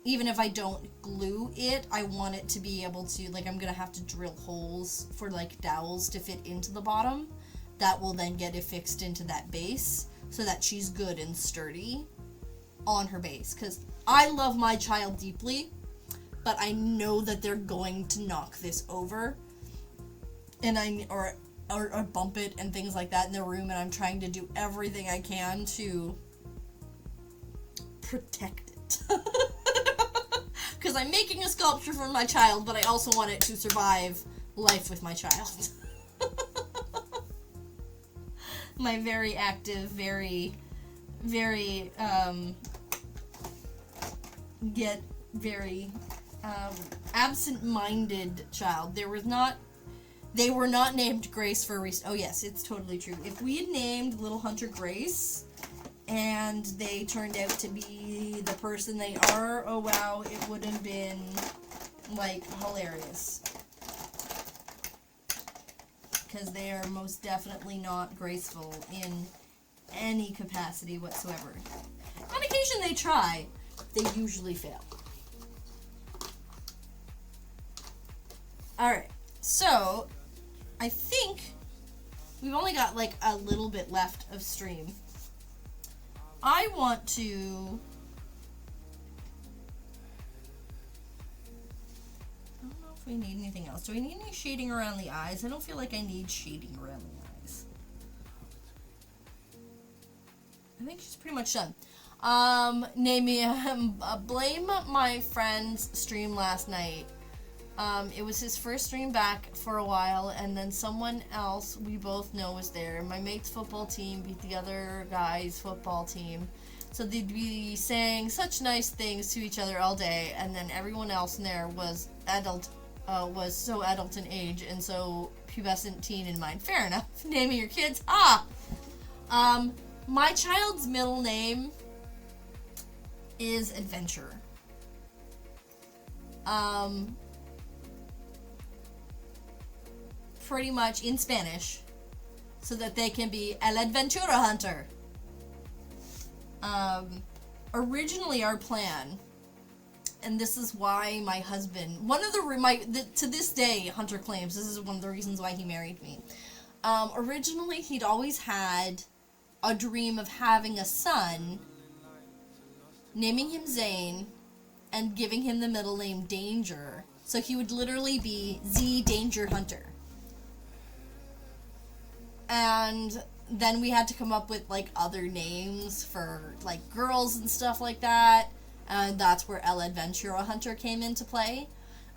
[SPEAKER 1] even if I don't glue it, I want it to be able to, like, I'm gonna have to drill holes for, like, dowels to fit into the bottom. That will then get affixed into that base, so that she's good and sturdy on her base. Because I love my child deeply, but I know that they're going to knock this over. And or bump it and things like that in their room, and I'm trying to do everything I can to protect it. Because I'm making a sculpture for my child, but I also want it to survive life with my child. My very active, very, very, yet very, absent-minded child. They were not named Grace for a reason. Oh yes, it's totally true. If we had named Little Hunter Grace, and they turned out to be the person they are, oh wow, it would have been, like, hilarious. Because they are most definitely not graceful in any capacity whatsoever. On occasion they try, they usually fail. Alright, so, I think we've only got, like, a little bit left of stream. I want to... I don't know if we need anything else. Do we need any shading around the eyes? I don't feel like I need shading around the eyes. I think she's pretty much done. Blame my friend's stream last night. It was his first stream back for a while, and then someone else we both know was there. My mate's football team beat the other guy's football team. So they'd be saying such nice things to each other all day, and then everyone else in there was was so adult in age, and so pubescent teen in mind. Fair enough. Naming your kids. My child's middle name is Adventure. Pretty much in Spanish, so that they can be El Adventura Hunter. Originally our plan, and this is why my husband, to this day, Hunter claims this is one of the reasons why he married me. Originally he'd always had a dream of having a son, naming him Zane, and giving him the middle name Danger, so he would literally be Z Danger Hunter. And then we had to come up with, like, other names for, like, girls and stuff like that. And that's where El Adventura Hunter came into play.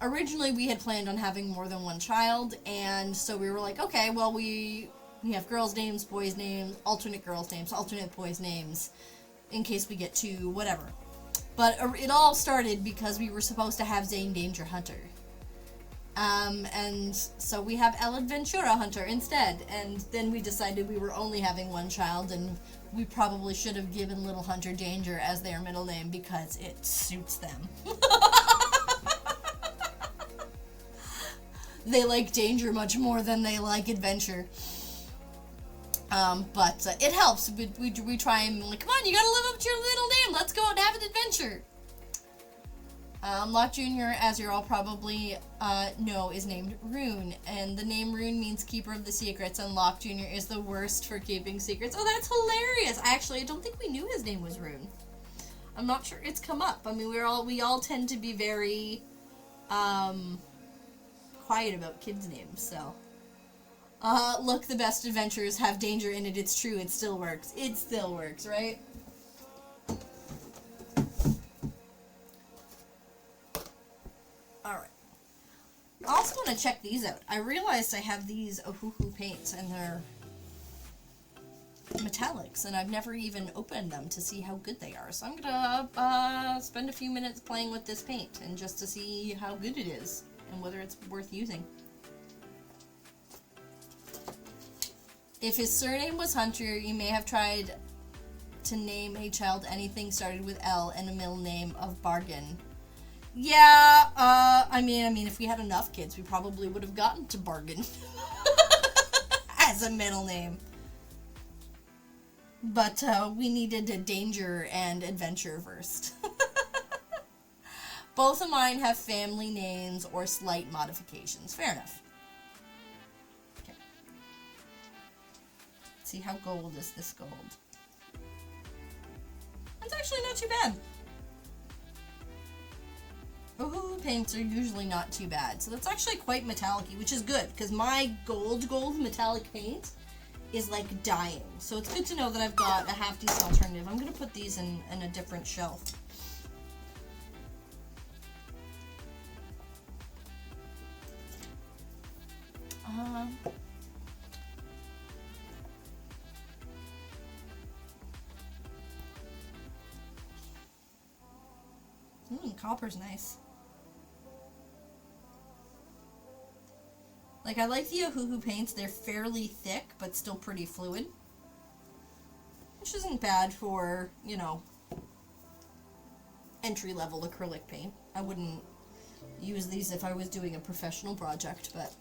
[SPEAKER 1] Originally, we had planned on having more than one child, and so we were like, okay, well, we have girls' names, boys' names, alternate girls' names, alternate boys' names, in case we get to whatever. But it all started because we were supposed to have Zane Danger Hunter. And so we have El Adventura Hunter instead, and then we decided we were only having one child, and we probably should have given Little Hunter Danger as their middle name because it suits them. they like danger much more than they like adventure. But it helps. We try and like, come on, you gotta live up to your little name. Let's go and have an adventure. Locke Jr., as you're all probably know, is named Rune, and the name Rune means keeper of the secrets, and Locke Jr. is the worst for keeping secrets. Oh, that's hilarious! Actually, I don't think we knew his name was Rune. I'm not sure it's come up. I mean, we all tend to be very quiet about kids' names, so. Look, the best adventures have danger in it. It's true. It still works. It still works, right? Alright. I also want to check these out. I realized I have these Eevee paints and they're metallics, and I've never even opened them to see how good they are. So I'm gonna spend a few minutes playing with this paint and just to see how good it is and whether it's worth using. If his surname was Hunter, you may have tried to name a child anything started with L and a middle name of Bargain. Yeah, I mean, if we had enough kids, we probably would have gotten to Bargain as a middle name. But we needed a danger and adventure first. Both of mine have family names or slight modifications. Fair enough. Okay. Let's see, how gold is this gold? That's actually not too bad. Ooh, paints are usually not too bad. So that's actually quite metallic-y, which is good, because my gold metallic paint is like dying. So it's good to know that I've got a half-decent alternative. I'm going to put these in a different shelf. Copper's nice. Like, I like the Eevee paints. They're fairly thick, but still pretty fluid. Which isn't bad for, you know, entry-level acrylic paint. I wouldn't use these if I was doing a professional project, but...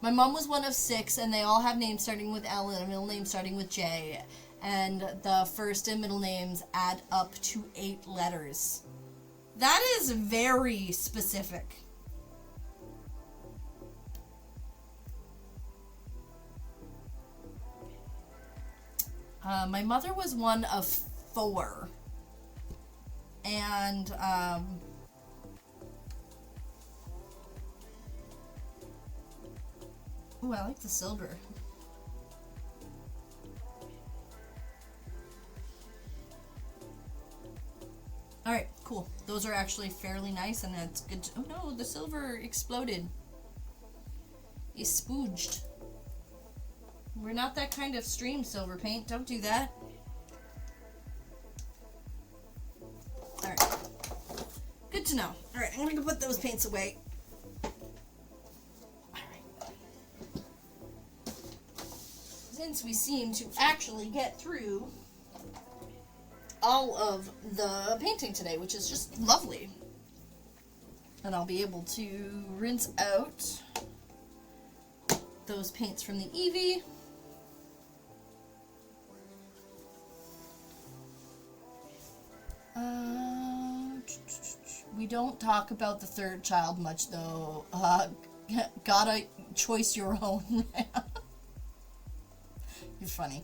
[SPEAKER 1] My mom was one of 6, and they all have names starting with L and a middle name starting with J. And the first and middle names add up to 8 letters. That is very specific. My mother was one of 4. And, ooh, I like the silver. Alright, cool. Those are actually fairly nice, and that's good. Oh no, the silver exploded. It spooged. We're not that kind of stream, silver paint. Don't do that. Alright. Good to know. Alright, I'm gonna go put those paints away. Alright. Since we seem to actually get through all of the painting today, which is just lovely. And I'll be able to rinse out those paints from the Eevee. We don't talk about the third child much, though. Gotta choice your own. You're funny.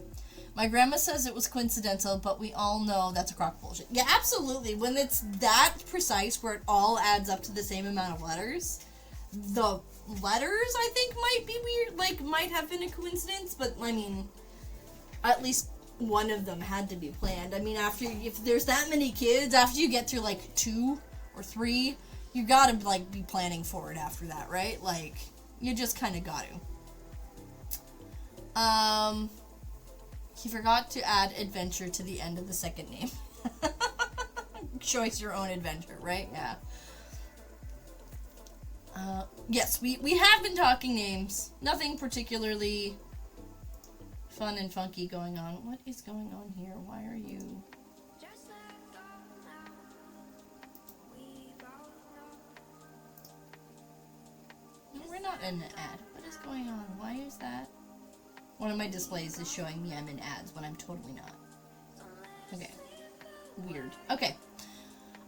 [SPEAKER 1] My grandma says it was coincidental, but we all know that's a crock of bullshit. Yeah, absolutely. When it's that precise, where it all adds up to the same amount of letters, the letters, I think, might be weird. Like, might have been a coincidence, but, I mean, at least one of them had to be planned. I mean, if there's that many kids, after you get through, like, 2 or 3, you gotta, like, be planning for it after that, right? Like, you just kind of got to. He forgot to add adventure to the end of the second name. Choice your own adventure, right? Yeah. Yes, we have been talking names. Nothing particularly fun and funky going on. What is going on here? Why are you... No, we're not in an ad. What is going on? Why is that? One of my displays is showing me I'm in ads when I'm totally not. Okay. Weird. Okay.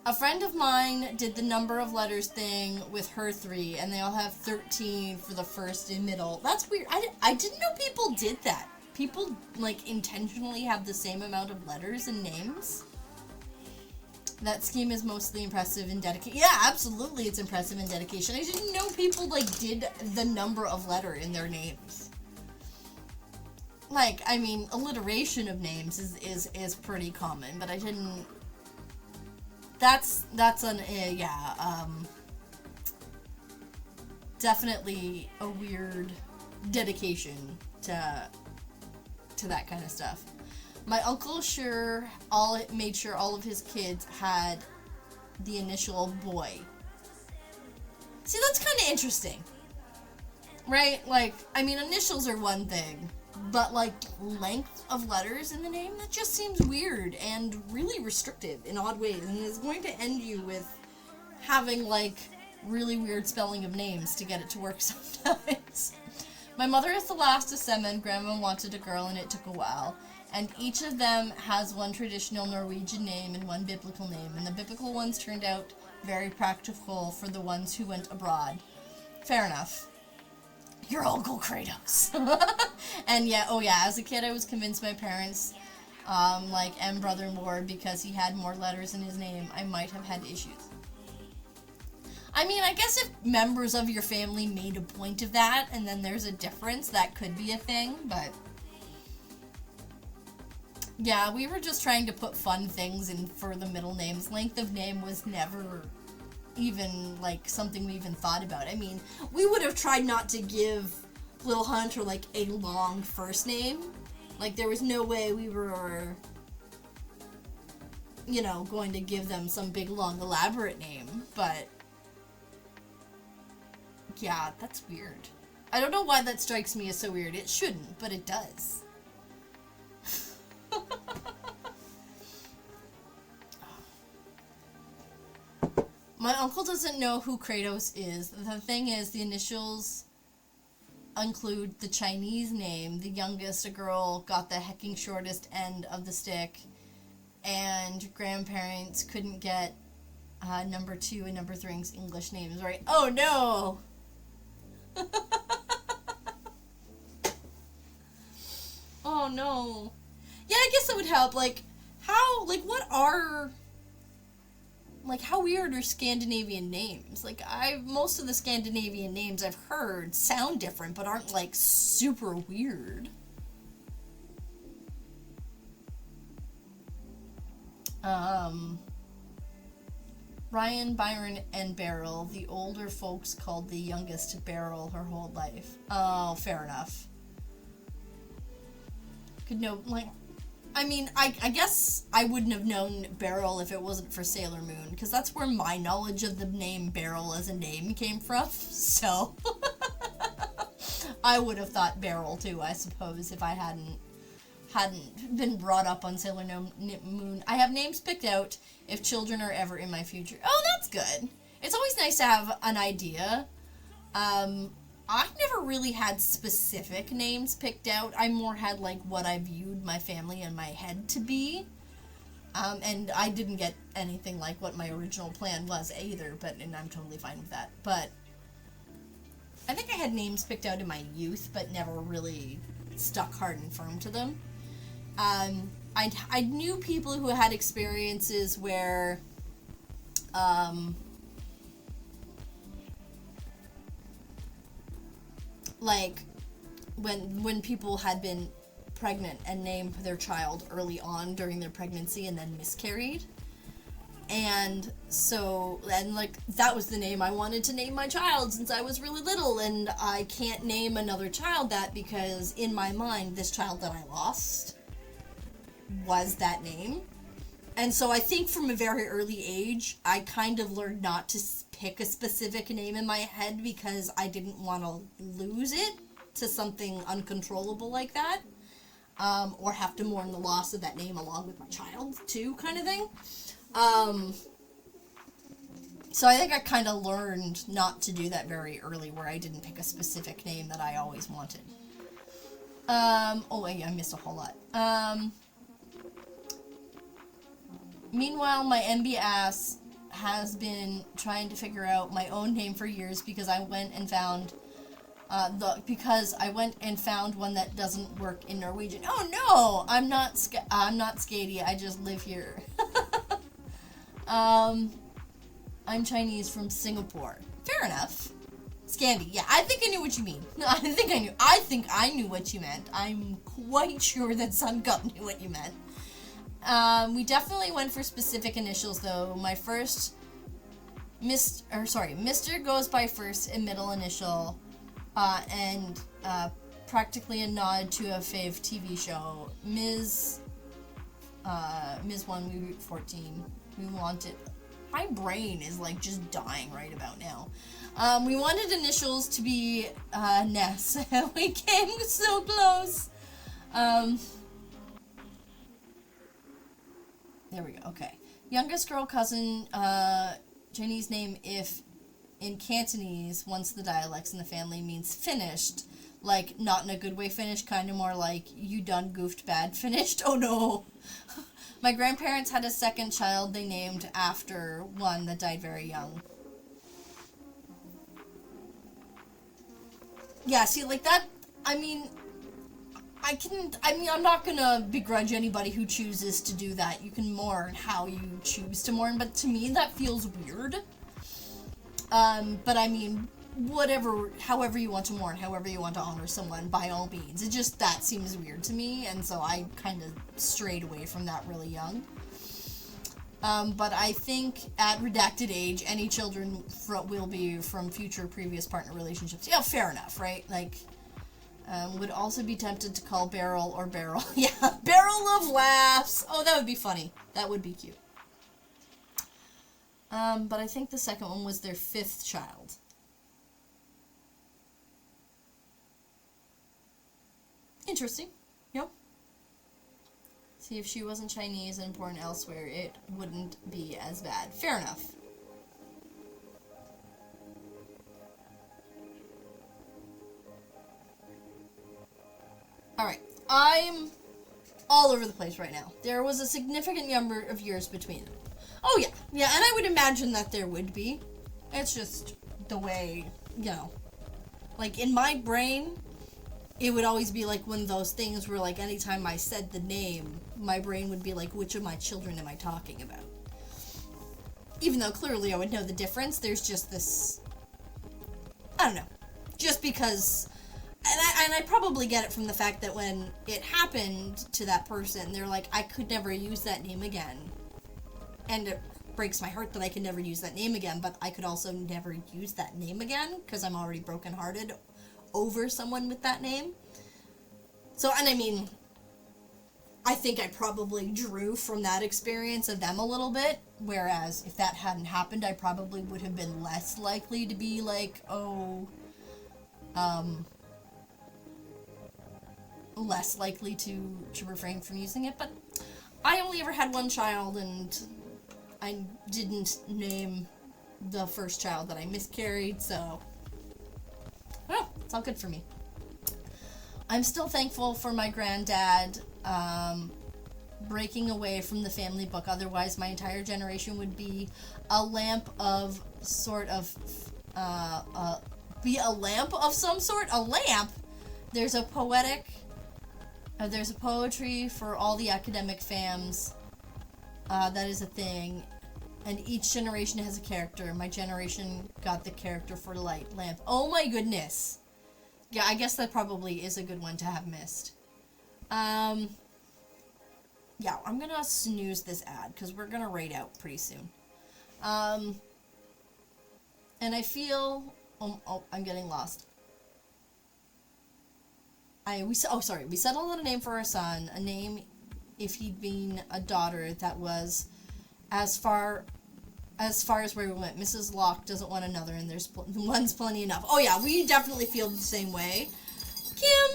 [SPEAKER 1] A friend of mine did the number of letters thing with her 3, and they all have 13 for the first and middle. That's weird. I didn't know people did that. People, like, intentionally have the same amount of letters and names. That scheme is mostly impressive in dedication. Yeah, absolutely it's impressive in dedication. I didn't know people, like, did the number of letter in their names. Like, I mean, alliteration of names is pretty common, but I didn't... That's definitely a weird dedication to that kind of stuff. My uncle made sure all of his kids had the initial boy. See, that's kind of interesting. Right? Like, I mean, initials are one thing, but, like, length of letters in the name, that just seems weird and really restrictive in odd ways, and is going to end you with having, like, really weird spelling of names to get it to work sometimes. My mother is the last of 7. Grandma wanted a girl, and it took a while. And each of them has one traditional Norwegian name and one biblical name, and the biblical ones turned out very practical for the ones who went abroad. Fair enough. Your Uncle Kratos. And yeah, as a kid I was convinced my parents, like M brother more because he had more letters in his name, I might have had issues. I mean, I guess if members of your family made a point of that, and then there's a difference, that could be a thing, but... Yeah, we were just trying to put fun things in for the middle names. Length of name was never even, like, something we even thought about. I mean, we would have tried not to give Little Hunter, like, a long first name. Like, there was no way we were, you know, going to give them some big, long, elaborate name. But, yeah, that's weird. I don't know why that strikes me as so weird. It shouldn't, but it does. My uncle doesn't know who Kratos is. The thing is, the initials include the Chinese name. The youngest, a girl, got the hecking shortest end of the stick, and grandparents couldn't get number 2 and number 3's English names right. Oh no! Oh no. Yeah, I guess it would help. Like, how, like, what are... Like, how weird are Scandinavian names? Like, most of the Scandinavian names I've heard sound different, but aren't, like, super weird. Ryan, Byron, and Beryl. The older folks called the youngest Beryl her whole life. Oh, fair enough. Could know, like... I mean, I guess I wouldn't have known Beryl if it wasn't for Sailor Moon, because that's where my knowledge of the name Beryl as a name came from, so... I would have thought Beryl, too, I suppose, if I hadn't been brought up on Sailor Moon. I have names picked out if children are ever in my future. Oh, that's good. It's always nice to have an idea. I've never really had specific names picked out. I more had, like, what I viewed my family in my head to be. And I didn't get anything like what my original plan was either, and I'm totally fine with that. But I think I had names picked out in my youth, but never really stuck hard and firm to them. I knew people who had experiences where, like, when people had been pregnant and named their child early on during their pregnancy and then miscarried. And so, and like, that was the name I wanted to name my child since I was really little, and I can't name another child that because in my mind, this child that I lost was that name. And so I think from a very early age, I kind of learned not to pick a specific name in my head because I didn't want to lose it to something uncontrollable like that. Or have to mourn the loss of that name along with my child, too, kind of thing. So I think I kind of learned not to do that very early, where I didn't pick a specific name that I always wanted. Oh, yeah, I missed a whole lot. Meanwhile, my MB ass has been trying to figure out my own name for years because I went and found one that doesn't work in Norwegian. Oh no, I'm not Skady. I just live here. I'm Chinese from Singapore. Fair enough. Scandi. Yeah, I think I knew what you mean. I think I knew what you meant. I'm quite sure that Suncup knew what you meant. We definitely went for specific initials though. My first Mr. goes by first and middle initial, and practically a nod to a fave TV show. Ms. 1, we 14. We wanted. My brain is like just dying right about now. We wanted initials to be Ness. We came so close. There we go. Okay. Youngest girl cousin, Chinese name if in Cantonese, once the dialects in the family means finished. Like, not in a good way finished, kind of more like, you done goofed bad finished. Oh no. My grandparents had a second child they named after one that died very young. Yeah, see, like that, I'm not gonna begrudge anybody who chooses to do that. You can mourn how you choose to mourn, but to me that feels weird. But I mean, however you want to mourn, however you want to honor someone, by all means. That seems weird to me, and so I kind of strayed away from that really young. But I think at redacted age, any children will be from future previous partner relationships. Yeah, fair enough, right? Like, would also be tempted to call Beryl or Beryl. Yeah, Barrel of Laughs! Oh, that would be funny. That would be cute. But I think the second one was their 5th child. Interesting. Yep. See, if she wasn't Chinese and born elsewhere, it wouldn't be as bad. Fair enough. Alright, I'm all over the place right now. There was a significant number of years between them. Oh yeah, and I would imagine that there would be. It's just the way, like in my brain, it would always be like one of those things where like anytime I said the name, my brain would be like, which of my children am I talking about? Even though clearly I would know the difference, there's just this, I don't know, just because, and I probably get it from the fact that when it happened to that person, they're like, I could never use that name again. And it breaks my heart that I can never use that name again, but I could also never use that name again, because I'm already brokenhearted over someone with that name. So, and I mean, I think I probably drew from that experience of them a little bit, whereas if that hadn't happened, I probably would have been less likely to be like, less likely to refrain from using it. But I only ever had one child, and I didn't name the first child that I miscarried, so well, it's all good for me. I'm still thankful for my granddad breaking away from the family book. Otherwise, my entire generation would be a lamp of sort of be a lamp of some sort. A lamp. There's a poetry for all the academic fams. That is a thing. And each generation has a character. My generation got the character for light lamp. Oh my goodness. Yeah, I guess that probably is a good one to have missed. Yeah, I'm gonna snooze this ad because we're gonna raid out pretty soon. And I feel... Oh, I'm getting lost. We settled on a name for our son. A name, if he'd been a daughter, that was as far as where we went. Mrs. Locke doesn't want another, and there's one's plenty enough. Oh yeah, we definitely feel the same way. Kim,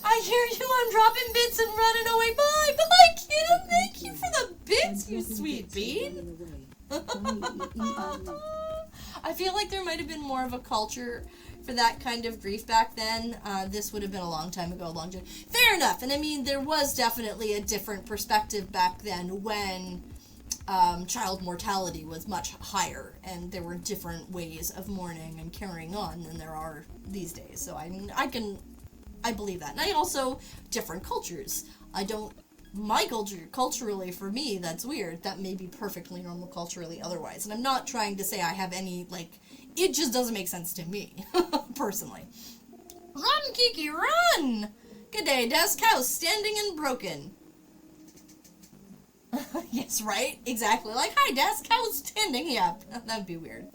[SPEAKER 1] I hear you. I'm dropping bits and running away. Bye, Kim. Thank you for the bits. You sweet bean. I feel like there might have been more of a culture for that kind of grief back then. This would have been a long time ago, fair enough. And I mean, there was definitely a different perspective back then when child mortality was much higher, and there were different ways of mourning and carrying on than there are these days. So I mean, I believe that. And I also, different cultures. My culture, culturally, for me, that's weird. That may be perfectly normal culturally otherwise. And I'm not trying to say I have any, it just doesn't make sense to me, personally. Run, Kiki, run! Good day, desk house, standing and broken. Yes, right? Exactly. Hi, desk house, standing. Yeah, that'd be weird.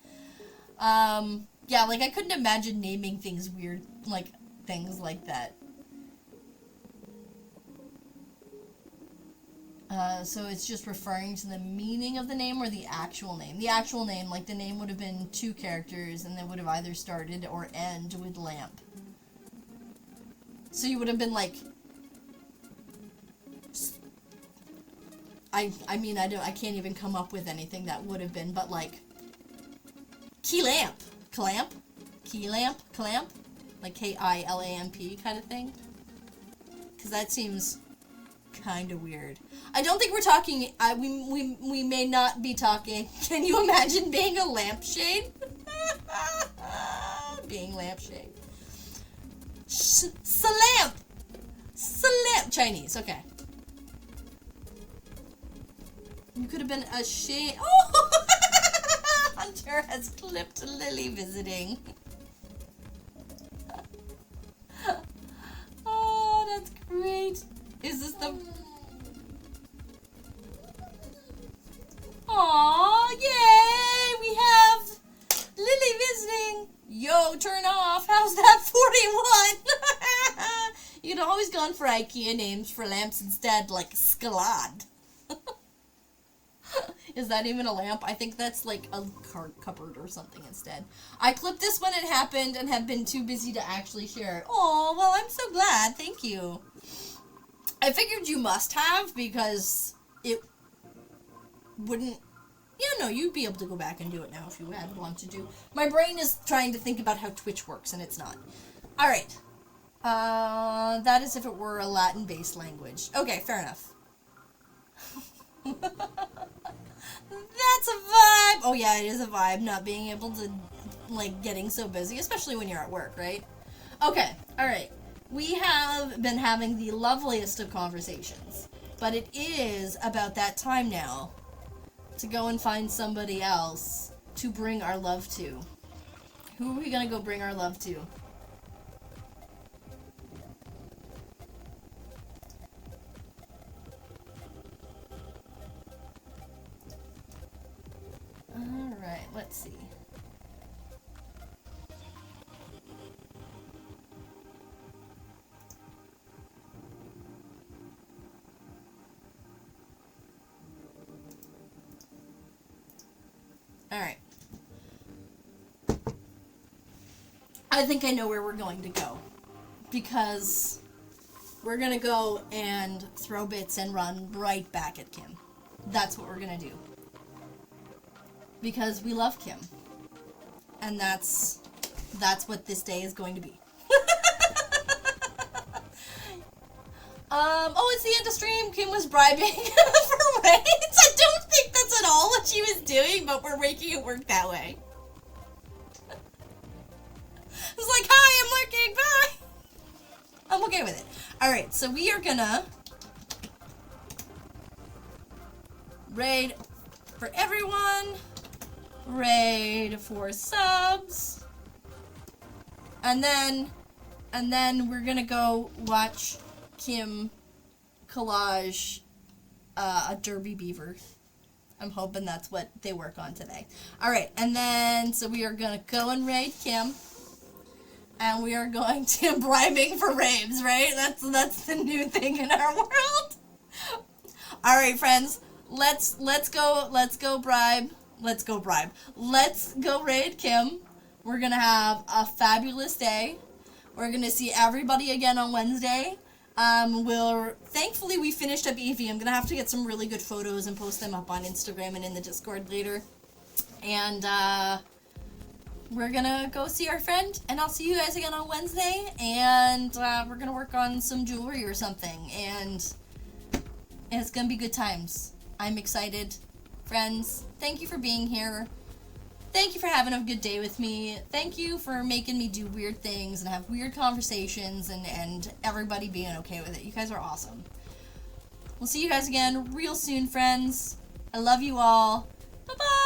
[SPEAKER 1] Yeah, I couldn't imagine naming things weird, things like that. So it's just referring to the meaning of the name or the actual name? The actual name, the name would have been 2 characters, and they would have either started or end with lamp. So you would have been I mean, I can't even come up with anything that would have been, but key lamp, clamp, key lamp, clamp, KILAMP kind of thing. Because that seems kind of weird. I don't think we're talking, we may not be talking, can you imagine being a lampshade? Being lampshade. Salamp! Salamp! Chinese, okay. You could have been a shade. Oh! Hunter has clipped Lily visiting. Oh, that's great. Is this the... Aww, yay! We have Lily visiting. Yo, turn off. How's that 41? You'd always gone for IKEA names for lamps instead, like Scalad. Is that even a lamp? I think that's a cupboard or something instead. I clipped this when it happened and have been too busy to actually share it. Oh, well, I'm so glad. Thank you. I figured you must have, because it wouldn't... Yeah, no, you'd be able to go back and do it now if you had wanted to. My brain is trying to think about how Twitch works, and it's not. Alright. That is if it were a Latin-based language. Okay, fair enough. That's a vibe! Oh yeah, it is a vibe, not being able to, getting so busy, especially when you're at work, right? Okay, alright. We have been having the loveliest of conversations, but it is about that time now to go and find somebody else to bring our love to. Who are we gonna go bring our love to? Alright, let's see. Alright. I think I know where we're going to go. Because we're gonna go and throw bits and run right back at Kim. That's what we're gonna do. Because we love Kim. And that's what this day is going to be. Oh, it's the end of stream. Kim was bribing for raids. I don't think that's at all what she was doing, but we're making it work that way. It's hi, I'm lurking, bye! I'm okay with it. Alright, so we are gonna raid for everyone. Raid for subs. And then we're gonna go watch Kim collage a derby beaver. I'm hoping that's what they work on today. Alright, and then, so we are gonna go and raid Kim. And we are going to bribing for raves, right? That's the new thing in our world. Alright, friends. Let's go bribe. Let's go raid Kim. We're gonna have a fabulous day. We're gonna see everybody again on Wednesday. Thankfully we finished up Eevee. I'm gonna have to get some really good photos and post them up on Instagram and in the Discord later. And we're gonna go see our friend, and I'll see you guys again on Wednesday, and we're gonna work on some jewelry or something, and it's gonna be good times. I'm excited. Friends, thank you for being here. Thank you for having a good day with me. Thank you for making me do weird things and have weird conversations and everybody being okay with it. You guys are awesome. We'll see you guys again real soon, friends. I love you all. Bye-bye!